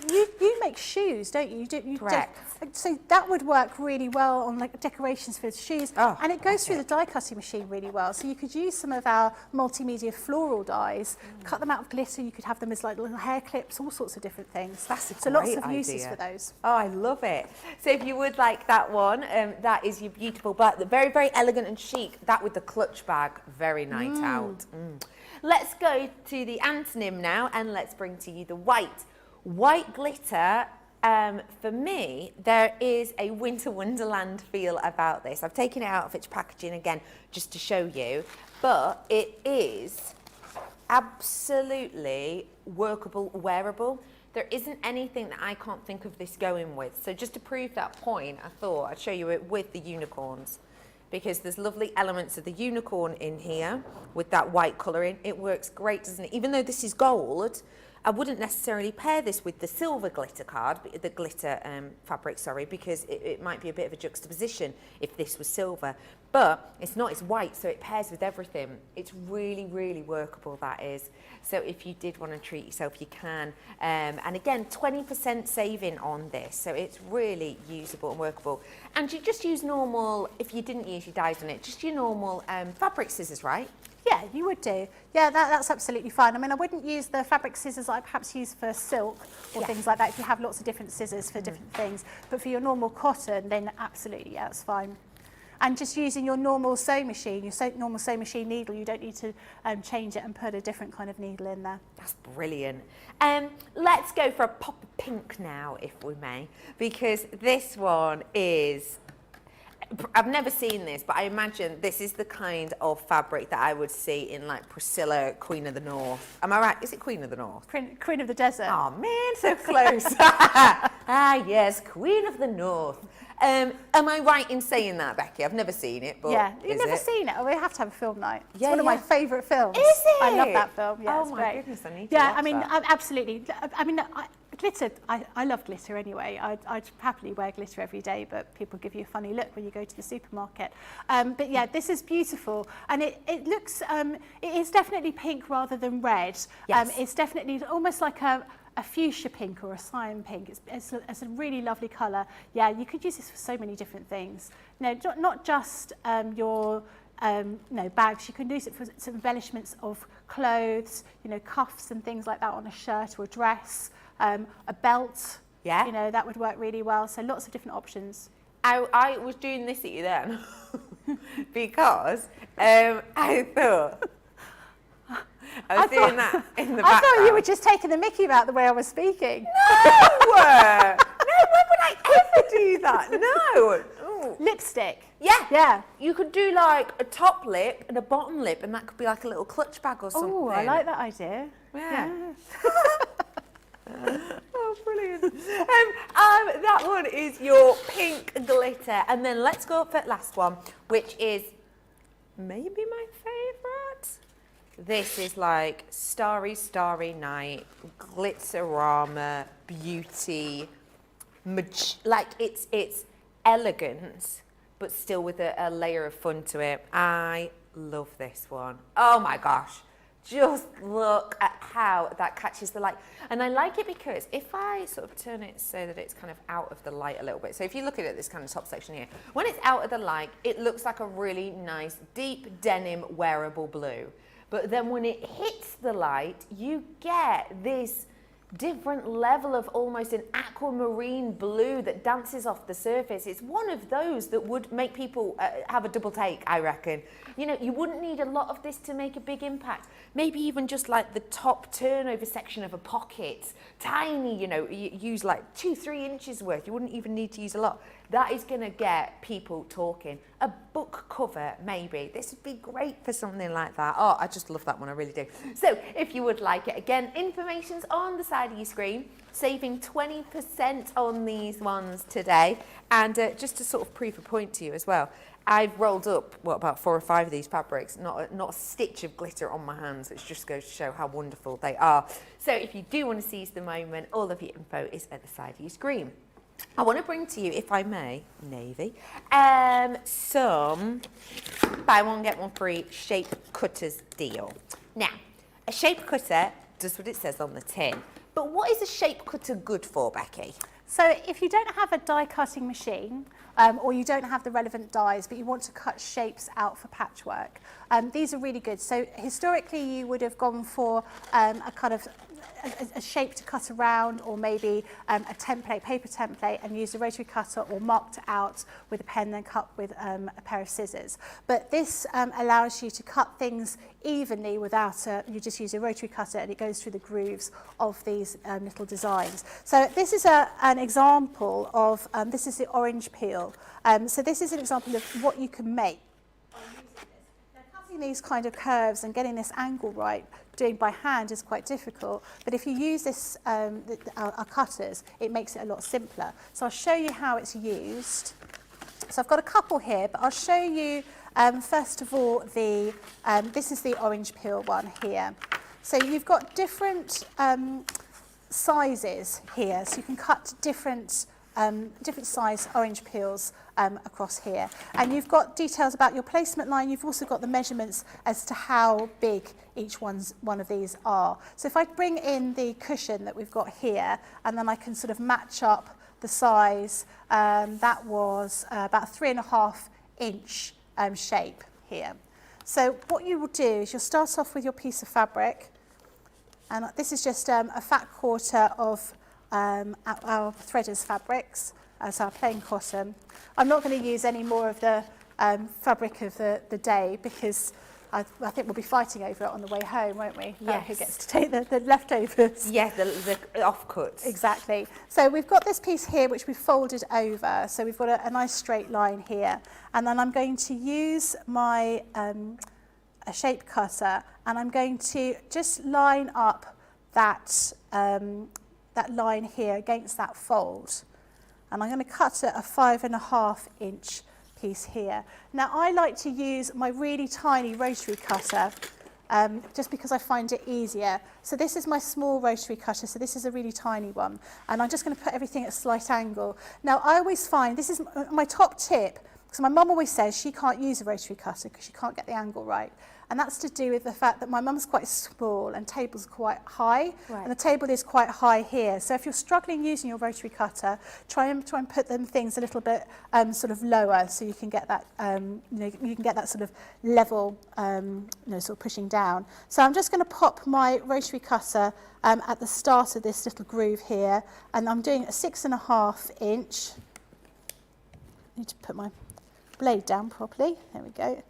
you make shoes, don't you? Correct. So that would work really well on like decorations for shoes, and it goes through the die cutting machine really well. So you could use some of our multimedia floral dies, cut them out of glitter. You could have them as like little hair clips, all sorts of different things. That's a so lots great of uses idea. for those. Oh, I love it. So if you would like that one, that is your beautiful, but very, very elegant and chic. That with the clutch bag, very night out. Let's go to the antonym now, and let's bring to you the white. White glitter, for me, there is a winter wonderland feel about this. I've taken it out of its packaging again just to show you, but it is absolutely workable, wearable. There isn't anything that I can't think of this going with. So just to prove that point, I thought I'd show you it with the unicorns, because there's lovely elements of the unicorn in here with that white colouring. It works great, doesn't it? Even though this is gold, I wouldn't necessarily pair this with the silver glitter card, the glitter fabric, sorry, because it might be a bit of a juxtaposition if this was silver. But it's not, it's white, so it pairs with everything. It's really, really workable, that is. So if you did want to treat yourself, you can. And again, 20% saving on this, so it's really usable and workable. And you just use normal, if you didn't use your dies on it, just your normal fabric scissors, right? Yeah, you would do. Yeah, that's absolutely fine. I mean, I wouldn't use the fabric scissors I perhaps use for silk or things like that if you have lots of different scissors for different things. But for your normal cotton, then absolutely, yeah, it's fine. And just using your normal sewing machine, your normal sewing machine needle, you don't need to change it and put a different kind of needle in there. That's brilliant. Let's go for a pop of pink now, if we may, because this one is... I've never seen this, but I imagine this is the kind of fabric that I would see in like Priscilla, Queen of the North. Am I right? Is it Queen of the North? Queen of the Desert. Oh man, so close. Ah yes, Queen of the North. Am I right in saying that, Becky? I've never seen it, but yeah, you've never seen it? Oh, we have to have a film night. It's Yeah, one of my favourite films. Is it? I love that film. Yeah, Oh it's my great. goodness, I need to Yeah, watch I mean, that. absolutely. I mean, glitter. I love glitter anyway. I'd happily wear glitter every day, but people give you a funny look when you go to the supermarket. But yeah, this is beautiful, and it looks. It is definitely pink rather than red. Yes. It's definitely almost like a fuchsia pink or a cyan pink. It's a really lovely colour. Yeah, you could use this for so many different things. No, not just your bags. You can use it for some embellishments of clothes, cuffs and things like that on a shirt or a dress, a belt. Yeah. That would work really well. So lots of different options. I was doing this at you then because I thought I was doing that in the background. I thought you were just taking the mickey about the way I was speaking. No, when would I ever do that? No. Ooh. Lipstick. Yeah. You could do like a top lip and a bottom lip, and that could be like a little clutch bag or something. Oh, I like that idea. Yeah. Oh, brilliant. That one is your pink glitter. And then let's go for the last one, which is maybe my favourite. This is like starry, starry night, glitterama, beauty, like it's elegant, but still with a layer of fun to it. I love this one. Oh my gosh. Just look at how that catches the light. And I like it because if I sort of turn it so that it's kind of out of the light a little bit. So if you look at it, this kind of top section here, when it's out of the light, it looks like a really nice, deep denim wearable blue. But then when it hits the light, you get this different level of almost an aquamarine blue that dances off the surface. It's one of those that would make people have a double take, I reckon. You wouldn't need a lot of this to make a big impact. Maybe even just like the top turnover section of a pocket, tiny, you use like 2-3 inches worth. You wouldn't even need to use a lot. that is going to get people talking. A book cover, maybe. This would be great for something like that. Oh, I just love that one, I really do. So if you would like it, again, information's on the side of your screen, saving 20% on these ones today. And just to sort of prove a point to you as well, I've rolled up, about 4 or 5 of these fabrics, not a stitch of glitter on my hands, which just goes to show how wonderful they are. So if you do want to seize the moment, all of your info is at the side of your screen. I want to bring to you, if I may, Navy, some buy one, get one free shape cutters deal. Now, a shape cutter does what it says on the tin, but what is a shape cutter good for, Becky? So if you don't have a die cutting machine, or you don't have the relevant dies, but you want to cut shapes out for patchwork, these are really good. So historically you would have gone for a kind of a shape to cut around, or maybe a template, paper template, and use a rotary cutter, or marked out with a pen, then cut with a pair of scissors. But this allows you to cut things evenly without you just use a rotary cutter, and it goes through the grooves of these little designs. So this is an example of, this is the orange peel. So this is an example of what you can make by using this. Now, cutting these kind of curves and getting this angle right, doing by hand is quite difficult, but if you use this, our cutters, it makes it a lot simpler. So I'll show you how it's used. So I've got a couple here, but I'll show you first of all this is the orange peel one here. So you've got different sizes here, so you can cut different size orange peels across here. And you've got details about your placement line. You've also got the measurements as to how big each one of these are. So if I bring in the cushion that we've got here, and then I can sort of match up the size, that was about 3.5 inch shape here. So what you will do is you'll start off with your piece of fabric, and this is just a fat quarter of our threaders fabrics, so our plain cotton. I'm not going to use any more of the fabric of the day, because I think we'll be fighting over it on the way home, won't we? Yes. Who gets to take the leftovers? Yeah, the offcuts. Exactly. So we've got this piece here which we've folded over, so we've got a nice straight line here, and then I'm going to use my a shape cutter, and I'm going to just line up that that line here against that fold, and I'm going to cut a 5.5 inch piece here. Now I like to use my really tiny rotary cutter just because I find it easier. So this is my small rotary cutter, so this is a really tiny one, and I'm just going to put everything at a slight angle. Now I always find, this is my top tip, because my mum always says she can't use a rotary cutter because she can't get the angle right. And that's to do with the fact that my mum's quite small and tables are quite high, right. And the table is quite high here. So if you're struggling using your rotary cutter, try and put them things a little bit sort of lower, so you can get that you can get that sort of level sort of pushing down. So I'm just going to pop my rotary cutter at the start of this little groove here, and I'm doing a 6.5 inch. I need to put my blade down properly. There we go.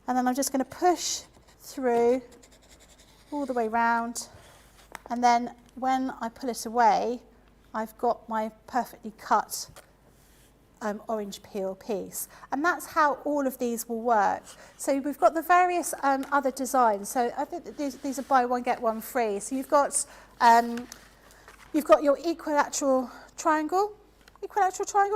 And then I'm just going to push through all the way round, and then when I pull it away, I've got my perfectly cut orange peel piece. And that's how all of these will work. So we've got the various other designs. So I think that these are buy one get one free. So you've got your equilateral triangle,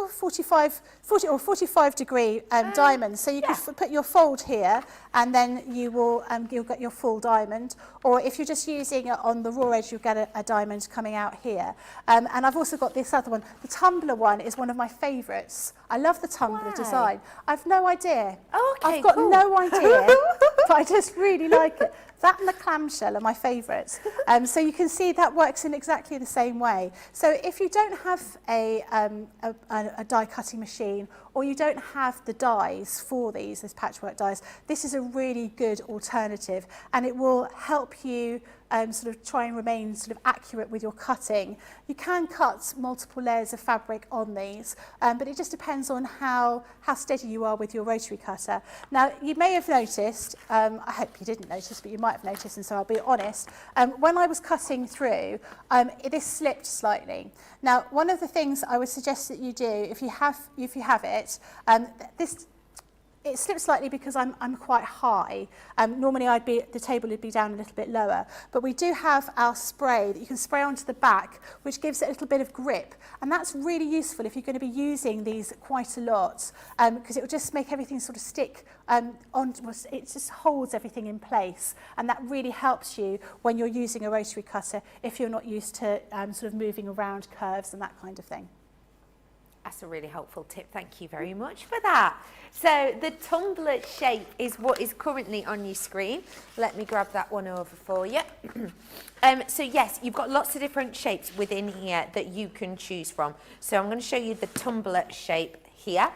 45 degree diamond. So you can put your fold here, and then you'll get your full diamond. Or if you're just using it on the raw edge, you'll get a diamond coming out here. And I've also got this other one. The tumbler one is one of my favourites. I love the tumbler design. I've no idea. Oh, okay, I've got cool. no idea, but I just really like it. That and the clamshell are my favourites. So you can see that works in exactly the same way. So if you don't have a die cutting machine, or you don't have the dies for these patchwork dies, this is a really good alternative, and it will help you sort of try and remain sort of accurate with your cutting. You can cut multiple layers of fabric on these, but it just depends on how steady you are with your rotary cutter. Now, you may have noticed, I hope you didn't notice, but you might might have noticed, and so I'll be honest, when I was cutting through, this slipped slightly. Now, one of the things I would suggest that you do, if you have it, it slips slightly because I'm quite high. Normally the table would be down a little bit lower, but we do have our spray that you can spray onto the back, which gives it a little bit of grip, and that's really useful if you're going to be using these quite a lot, because it will just make everything sort of stick it just holds everything in place, and that really helps you when you're using a rotary cutter if you're not used to sort of moving around curves and that kind of thing. That's a really helpful tip. Thank you very much for that. So the tumbler shape is what is currently on your screen. Let me grab that one over for you. So yes, you've got lots of different shapes within here that you can choose from. So I'm going to show you the tumbler shape here.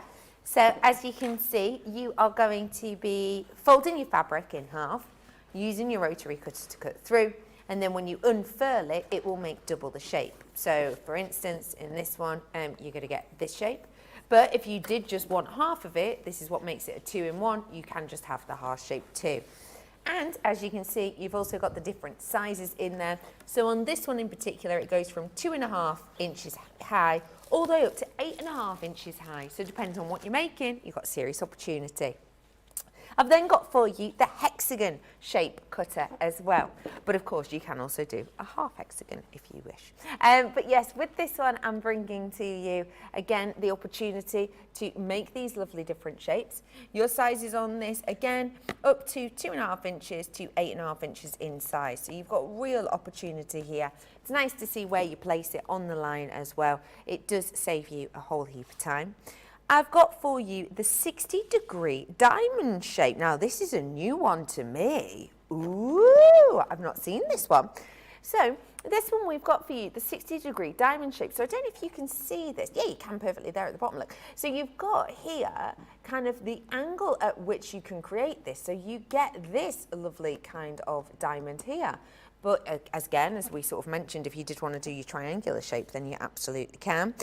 So as you can see, you are going to be folding your fabric in half, using your rotary cutter to cut through, and then when you unfurl it, it will make double the shape. So for instance, in this one, you're going to get this shape. But if you did just want half of it, this is what makes it a 2-in-1. You can just have the half shape too. And as you can see, you've also got the different sizes in there. So on this one in particular, it goes from 2.5 inches high all the way up to 8.5 inches high. So it depends on what you're making, you've got serious opportunity. I've then got for you the hexagon shape cutter as well. But of course, you can also do a half hexagon if you wish. But yes, with this one, I'm bringing to you, again, the opportunity to make these lovely different shapes. Your sizes on this, again, up to 2.5 inches to 8.5 inches in size. So you've got real opportunity here. It's nice to see where you place it on the line as well. It does save you a whole heap of time. I've got for you the 60-degree diamond shape. Now, this is a new one to me. Ooh, I've not seen this one. So, this one we've got for you, the 60-degree diamond shape. So, I don't know if you can see this. Yeah, you can perfectly there at the bottom, look. So, you've got here kind of the angle at which you can create this. So, you get this lovely kind of diamond here. But again, as we sort of mentioned, if you did want to do your triangular shape, then you absolutely can.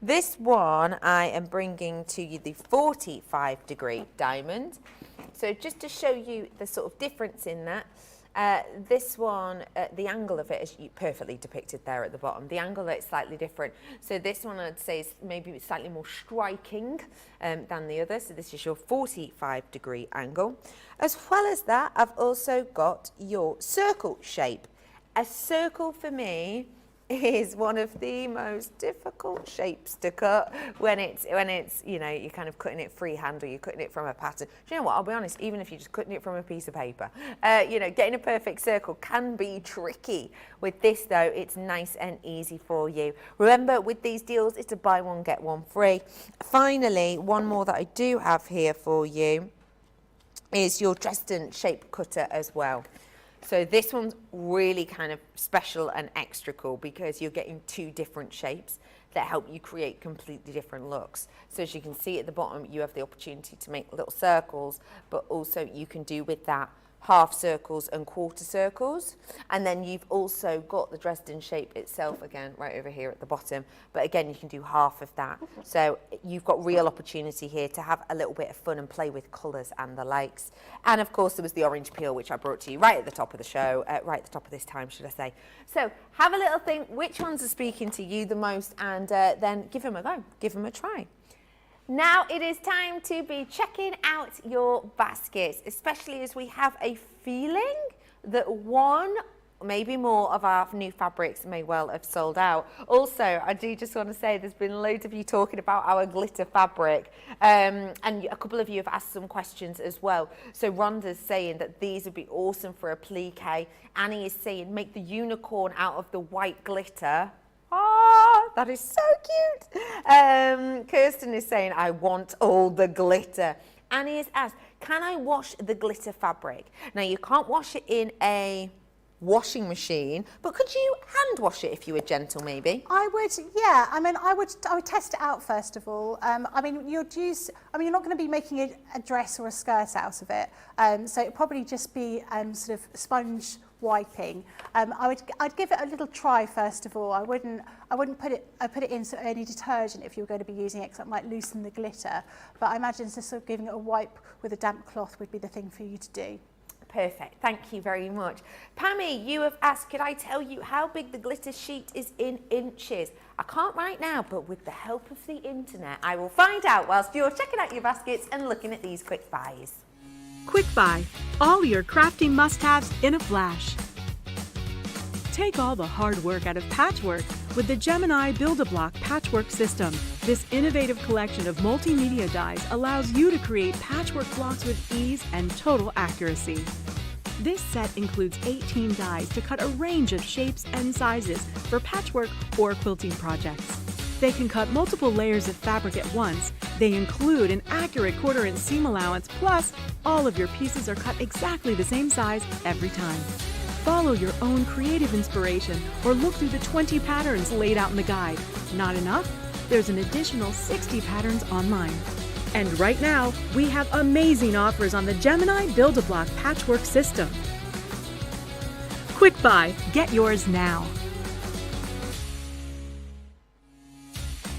This one, I am bringing to you the 45-degree diamond. So just to show you the sort of difference in that, this one, the angle of it is perfectly depicted there at the bottom. The angle of it's slightly different. So this one I'd say is maybe slightly more striking than the other. So this is your 45-degree angle. As well as that, I've also got your circle shape. A circle for me is one of the most difficult shapes to cut when it's you know, you're kind of cutting it freehand or you're cutting it from a pattern. Do you know what, I'll be honest, even if you're just cutting it from a piece of paper, you know, getting a perfect circle can be tricky. With this though, it's nice and easy for you. Remember, with these deals, it's a buy one, get one free. Finally, one more that I do have here for you is your Dresden shape cutter as well. So this one's really kind of special and extra cool because you're getting two different shapes that help you create completely different looks. So as you can see at the bottom, you have the opportunity to make little circles, but also you can do with that half circles and quarter circles. And then you've also got the Dresden shape itself, again, right over here at the bottom. But again, you can do half of that. So you've got real opportunity here to have a little bit of fun and play with colours and the likes. And of course, there was the orange peel, which I brought to you right at the top of the show, right at the top of this time, should I say. So have a little think, which ones are speaking to you the most, and then give them a go, give them a try. Now it is time to be checking out your baskets, especially as we have a feeling that one, maybe more of our new fabrics may well have sold out. Also, I do just want to say there's been loads of you talking about our glitter fabric, and a couple of you have asked some questions as well. So Rhonda's saying that these would be awesome for applique. Annie is saying make the unicorn out of the white glitter. Oh, that is so cute. Kirsten is saying, I want all the glitter. Annie has asked, can I wash the glitter fabric? Now, you can't wash it in a washing machine, but could you hand wash it if you were gentle, maybe? I would, yeah. I mean, I would test it out first of all. I mean, you're not going to be making a dress or a skirt out of it. So it'd probably just be sort of sponge wiping. I'd give it a little try first of all. I wouldn't put it in any detergent if you were going to be using it, because it might loosen the glitter. But I imagine just sort of giving it a wipe with a damp cloth would be the thing for you to do. Perfect, thank you very much. Pammy, you have asked, could I tell you how big the glitter sheet is in inches? I can't right now, but with the help of the internet, I will find out whilst you're checking out your baskets and looking at these quick buys. Quick Buy, all your crafting must-haves in a flash. Take all the hard work out of patchwork with the Gemini Build-A-Block patchwork system. This innovative collection of multimedia dies allows you to create patchwork blocks with ease and total accuracy. This set includes 18 dies to cut a range of shapes and sizes for patchwork or quilting projects. They can cut multiple layers of fabric at once. They include an accurate 1/4-inch seam allowance, plus all of your pieces are cut exactly the same size every time. Follow your own creative inspiration or look through the 20 patterns laid out in the guide. Not enough? There's an additional 60 patterns online. And right now, we have amazing offers on the Gemini Build-A-Block patchwork system. Quick Buy, get yours now.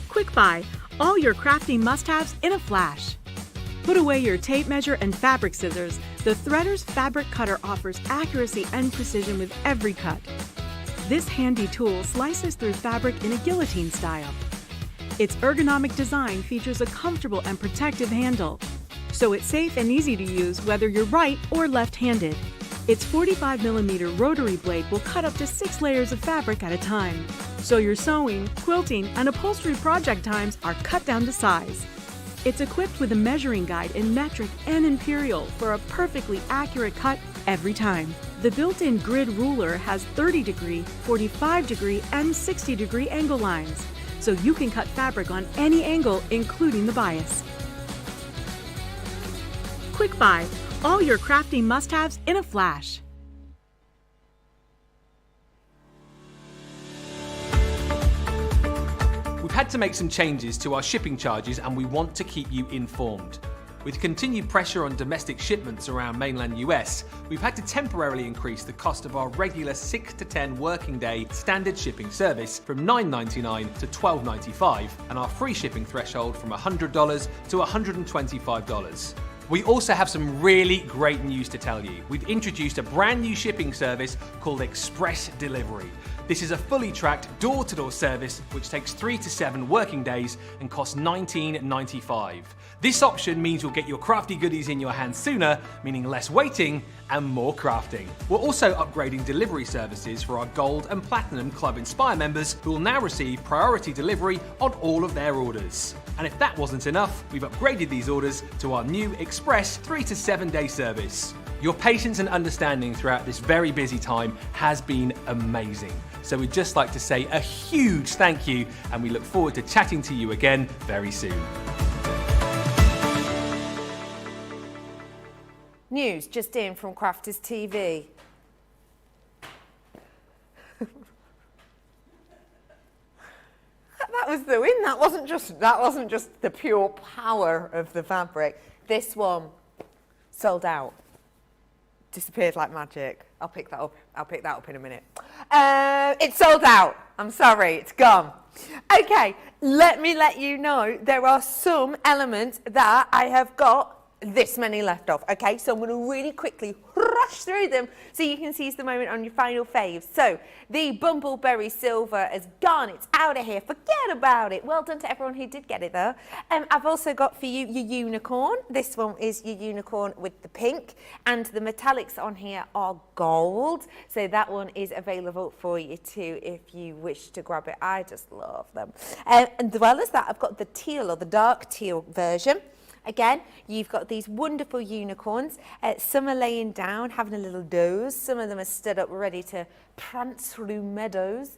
Quick Buy, all your crafting must-haves in a flash. Put away your tape measure and fabric scissors. The Threader's fabric cutter offers accuracy and precision with every cut. This handy tool slices through fabric in a guillotine style. Its ergonomic design features a comfortable and protective handle, so it's safe and easy to use whether you're right or left-handed. Its 45mm rotary blade will cut up to 6 layers of fabric at a time, so your sewing, quilting, and upholstery project times are cut down to size. It's equipped with a measuring guide in metric and imperial for a perfectly accurate cut every time. The built-in grid ruler has 30°, 45°, and 60° angle lines, so you can cut fabric on any angle, including the bias. Quick Buy, all your crafting must-haves in a flash. We've had to make some changes to our shipping charges and we want to keep you informed. With continued pressure on domestic shipments around mainland US, we've had to temporarily increase the cost of our regular 6 to 10 working day standard shipping service from $9.99 to $12.95 and our free shipping threshold from $100 to $125. We also have some really great news to tell you. We've introduced a brand new shipping service called Express Delivery. This is a fully tracked door-to-door service which takes 3 to 7 working days and costs $19.95. This option means you'll get your crafty goodies in your hands sooner, meaning less waiting and more crafting. We're also upgrading delivery services for our Gold and Platinum Club Inspire members who will now receive priority delivery on all of their orders. And if that wasn't enough, we've upgraded these orders to our new Express 3 to 7 day service. Your patience and understanding throughout this very busy time has been amazing. So we'd just like to say a huge thank you and we look forward to chatting to you again very soon. News just in from Crafters TV. That was the win. That wasn't just the pure power of the fabric. This one sold out. Disappeared like magic. I'll pick that up in a minute. It's sold out. I'm sorry, it's gone. Okay, let me let you know there are some elements that I have got this many left of. Okay, so I'm going to really quickly rush through them so you can seize the moment on your final faves. So the Bumbleberry Silver is gone. It's out of here. Forget about it. Well done to everyone who did get it though. I've also got for you your unicorn. This one is your unicorn with the pink, and the metallics on here are gold. So that one is available for you too if you wish to grab it. I just love them. And as well as that, I've got the teal or the dark teal version. Again, you've got these wonderful unicorns. Some are laying down, having a little doze. Some of them are stood up, ready to prance through meadows.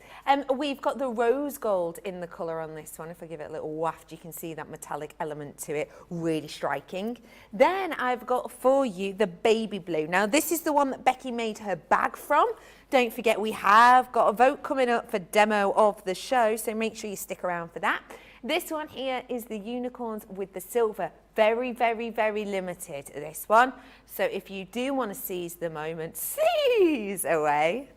We've got the rose gold in the colour on this one. If I give it a little waft, you can see that metallic element to it, really striking. Then I've got for you the baby blue. Now, this is the one that Becky made her bag from. Don't forget, we have got a vote coming up for demo of the show, so make sure you stick around for that. This one here is the unicorns with the silver. Very, very, very limited, this one. So if you do want to seize the moment, seize away.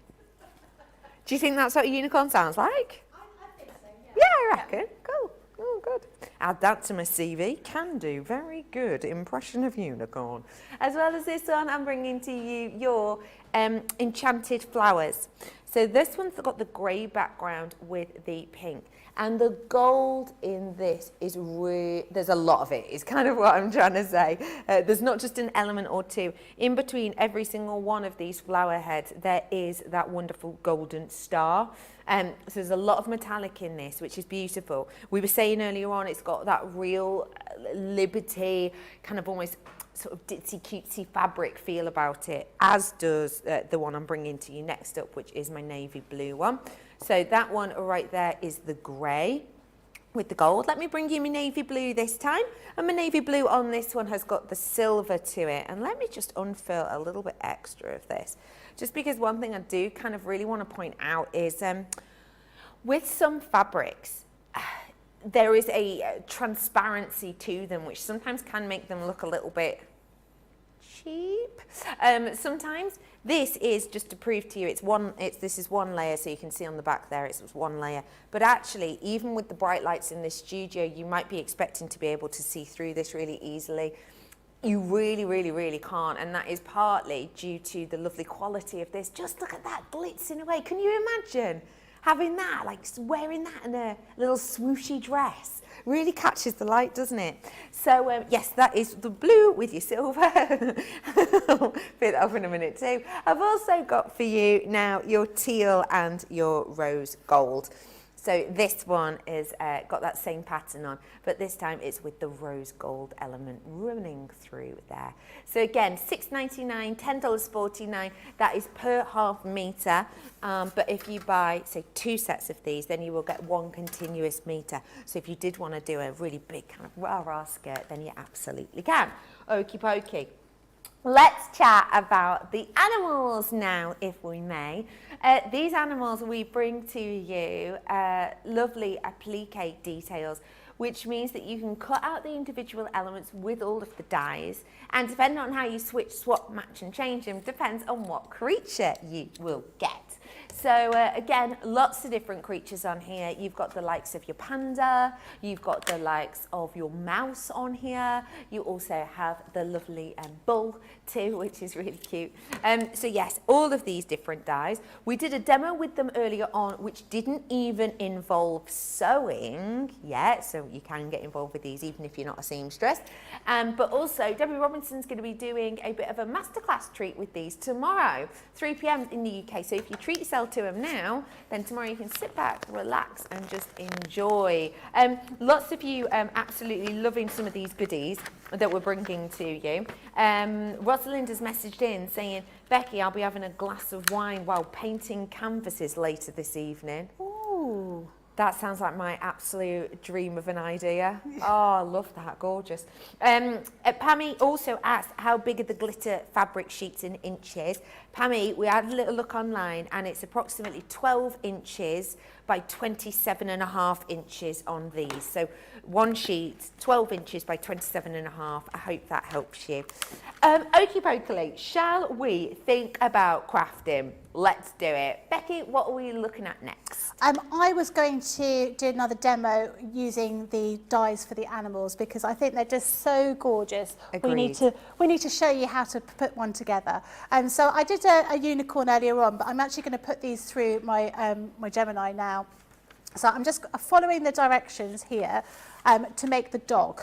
Do you think that's what a unicorn sounds like? I think so, Yeah, I reckon. Cool. Oh, good. Add that to my CV. Can do. Very good. Impression of unicorn. As well as this one, I'm bringing to you your Enchanted flowers. So this one's got the grey background with the pink. And the gold in this is really, there's a lot of it, is kind of what I'm trying to say. There's not just an element or two. In between every single one of these flower heads, there is that wonderful golden star. So there's a lot of metallic in this, which is beautiful. We were saying earlier on, it's got that real Liberty, kind of almost sort of ditzy cutesy fabric feel about it, as does the one I'm bringing to you next up, which is my navy blue one. So that one right there is the grey with the gold. Let me bring you my navy blue this time. And my navy blue on this one has got the silver to it. And let me just unfurl a little bit extra of this. Just because one thing I do kind of really want to point out is with some fabrics, there is a transparency to them, which sometimes can make them look a little bit cheap. Sometimes this is just to prove to you this is one layer, so you can see on the back there it's one layer, but actually even with the bright lights in this studio, you might be expecting to be able to see through this really easily. You really can't, and that is partly due to the lovely quality of this. Just look at that glitzing away. Can you imagine having that, like wearing that in a little swooshy dress? Really catches the light, doesn't it? So yes, that is the blue with your silver. I'll fit that up in a minute too. I've also got for you now your teal and your rose gold. So this one is got that same pattern on, but this time it's with the rose gold element running through there. So again, $6.99, $10.49, that is per half metre. But if you buy, say, 2 sets of these, then you will get 1 continuous metre. So if you did want to do a really big kind of rah-rah skirt, then you absolutely can. Okie pokie. Let's chat about the animals now, if we may. These animals we bring to you lovely applique details, which means that you can cut out the individual elements with all of the dies, and depending on how you switch, swap, match and change them, depends on what creature you will get. So again, lots of different creatures on here. You've got the likes of your panda, you've got the likes of your mouse on here. You also have the lovely bull too, which is really cute. So yes, all of these different dies. We did a demo with them earlier on, which didn't even involve sewing yet. So you can get involved with these even if you're not a seamstress. But also, Debbie Robinson's going to be doing a bit of a masterclass treat with these tomorrow, 3 p.m. in the UK. So if you treat yourself to them now, then tomorrow you can sit back, relax and just enjoy. Lots of you absolutely loving some of these goodies that we're bringing to you. Rosalind has messaged in saying, Becky, I'll be having a glass of wine while painting canvases later this evening. Ooh. That sounds like my absolute dream of an idea. Oh, I love that, gorgeous. Pammy also asked, how big are the glitter fabric sheets in inches? Pammy, we had a little look online and it's approximately 12 inches by 27.5 inches on these. So one sheet, 12 inches by 27.5. I hope that helps you. Okie pokie, shall we think about crafting? Let's do it. Becky, what are we looking at next? I was going to do another demo using the dies for the animals because I think they're just so gorgeous. Agreed. We need to show you how to put one together. So I did a unicorn earlier on, but I'm actually going to put these through my my Gemini now. So I'm just following the directions here to make the dog.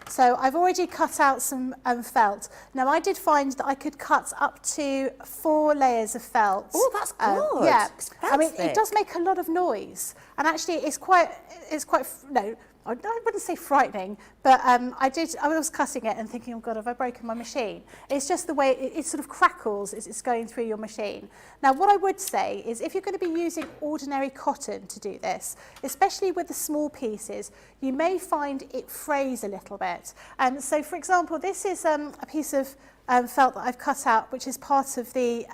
So I've already cut out some felt. Now I did find that I could cut up to 4 layers of felt. Oh, that's good. Yeah, Expensive. I mean it does make a lot of noise, and actually it's quite no, I wouldn't say frightening, but I was cutting it and thinking, oh God, have I broken my machine? It's just the way it sort of crackles as it's going through your machine. Now, what I would say is if you're going to be using ordinary cotton to do this, especially with the small pieces, you may find it frays a little bit. So, for example, this is a piece of felt that I've cut out, which is part of the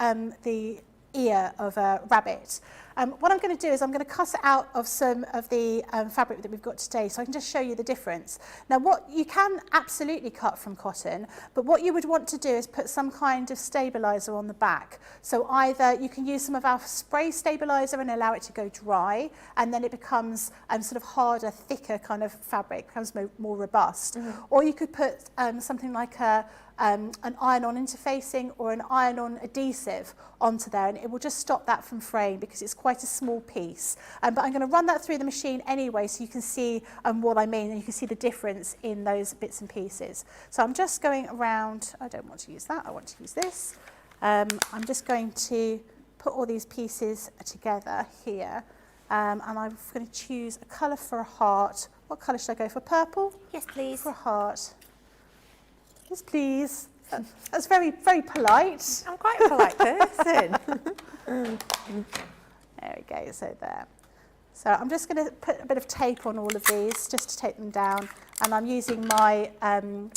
ear of a rabbit. What I'm going to do is I'm going to cut it out of some of the fabric that we've got today, so I can just show you the difference. Now, what you can absolutely cut from cotton, but what you would want to do is put some kind of stabiliser on the back. So either you can use some of our spray stabiliser and allow it to go dry, and then it becomes sort of harder, thicker kind of fabric, becomes more robust. Or you could put something like an iron-on interfacing or an iron-on adhesive onto there, and it will just stop that from fraying because it's quite a small piece. But I'm going to run that through the machine anyway, so you can see what I mean, and you can see the difference in those bits and pieces. So I'm just going around. I don't want to use that, I want to use this. I'm just going to put all these pieces together here, and I'm going to choose a colour for a heart. What colour should I go for? Purple? Yes, please. For a heart. Yes, please. That's very, very polite. I'm quite a polite person. There we go, so there. So I'm just going to put a bit of tape on all of these just to take them down. And I'm using my, do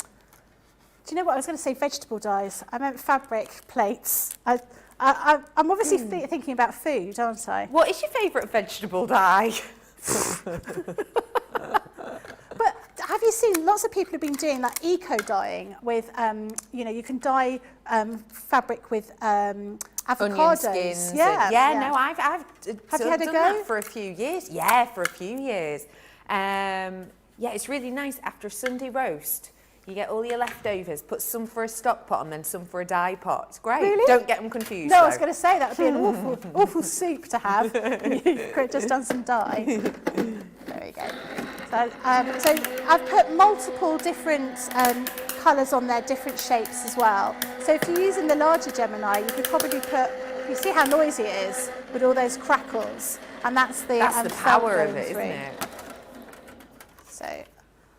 you know what, I was going to say vegetable dyes. I meant fabric plates. I'm obviously thinking about food, aren't I? What is your favourite vegetable dye? But have you seen lots of people have been doing like eco dyeing with, you know, you can dye fabric with avocados. Onion skins. Yeah. No, I've Have you had a done go? that for a few years. Yeah, for a few years. Yeah, it's really nice after a Sunday roast. You get all your leftovers, put some for a stock pot and then some for a dye pot. It's great. Really? Don't get them confused. No, though. I was going to say that would be an awful soup to have. You've just done some dye. There we go. So I've put multiple different colours on there, different shapes as well. So if you're using the larger Gemini, you could probably put, you see how noisy it is with all those crackles, and that's the power of going it, through. isn't it? So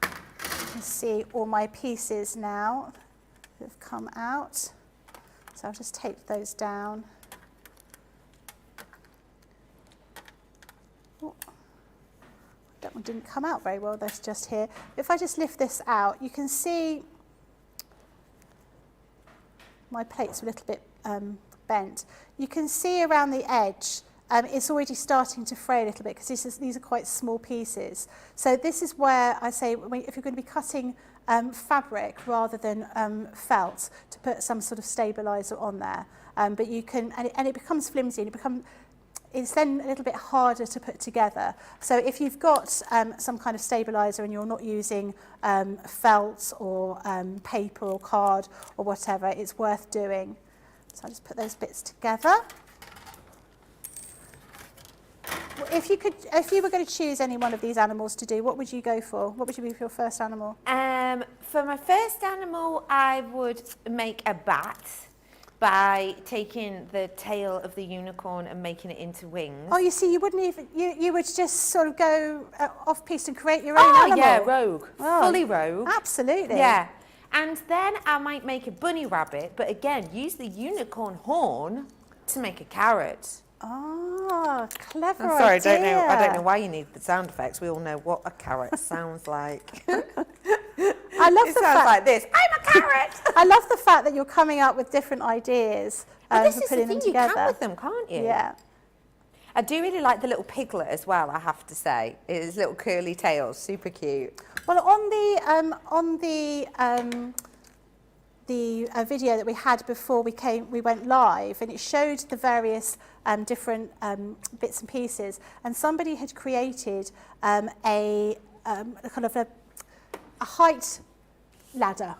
you can see all my pieces now that have come out. So I'll just tape those down. Oh, that one didn't come out very well, that's just here. If I just lift this out, you can see my plate's a little bit bent. You can see around the edge, it's already starting to fray a little bit because these are quite small pieces. So this is where I say, if you're going to be cutting fabric rather than felt, to put some sort of stabiliser on there. But you can, and it becomes flimsy, and it's then a little bit harder to put together. So if you've got some kind of stabiliser and you're not using felt or paper or card or whatever, it's worth doing. So I'll just put those bits together. If you were going to choose any one of these animals to do, what would you go for? What would you be for your first animal? For my first animal, I would make a bat by taking the tail of the unicorn and making it into wings. Oh, you see, you wouldn't even, you would just sort of go off-piste and create your own animal. Yeah, rogue. Oh, Fully rogue. Absolutely. Yeah. And then I might make a bunny rabbit, but again, use the unicorn horn to make a carrot. Oh, clever I'm sorry, idea. I don't know why you need the sound effects. We all know what a carrot sounds like. I love it the sounds fact, like this. I'm a carrot. I love the fact that you're coming up with different ideas Well, this for is the putting thing, them you together. can with them, can't you? Yeah. I do really like the little piglet as well, I have to say. His little curly tails, super cute. Well, on the video that we had before we went live, and it showed the various different bits and pieces, and somebody had created a kind of a height ladder,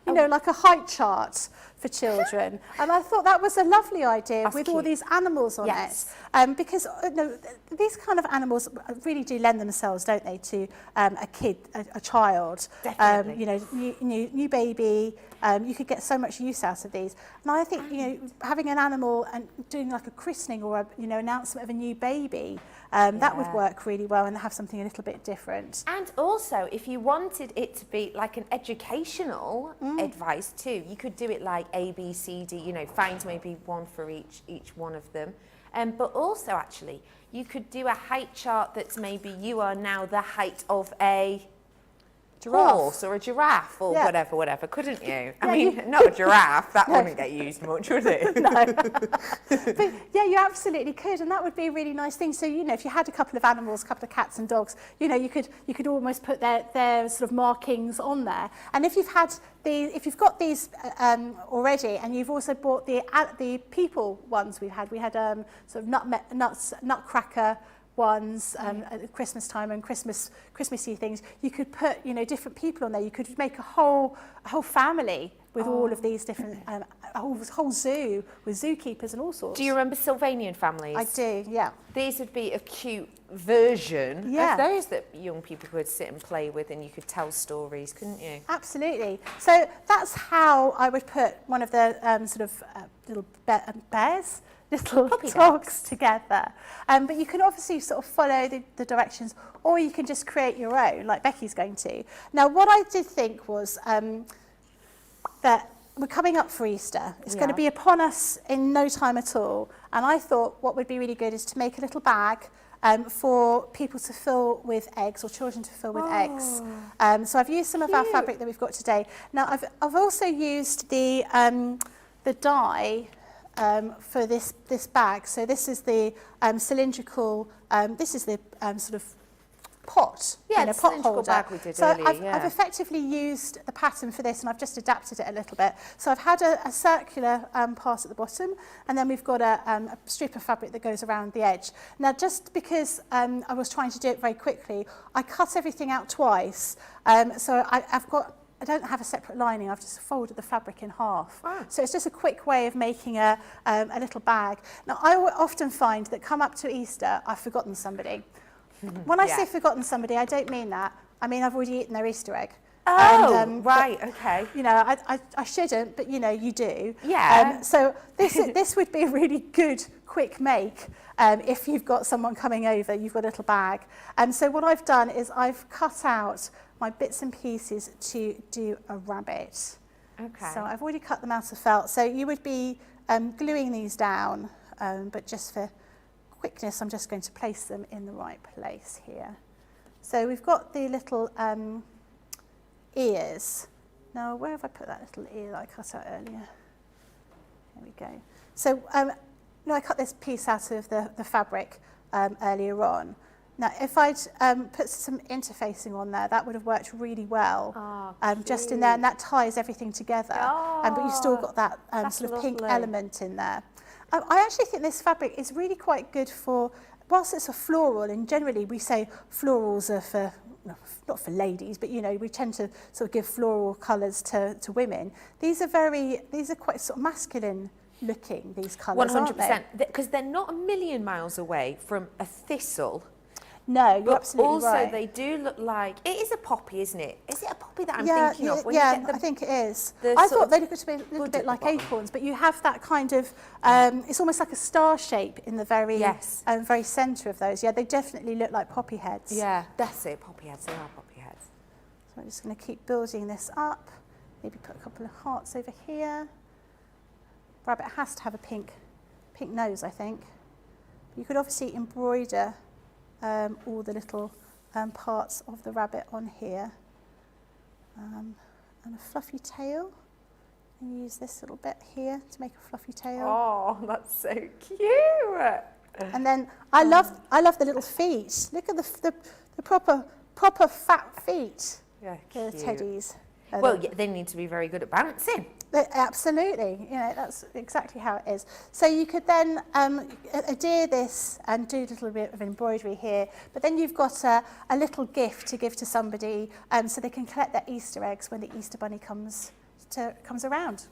you know, like a height chart for children. And I thought that was a lovely idea. That's with cute. all these animals on Yes. it. Because these kind of animals really do lend themselves, don't they, to a kid, a child. Definitely. You know, new baby. You could get so much use out of these. And I think, you know, having an animal and doing like a christening or a, you know, announcement of a new baby, that would work really well and have something a little bit different. And also, if you wanted it to be like an educational advice too, you could do it like A, B, C, D, you know, find maybe one for each one of them. But also, actually, you could do a height chart that's maybe you are now the height of a horse or a giraffe or Yeah. whatever, couldn't you? I mean, not a giraffe, that wouldn't get used much, would it? No. But yeah, you absolutely could, and that would be a really nice thing. So, you know, if you had a couple of animals, a couple of cats and dogs, you know, you could almost put their sort of markings on there. And if you've if you've got these already, and you've also bought the people ones we had sort of nutcracker ones at Christmas time and Christmassy things, you could put, you know, different people on there. You could make a whole family with all of these different, a whole zoo with zookeepers and all sorts. Do you remember Sylvanian families? I do, yeah. These would be a cute version Yeah. of those that young people could sit and play with, and you could tell stories, couldn't you? Absolutely. So that's how I would put one of the little bears, little Puppy dogs together. But you can obviously sort of follow the directions, or you can just create your own, like Becky's going to. Now, what I did think was that we're coming up for Easter. It's going to be upon us in no time at all. And I thought what would be really good is to make a little bag for people to fill with eggs, or children to fill with eggs. So I've used some of our fabric that we've got today. Now I've also used the dye for this bag. So this is the cylindrical. This is the sort of pot, Yeah, the the pot cylindrical holder. bag we did so earlier, I've effectively used the pattern for this, and I've just adapted it a little bit. So I've had a circular part at the bottom, and then we've got a strip of fabric that goes around the edge. Now, just because I was trying to do it very quickly, I cut everything out twice. So I don't have a separate lining. I've just folded the fabric in half. Wow. So it's just a quick way of making a little bag. Now, I often find that come up to Easter, I've forgotten somebody. When I say forgotten somebody, I don't mean that. I mean, I've already eaten their Easter egg. Oh, right, okay. You know, I shouldn't, but, you know, you do. Yeah. So this would be a really good, quick make if you've got someone coming over, you've got a little bag. And so what I've done is I've cut out my bits and pieces to do a rabbit. Okay. So I've already cut them out of felt. So you would be gluing these down, but just for quickness, I'm just going to place them in the right place here. So we've got the little ears. Now, where have I put that little ear that I cut out earlier? There we go. So I cut this piece out of the fabric earlier on. Now, if I'd put some interfacing on there, that would have worked really well, just in there, and that ties everything together. But you've still got that sort of pink element in there. I actually think this fabric is really quite good for, whilst it's a floral, and generally we say florals are for, not for ladies, but, you know, we tend to sort of give floral colours to women. These are quite sort of masculine looking, these colours, 100%, because they're not a million miles away from a thistle. No, you're but absolutely also right. they do look like, it is a poppy, isn't it? Is it a poppy that I'm thinking of? When Yeah, you get the, I think it is. the I sort thought of they looked to be a little bud bit at like the bottom. acorns, but you have that kind of, it's almost like a star shape in the very, very centre of those. Yeah, they definitely look like poppy heads. Yeah, that's it, poppy heads, they are poppy heads. So I'm just going to keep building this up. Maybe put a couple of hearts over here. Rabbit has to have a pink nose, I think. You could obviously embroider all the little parts of the rabbit on here. And a fluffy tail. And use this little bit here to make a fluffy tail. Oh, that's so cute. And then I love the little feet. Look at the proper fat feet. Yeah, The cute. teddies. Well, yeah, they need to be very good at bouncing. Absolutely, you know, that's exactly how it is. So you could then adhere this and do a little bit of embroidery here, but then you've got a little gift to give to somebody so they can collect their Easter eggs when the Easter Bunny comes around.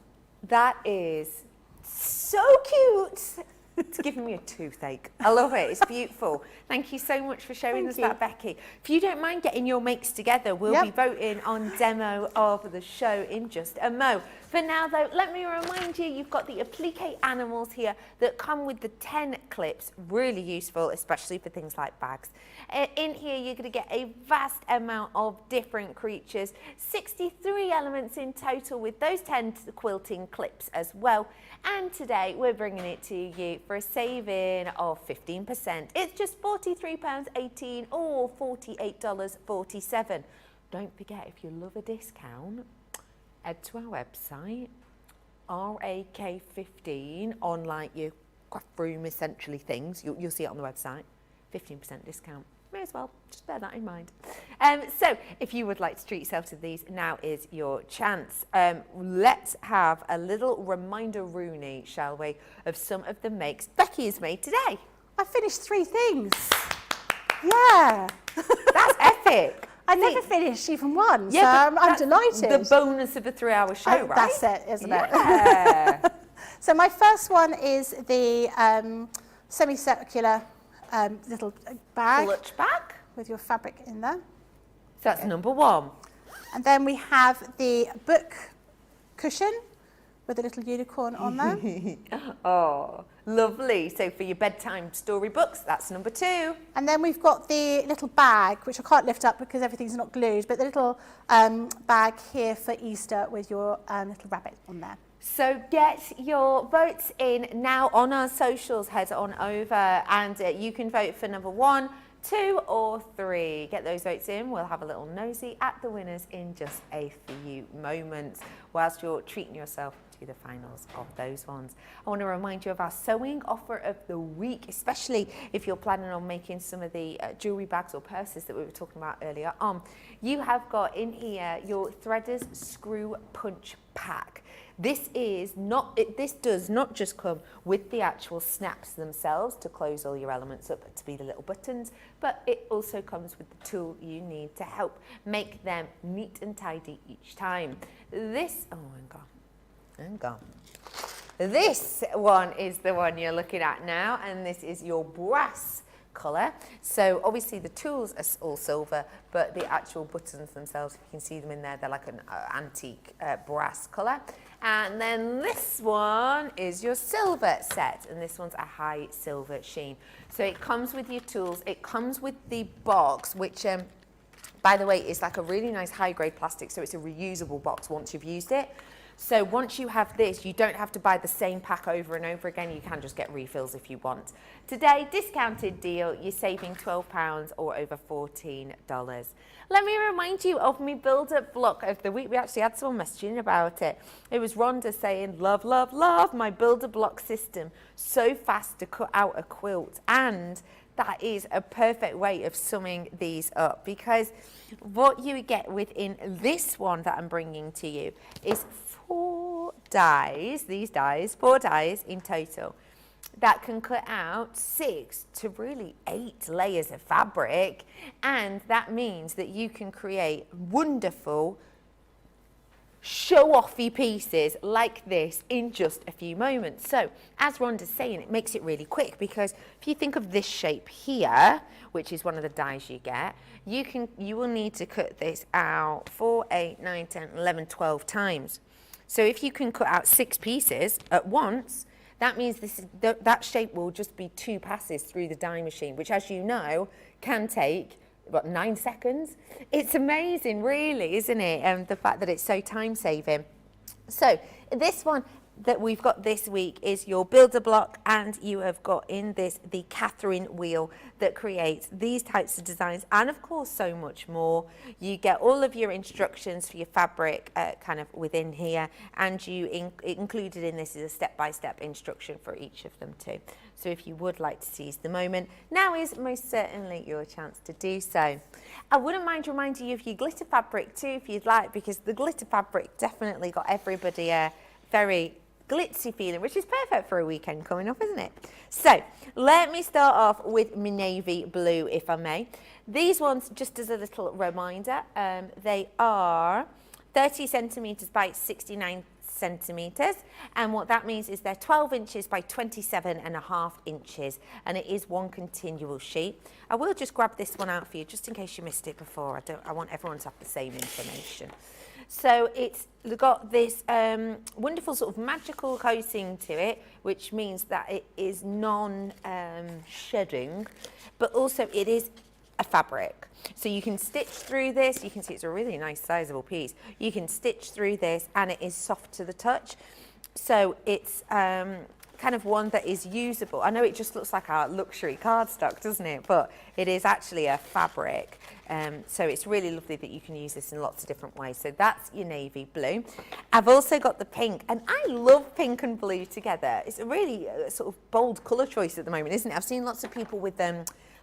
That is so cute. It's giving me a toothache. I love it. It's beautiful. Thank you so much for showing us that, Becky. If you don't mind getting your makes together, we'll be voting on demo of the show in just a mo. For now, though, let me remind you, you've got the applique animals here that come with the 10 clips. Really useful, especially for things like bags. In here, you're going to get a vast amount of different creatures. 63 elements in total with those 10 quilting clips as well. And today, we're bringing it to you for a saving of 15%. It's just £43.18 or $48.47. don't forget, if you love a discount, head to our website, RAK15, on like your craft room essentially things. You'll see it on the website. 15% discount. May as well, just bear that in mind. So if you would like to treat yourself to these, now is your chance. Let's have a little reminder, Rooney, shall we, of some of the makes Becky has made today. I finished 3 things. Yeah. That's epic. I never finished even one, Yeah, so I'm delighted. The bonus of a 3-hour show, right? That's it, isn't it? Yeah. So my first one is the semicircular little bag Clutch bag. with your fabric in there. So that's number 1. And then we have the book cushion with a little unicorn on there. Oh, lovely. So for your bedtime storybooks, that's number 2. And then we've got the little bag, which I can't lift up because everything's not glued, but the little bag here for Easter with your little rabbit on there. So get your votes in now on our socials. Head on over and you can vote for number 1, 2 or 3. Get those votes in. We'll have a little nosy at the winners in just a few moments whilst you're treating yourself to the finals of those ones. I want to remind you of our sewing offer of the week, especially if you're planning on making some of the jewellery bags or purses that we were talking about earlier on. You have got in here your Threaders Screw Punch Pack. This does not just come with the actual snaps themselves to close all your elements up to be the little buttons, but it also comes with the tool you need to help make them neat and tidy each time. This one is the one you're looking at now, and this is your brass colour. So obviously the tools are all silver, but the actual buttons themselves, you can see them in there, they're like an antique brass colour. And then this one is your silver set, and this one's a high silver sheen. So it comes with your tools, it comes with the box, which by the way is like a really nice high grade plastic, so it's a reusable box once you've used it. So once you have this, you don't have to buy the same pack over and over again. You can just get refills if you want. Today, discounted deal, you're saving £12 or over $14. Let me remind you of my build-up block of the week. We actually had someone messaging about it. It was Rhonda saying, love, love, love my build-up block system. So fast to cut out a quilt. And that is a perfect way of summing these up, because what you get within this one that I'm bringing to you is 4 dies in total that can cut out 6 to really 8 layers of fabric, and that means that you can create wonderful show-offy pieces like this in just a few moments. So as Rhonda's saying, it makes it really quick, because if you think of this shape here, which is one of the dies you get, you will need to cut this out 4, 8, 9, 10, 11, 12 times. So if you can cut out 6 pieces at once, that means that shape will just be 2 passes through the die machine, which, as you know, can take, 9 seconds? It's amazing, really, isn't it? The fact that it's so time-saving. So this one that we've got this week is your builder block, and you have got in this the Catherine wheel that creates these types of designs, and of course so much more. You get all of your instructions for your fabric kind of within here, and included in this is a step-by-step instruction for each of them too. So if you would like to seize the moment, now is most certainly your chance to do so. I wouldn't mind reminding you of your glitter fabric too, if you'd like, because the glitter fabric definitely got everybody very glitzy feeling, which is perfect for a weekend coming up, isn't it? So let me start off with my navy blue, if I may. These ones, just as a little reminder, they are 30 centimetres by 69 centimetres, and what that means is they're 12 inches by 27.5 inches, and it is one continual sheet. I will just grab this one out for you just in case you missed it before. I want everyone to have the same information. So it's got this wonderful sort of magical coating to it, which means that it is non-shedding, but also it is a fabric. So you can stitch through this. You can see it's a really nice sizable piece. You can stitch through this, and it is soft to the touch. So it's kind of one that is usable. I know it just looks like our luxury cardstock, doesn't it? But it is actually a fabric. So it's really lovely that you can use this in lots of different ways. So that's your navy blue. I've also got the pink, and I love pink and blue together. It's a really sort of bold colour choice at the moment, isn't it? I've seen lots of people with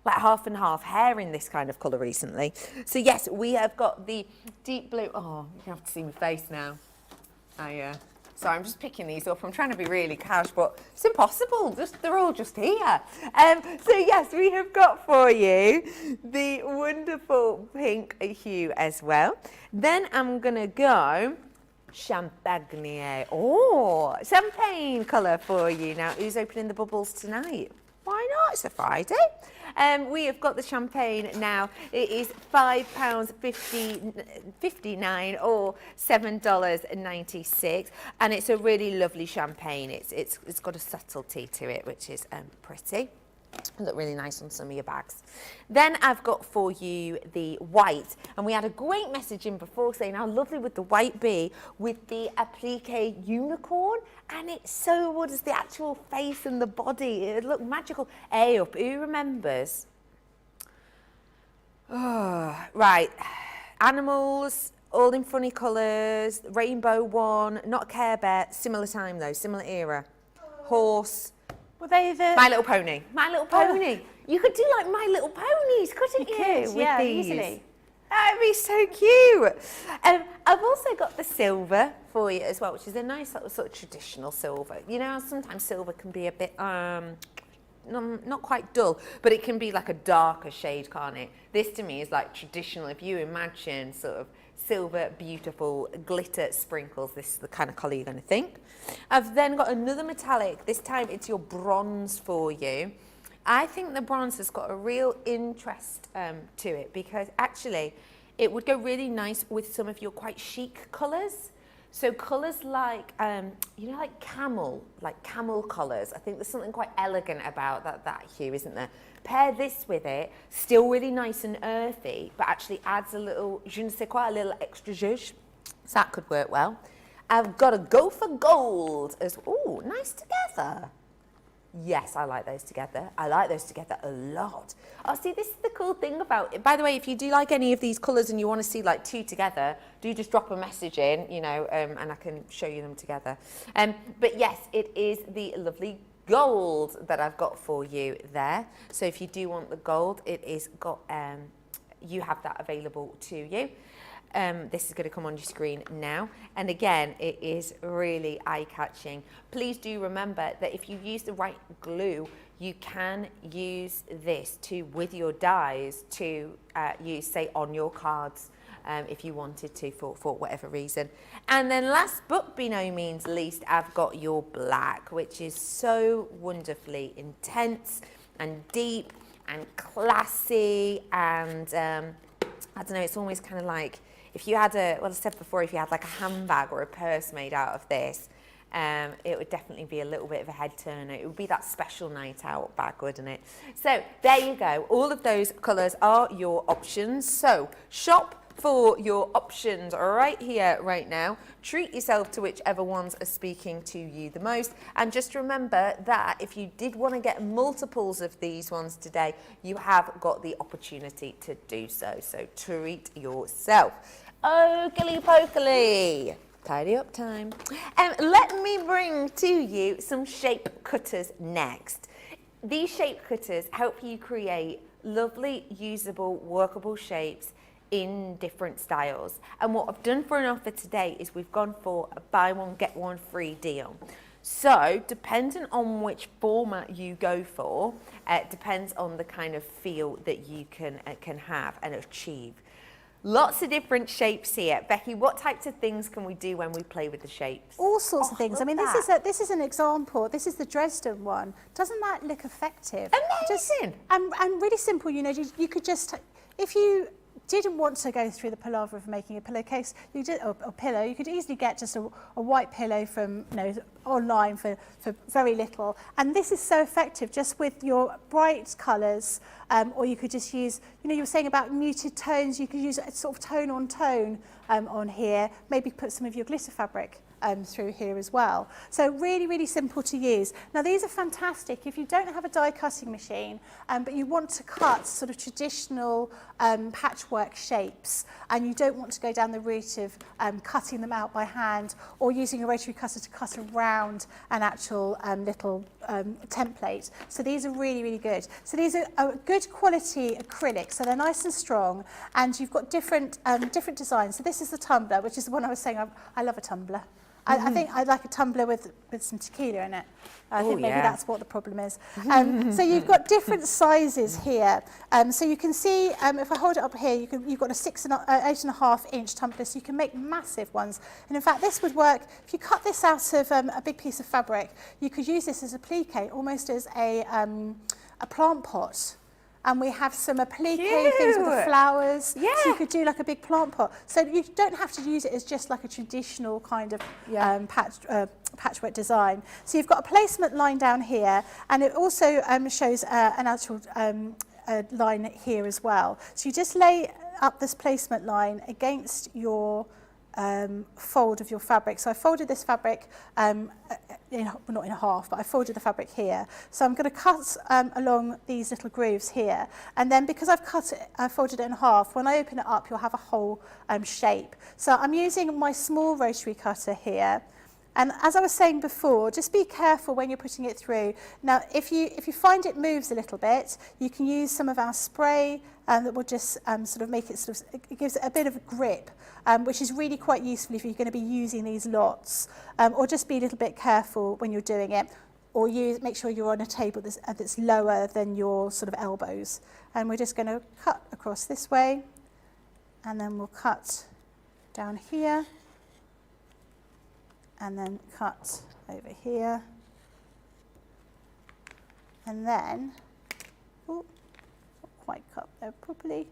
like half and half hair in this kind of colour recently. So yes, we have got the deep blue. Oh, you have to see my face now. So I'm just picking these up. I'm trying to be really cash, but it's impossible. They're all just here. So yes, we have got for you the wonderful pink hue as well. Then I'm gonna go champagne. Oh, champagne colour for you. Now, who's opening the bubbles tonight? Why not? It's a Friday. We have got the champagne now. It is £5.59 or $7.96, and it's a really lovely champagne. It's got a subtlety to it, which is pretty. Look really nice on some of your bags. Then I've got for you the white, and we had a great message in before saying how lovely would the white be with the applique unicorn, and it's so what is the actual face and the body. It would look magical. Up, who remembers? Oh, right, animals, all in funny colours, rainbow one, not Care Bear, similar time though, similar era. Horse. Were they the... My Little Pony. My Little Pony. You could do like My Little Ponies, couldn't you? Could, with yeah, these? easily. That'd be so cute. I've also got the silver for you as well, which is a nice sort of traditional silver. You know, sometimes silver can be a bit, not quite dull, but it can be like a darker shade, can't it? This to me is like traditional. If you imagine sort of silver, beautiful glitter sprinkles, this is the kind of colour you're going to think. I've then got another metallic. This time it's your bronze for you. I think the bronze has got a real interest to it, because actually it would go really nice with some of your quite chic colours. So colours like, you know, like camel colours. I think there's something quite elegant about that hue, isn't there? Pair this with it, still really nice and earthy, but actually adds a little, je ne sais quoi, a little extra zhuzh. So that could work well. I've got to go for gold as, ooh, nice together. Yes, I like those together. I like those together a lot. Oh, see, this is the cool thing about it. By the way, if you do like any of these colours and you want to see like two together, do just drop a message in, you know, and I can show you them together. But yes, it is the lovely gold that I've got for you there. So if you do want the gold, it is got, you have that available to you. This is going to come on your screen now, and again it is really eye-catching. Please do remember that if you use the right glue, you can use this with your dies to use, say, on your cards if you wanted to for whatever reason. And then last but by no means least, I've got your black, which is so wonderfully intense and deep and classy, and I don't know, it's almost kind of like if you had well, I said before, if you had like a handbag or a purse made out of this, it would definitely be a little bit of a head turner. It would be that special night out bag, wouldn't it? So there you go. All of those colours are your options. So shop for your options right here, right now. Treat yourself to whichever ones are speaking to you the most. And just remember that if you did want to get multiples of these ones today, you have got the opportunity to do so. So treat yourself. Okily pokily. Tidy up time. Let me bring to you some shape cutters next. These shape cutters help you create lovely, usable, workable shapes in different styles. And what I've done for an offer today is we've gone for a buy one, get one free deal. So depending on which format you go for, depends on the kind of feel that you can have and achieve. Lots of different shapes here. Becky, what types of things can we do when we play with the shapes? All sorts of things. I mean, this is an example. This is the Dresden one. Doesn't that look effective? Amazing. And really simple, you know, you could just, if you didn't want to go through the palaver of making a pillowcase, or pillow, you could easily get just a white pillow from, you know, online for very little. And this is so effective just with your bright colours, or you could just use, you know, you were saying about muted tones, you could use a sort of tone on tone on here, maybe put some of your glitter fabric through here as well. So really, really simple to use. Now these are fantastic if you don't have a die cutting machine, but you want to cut sort of traditional patchwork shapes, and you don't want to go down the route of cutting them out by hand or using a rotary cutter to cut around an actual little template. So these are really, really good. So these are a good quality acrylic, so they're nice and strong, and you've got different designs. So this is the tumbler, which is the one I was saying. I love a tumbler. I think I'd like a tumbler with some tequila in it. I think maybe that's what the problem is. So you've got different sizes here. So you can see, if I hold it up here, you've got a 8.5 inch tumbler, so you can make massive ones. And in fact, this would work, if you cut this out of a big piece of fabric, you could use this as a applique, almost as a plant pot. And we have some applique things with the flowers. Yeah. So you could do like a big plant pot. So you don't have to use it as just like a traditional kind of patchwork design. So you've got a placement line down here, and it also shows an actual line here as well. So you just lay up this placement line against your fold of your fabric. So I folded this fabric, not in half, but I folded the fabric here. So I'm going to cut along these little grooves here. And then because I've folded it in half, when I open it up, you'll have a whole shape. So I'm using my small rotary cutter here. And as I was saying before, just be careful when you're putting it through. Now, if you find it moves a little bit, you can use some of our spray that will just sort of make it it gives it a bit of a grip, which is really quite useful if you're going to be using these lots. Or just be a little bit careful when you're doing it. Or make sure you're on a table that's lower than your sort of elbows. And we're just going to cut across this way, and then we'll cut down here, and then cut over here, and then, not quite cut there properly,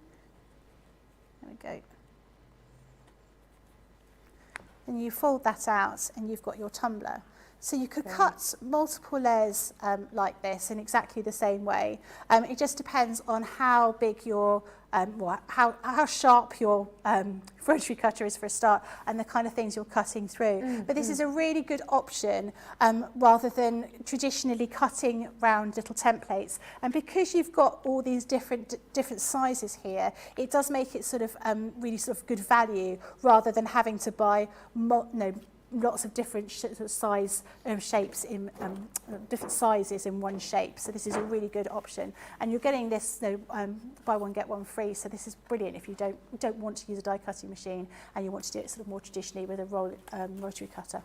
there we go. And you fold that out and you've got your tumbler. So you could cut multiple layers like this in exactly the same way. It just depends on how big your, how sharp your rotary cutter is for a start, and the kind of things you're cutting through. But this is a really good option rather than traditionally cutting round little templates. And because you've got all these different sizes here, it does make it sort of really sort of good value rather than having to buy lots of different size shapes in different sizes in one shape. So this is a really good option, and you're getting this buy one get one free. So this is brilliant if you don't want to use a die cutting machine and you want to do it sort of more traditionally with a rotary cutter.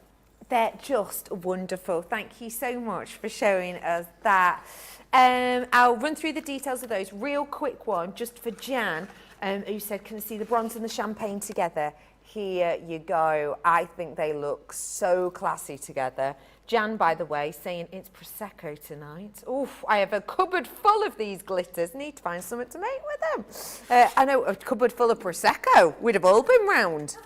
They're just wonderful. Thank you so much for showing us that. I'll run through the details of those. Real quick one just for Jan, who said, can I see the bronze and the champagne together? Here you go. I think they look so classy together. Jan, by the way, saying it's Prosecco tonight. Oof, I have a cupboard full of these glitters. Need to find something to make with them. I know, a cupboard full of Prosecco. We'd have all been round.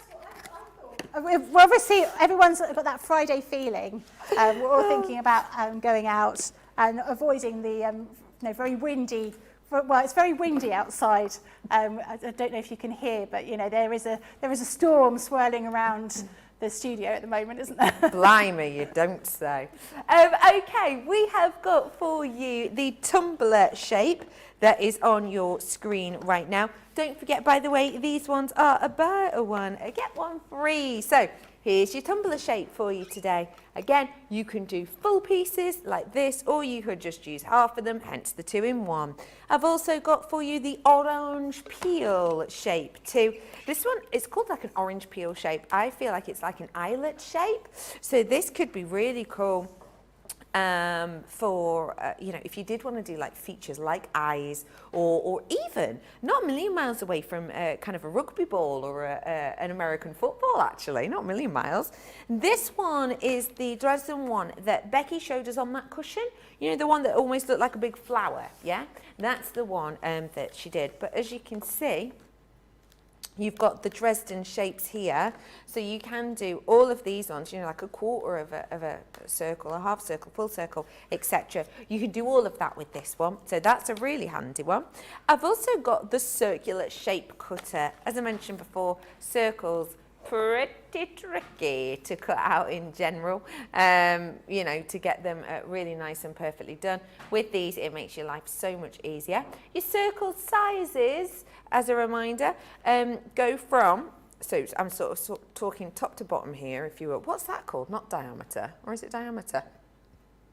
Well, obviously, everyone's got that Friday feeling. We're all thinking about going out and avoiding the very windy. Well, it's very windy outside. I don't know if you can hear, but there is a storm swirling around the studio at the moment, isn't there? Blimey, you don't say. Okay, we have got for you the tumbler shape that is on your screen right now. Don't forget, by the way, these ones are a buy one, get one free. So here's your tumbler shape for you today. Again, you can do full pieces like this, or you could just use half of them, hence the 2-in-1. I've also got for you the orange peel shape too. This one is called like an orange peel shape. I feel like it's like an eyelet shape. So this could be really cool. For if you did want to do like features like eyes, or even not a million miles away from kind of a rugby ball or an American football, actually, not a million miles. This one is the Dresden one that Becky showed us on that cushion. The one that almost looked like a big flower. Yeah, that's the one that she did. But as you can see, you've got the Dresden shapes here, so you can do all of these ones, like a quarter of a circle, a half circle, full circle, etc. You can do all of that with this one, so that's a really handy one. I've also got the circular shape cutter. As I mentioned before, circles pretty tricky to cut out in general, you know, to get them really nice and perfectly done. With these, it makes your life so much easier. Your circle sizes, as a reminder, go from, so I'm sort of talking top to bottom here, if you will. What's that called? Not diameter, or is it diameter?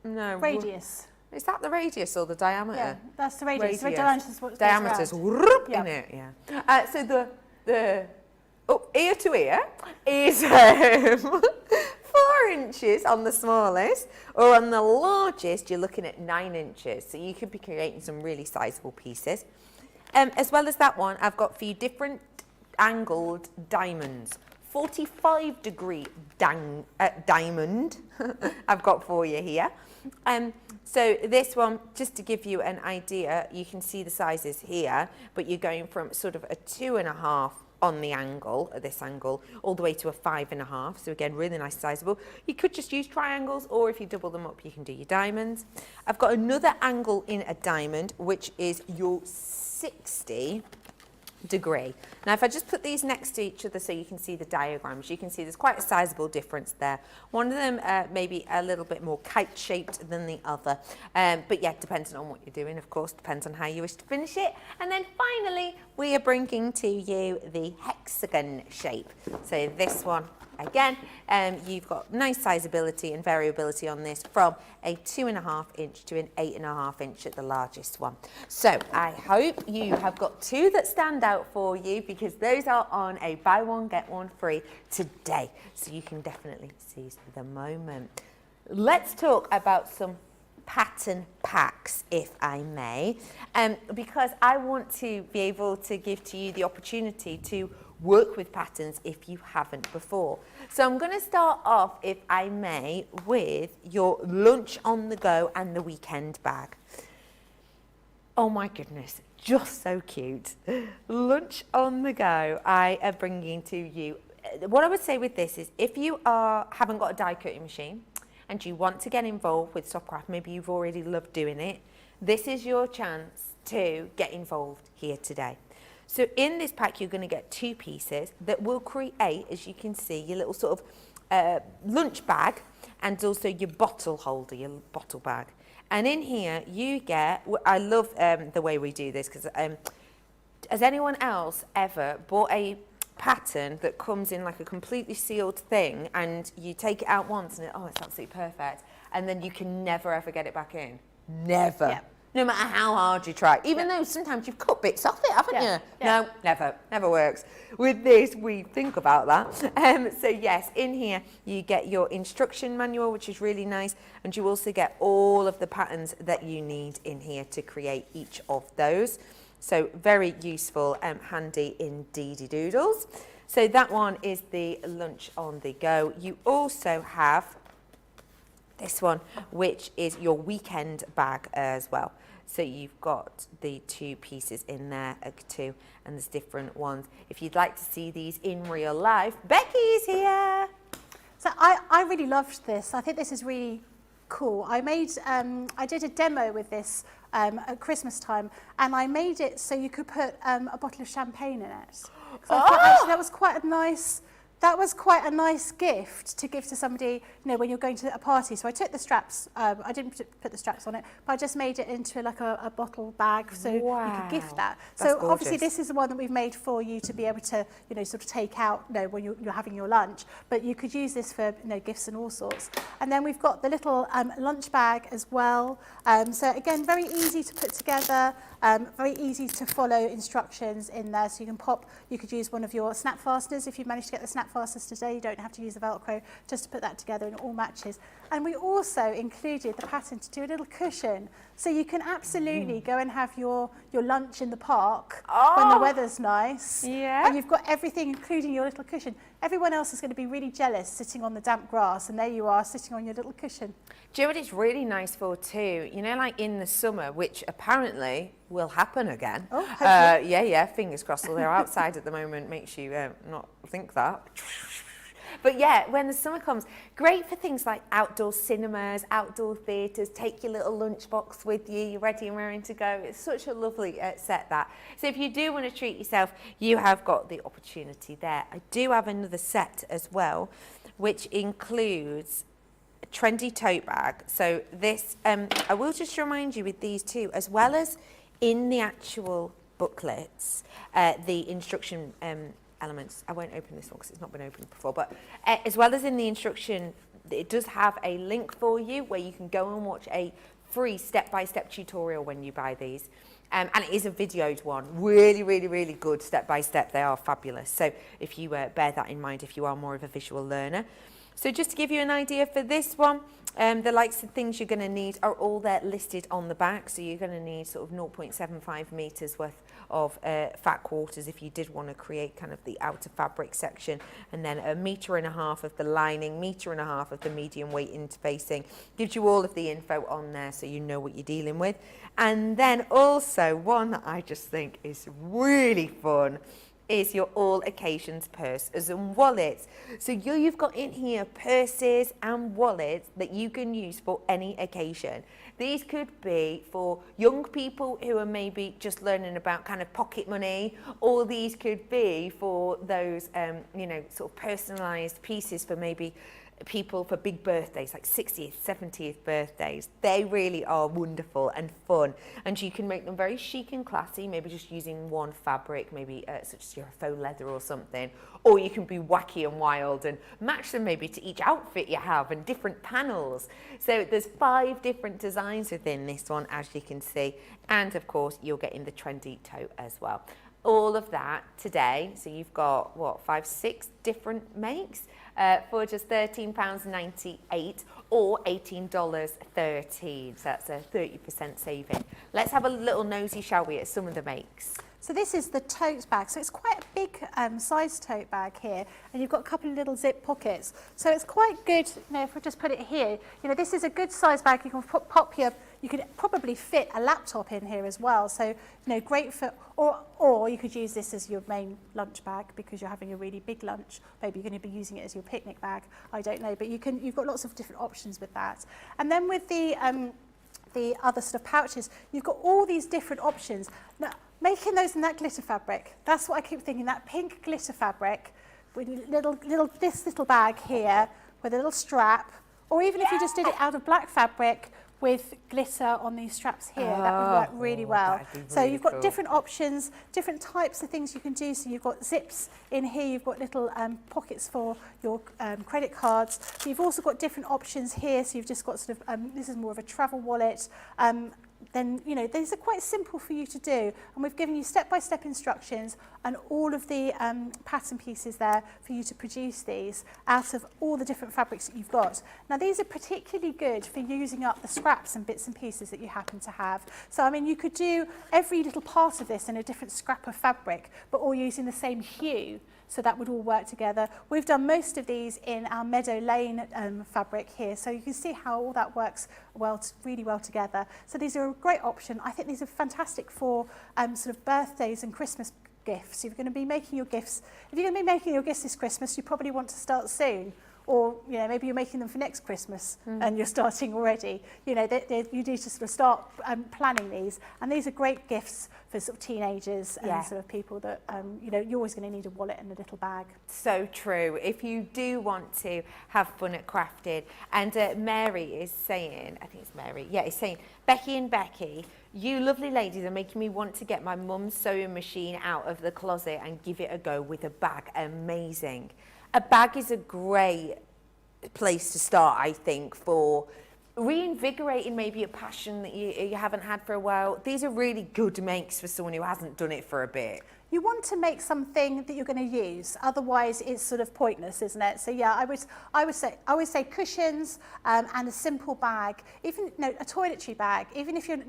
No. Radius. Is that the radius or the diameter? Yeah, that's the radius. The Radius. diameter is what Diameter's goes in it, yeah. So the ear to ear is 4 inches on the smallest, or on the largest, you're looking at 9 inches. So you could be creating some really sizable pieces. As well as that one, I've got for you different angled diamonds. 45-degree diamond I've got for you here. So this one, just to give you an idea, you can see the sizes here, but you're going from sort of a 2.5 on the angle, at this angle, all the way to a 5.5. So again, really nice, sizable. You could just use triangles, or if you double them up, you can do your diamonds. I've got another angle in a diamond, which is your 60 degree. Now, if I just put these next to each other so you can see the diagrams, you can see there's quite a sizable difference there. One of them maybe a little bit more kite-shaped than the other. But yeah, depending on what you're doing, of course, depends on how you wish to finish it. And then finally, we are bringing to you the hexagon shape. So this one, again, you've got nice sizability and variability on this, from a 2.5 inch to an 8.5 inch at the largest one. So I hope you have got 2 that stand out for you, because those are on a buy one get one free today. So you can definitely seize the moment. Let's talk about some pattern packs, if I may, because I want to be able to give to you the opportunity to work with patterns if you haven't before. So I'm going to start off, if I may, with your lunch on the go and the weekend bag. Oh my goodness, just so cute. Lunch on the go, I am bringing to you. What I would say with this is, if you haven't got a die cutting machine and you want to get involved with Stopcraft, maybe you've already loved doing it, this is your chance to get involved here today. So in this pack, you're going to get 2 pieces that will create, as you can see, your little sort of lunch bag, and also your bottle holder, your bottle bag. And in here, you get, I love the way we do this, because has anyone else ever bought a pattern that comes in like a completely sealed thing, and you take it out once and it's absolutely perfect, and then you can never ever get it back in? Never. Yeah. No matter how hard you try, even though sometimes you've cut bits off it, haven't you? No, never works. With this, we think about that. So yes, in here you get your instruction manual, which is really nice, and you also get all of the patterns that you need in here to create each of those. So very useful, handy indeedy doodles. So that one is the lunch on the go. You also have this one, which is your weekend bag as well. So you've got the 2 pieces in there, too, and there's different ones. If you'd like to see these in real life, Becky's here. So I really loved this. I think this is really cool. I did a demo with this at Christmas time, and I made it so you could put a bottle of champagne in it. So I thought, actually, that was quite a nice gift to give to somebody, when you're going to a party. So I took the straps, I didn't put the straps on it, but I just made it into like a bottle bag, so you could gift that. That's so gorgeous. Obviously this is the one that we've made for you to be able to, sort of take out, when you're having your lunch, but you could use this for, gifts and all sorts. And then we've got the little lunch bag as well. So again, very easy to put together, very easy to follow instructions in there. So you could use one of your snap fasteners. If you manage to get the snap fasteners today, you don't have to use the Velcro, just to put that together, and it all matches. And we also included the pattern to do a little cushion, so you can absolutely go and have your lunch in the park when the weather's nice. Yeah. And you've got everything, including your little cushion. Everyone else is going to be really jealous sitting on the damp grass, and there you are sitting on your little cushion. Do you know what it's really nice for too? Like in the summer, which apparently will happen again. Oh, hopefully. Yeah, fingers crossed. Although they're outside at the moment, makes you not think that. But yeah, when the summer comes, great for things like outdoor cinemas, outdoor theatres, take your little lunchbox with you, you're ready and raring to go. It's such a lovely set that. So if you do want to treat yourself, you have got the opportunity there. I do have another set as well, which includes a trendy tote bag. So this, I will just remind you with these two, as well as in the actual booklets, the instruction elements. I won't open this one because it's not been opened before, but as well as in the instruction, it does have a link for you where you can go and watch a free step-by-step tutorial when you buy these. And it is a videoed one. Really, really, really good step-by-step. They are fabulous. So if you bear that in mind, if you are more of a visual learner. So just to give you an idea for this one, the likes of things you're going to need are all there listed on the back. So you're going to need sort of 0.75 metres worth of fat quarters if you did want to create kind of the outer fabric section, and then 1.5 metres of the lining, 1.5 metres of the medium weight interfacing. Gives you all of the info on there so you know what you're dealing with. And then also one that I just think is really fun is your all occasions purses and wallets. So you've got in here purses and wallets that you can use for any occasion. These could be for young people who are maybe just learning about kind of pocket money, or these could be for those, you know, sort of personalised pieces for maybe people for big birthdays, like 60th, 70th birthdays. They really are wonderful and fun, and you can make them very chic and classy, maybe just using one fabric, maybe such as your faux leather or something, or you can be wacky and wild and match them maybe to each outfit you have and different panels. So there's 5 different designs within this one, as you can see, and of course you're getting the trendy tote as well. All of that today, so you've got what, 5, 6 different makes for just £13.98 or $18.13. So that's a 30% saving. Let's have a little nosy, shall we, at some of the makes. So this is the tote bag. So it's quite a big size tote bag here, and you've got a couple of little zip pockets. So it's quite good, you know, if we just put it here, you know, this is a good size bag. You can pop your, you could probably fit a laptop in here as well. So, you know, great for, or you could use this as your main lunch bag because you're having a really big lunch. Maybe you're going to be using it as your picnic bag. I don't know, but you've got lots of different options with that. And then with the other sort of pouches, you've got all these different options. Now, making those in that glitter fabric, that's what I keep thinking, that pink glitter fabric with this little bag here with a little strap, or even if you just did it out of black fabric with glitter on these straps here, that would work really well. So you've got different options, different types of things you can do. So you've got zips in here, you've got little pockets for your credit cards. You've also got different options here. So you've just got sort of, this is more of a travel wallet. Then, you know, these are quite simple for you to do. And we've given you step-by-step instructions and all of the pattern pieces there for you to produce these out of all the different fabrics that you've got. Now, these are particularly good for using up the scraps and bits and pieces that you happen to have. So, I mean, you could do every little part of this in a different scrap of fabric, but all using the same hue. So that would all work together. We've done most of these in our Meadow Lane fabric here. So you can see how all that works really well together. So these are a great option. I think these are fantastic for sort of birthdays and Christmas gifts. If you're going to be making your gifts, this Christmas, you probably want to start soon. Or, you know, maybe you're making them for next Christmas and you're starting already. You know, you need to sort of start planning these. And these are great gifts for sort of teenagers and sort of people that, you know, you're always going to need a wallet and a little bag. So true. If you do want to have fun at crafting, and Mary is saying, I think it's Mary, is saying, Becky and Becky, you lovely ladies are making me want to get my mum's sewing machine out of the closet and give it a go with a bag. Amazing. A bag is a great place to start, I think, for reinvigorating maybe a passion that you haven't had for a while. These are really good makes for someone who hasn't done it for a bit. You want to make something that you're going to use, otherwise it's sort of pointless, isn't it? So yeah, I would say cushions and a simple bag, even a toiletry bag. Even if you're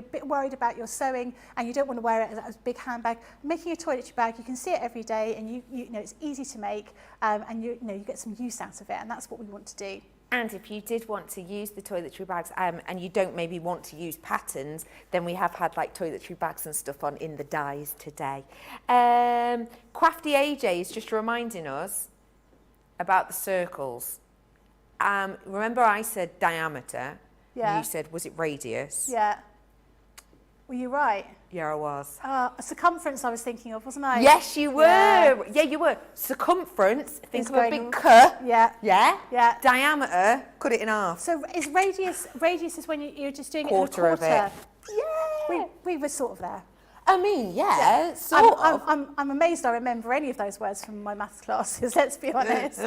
a bit worried about your sewing and you don't want to wear it as a big handbag, making a toiletry bag, you can see it every day, and you know it's easy to make, and you get some use out of it, and that's what we want to do. And if you did want to use the toiletry bags and you don't maybe want to use patterns, then we have had like toiletry bags and stuff on in the dyes today. Crafty AJ is just reminding us, about the circles. Remember I said diameter? Yeah. You said, was it radius? Yeah. Were you right? Yeah, I was. Circumference I was thinking of, wasn't I? Yes, you were. Yeah, you were. Circumference, think Is of a going- big curve. Yeah. Yeah? Yeah. Diameter, cut it in half. So is radius is when you're just doing Quarter it in a of quarter. it. Yeah. We were sort of there. I mean, yeah, sort of. I'm amazed I remember any of those words from my maths classes, let's be honest.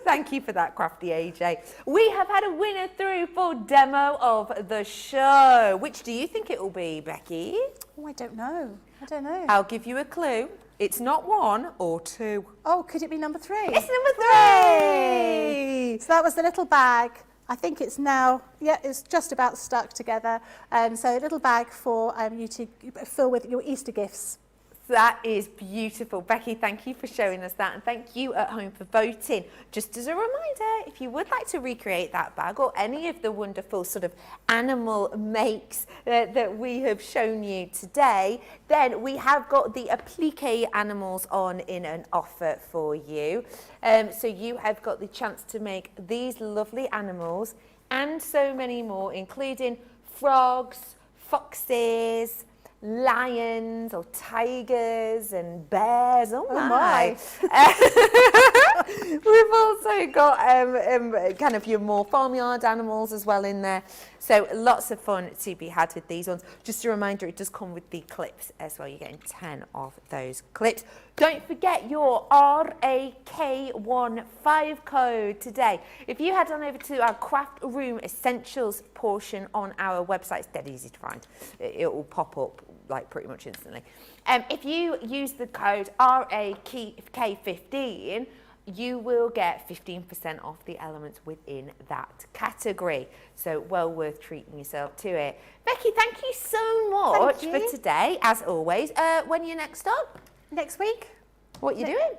Thank you for that, crafty AJ. We have had a winner through for demo of the show. Which do you think it will be, Becky? Oh, I don't know. I'll give you a clue. It's not 1 or 2. Oh, could it be number 3? It's number 3. So that was the little bag. I think it's now, it's just about stuck together. So a little bag for you to fill with your Easter gifts. That is beautiful. Becky, thank you for showing us that, and thank you at home for voting. Just as a reminder, if you would like to recreate that bag or any of the wonderful sort of animal makes that we have shown you today, then we have got the applique animals on in an offer for you. So you have got the chance to make these lovely animals and so many more, including frogs, foxes, lions or tigers and bears. Oh my. We've also got kind of your more farmyard animals as well in there. So lots of fun to be had with these ones. Just a reminder, it does come with the clips as well. You're getting 10 of those clips. Don't forget your RAK15 code today. If you head on over to our Craft Room Essentials portion on our website, it's dead easy to find. It will pop up like pretty much instantly. If you use the code RAK15, you will get 15% off the elements within that category. So well worth treating yourself to it. Becky, thank you so much for today, as always. When are you next up? Next week. What are you doing?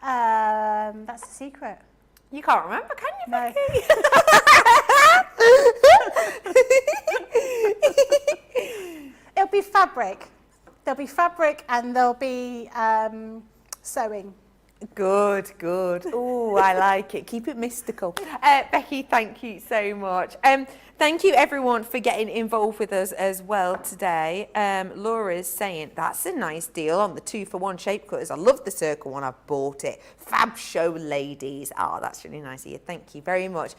That's a secret. You can't remember, can you, No. Becky? It'll be fabric. There'll be fabric and there'll be sewing. Good, good. Oh, I like it. Keep it mystical. Becky, thank you so much. Thank you, everyone, for getting involved with us as well today. Laura's saying, that's a nice deal on the 2-for-1 shape cutters. I love the circle one. I've bought it. Fab show, ladies. Oh, that's really nice of you. Thank you very much.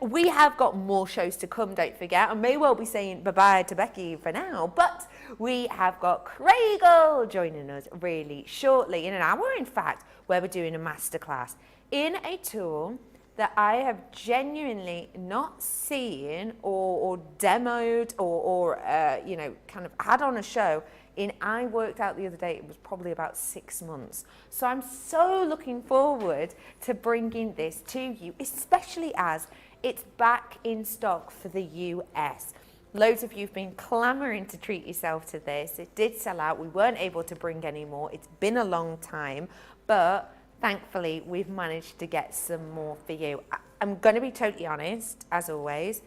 We have got more shows to come, don't forget. I may well be saying bye-bye to Becky for now, but we have got Craigle joining us really shortly, in an hour, in fact, where we're doing a masterclass in a tool that I have genuinely not seen or demoed or you know, kind of had on a show in, I worked out the other day, it was probably about 6 months. So I'm so looking forward to bringing this to you, especially as it's back in stock for the US. Loads of you have been clamoring to treat yourself to this. It did sell out. We weren't able to bring any more. It's been a long time, but thankfully we've managed to get some more for you. I'm going to be totally honest, as always.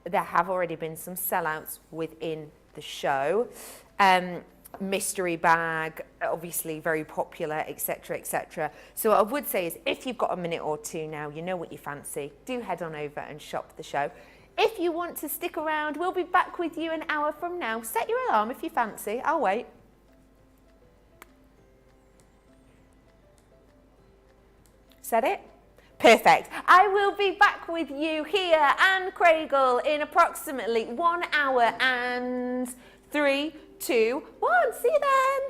There have already been some sellouts within the show. Mystery bag, obviously very popular, etc., etc. So what I would say is, if you've got a minute or two now, you know what you fancy, do head on over and shop the show. If you want to stick around, we'll be back with you an hour from now. Set your alarm if you fancy. I'll wait. Set it? Perfect. I will be back with you here and Craigle in approximately 1 hour and 3, 2, 1. See you then.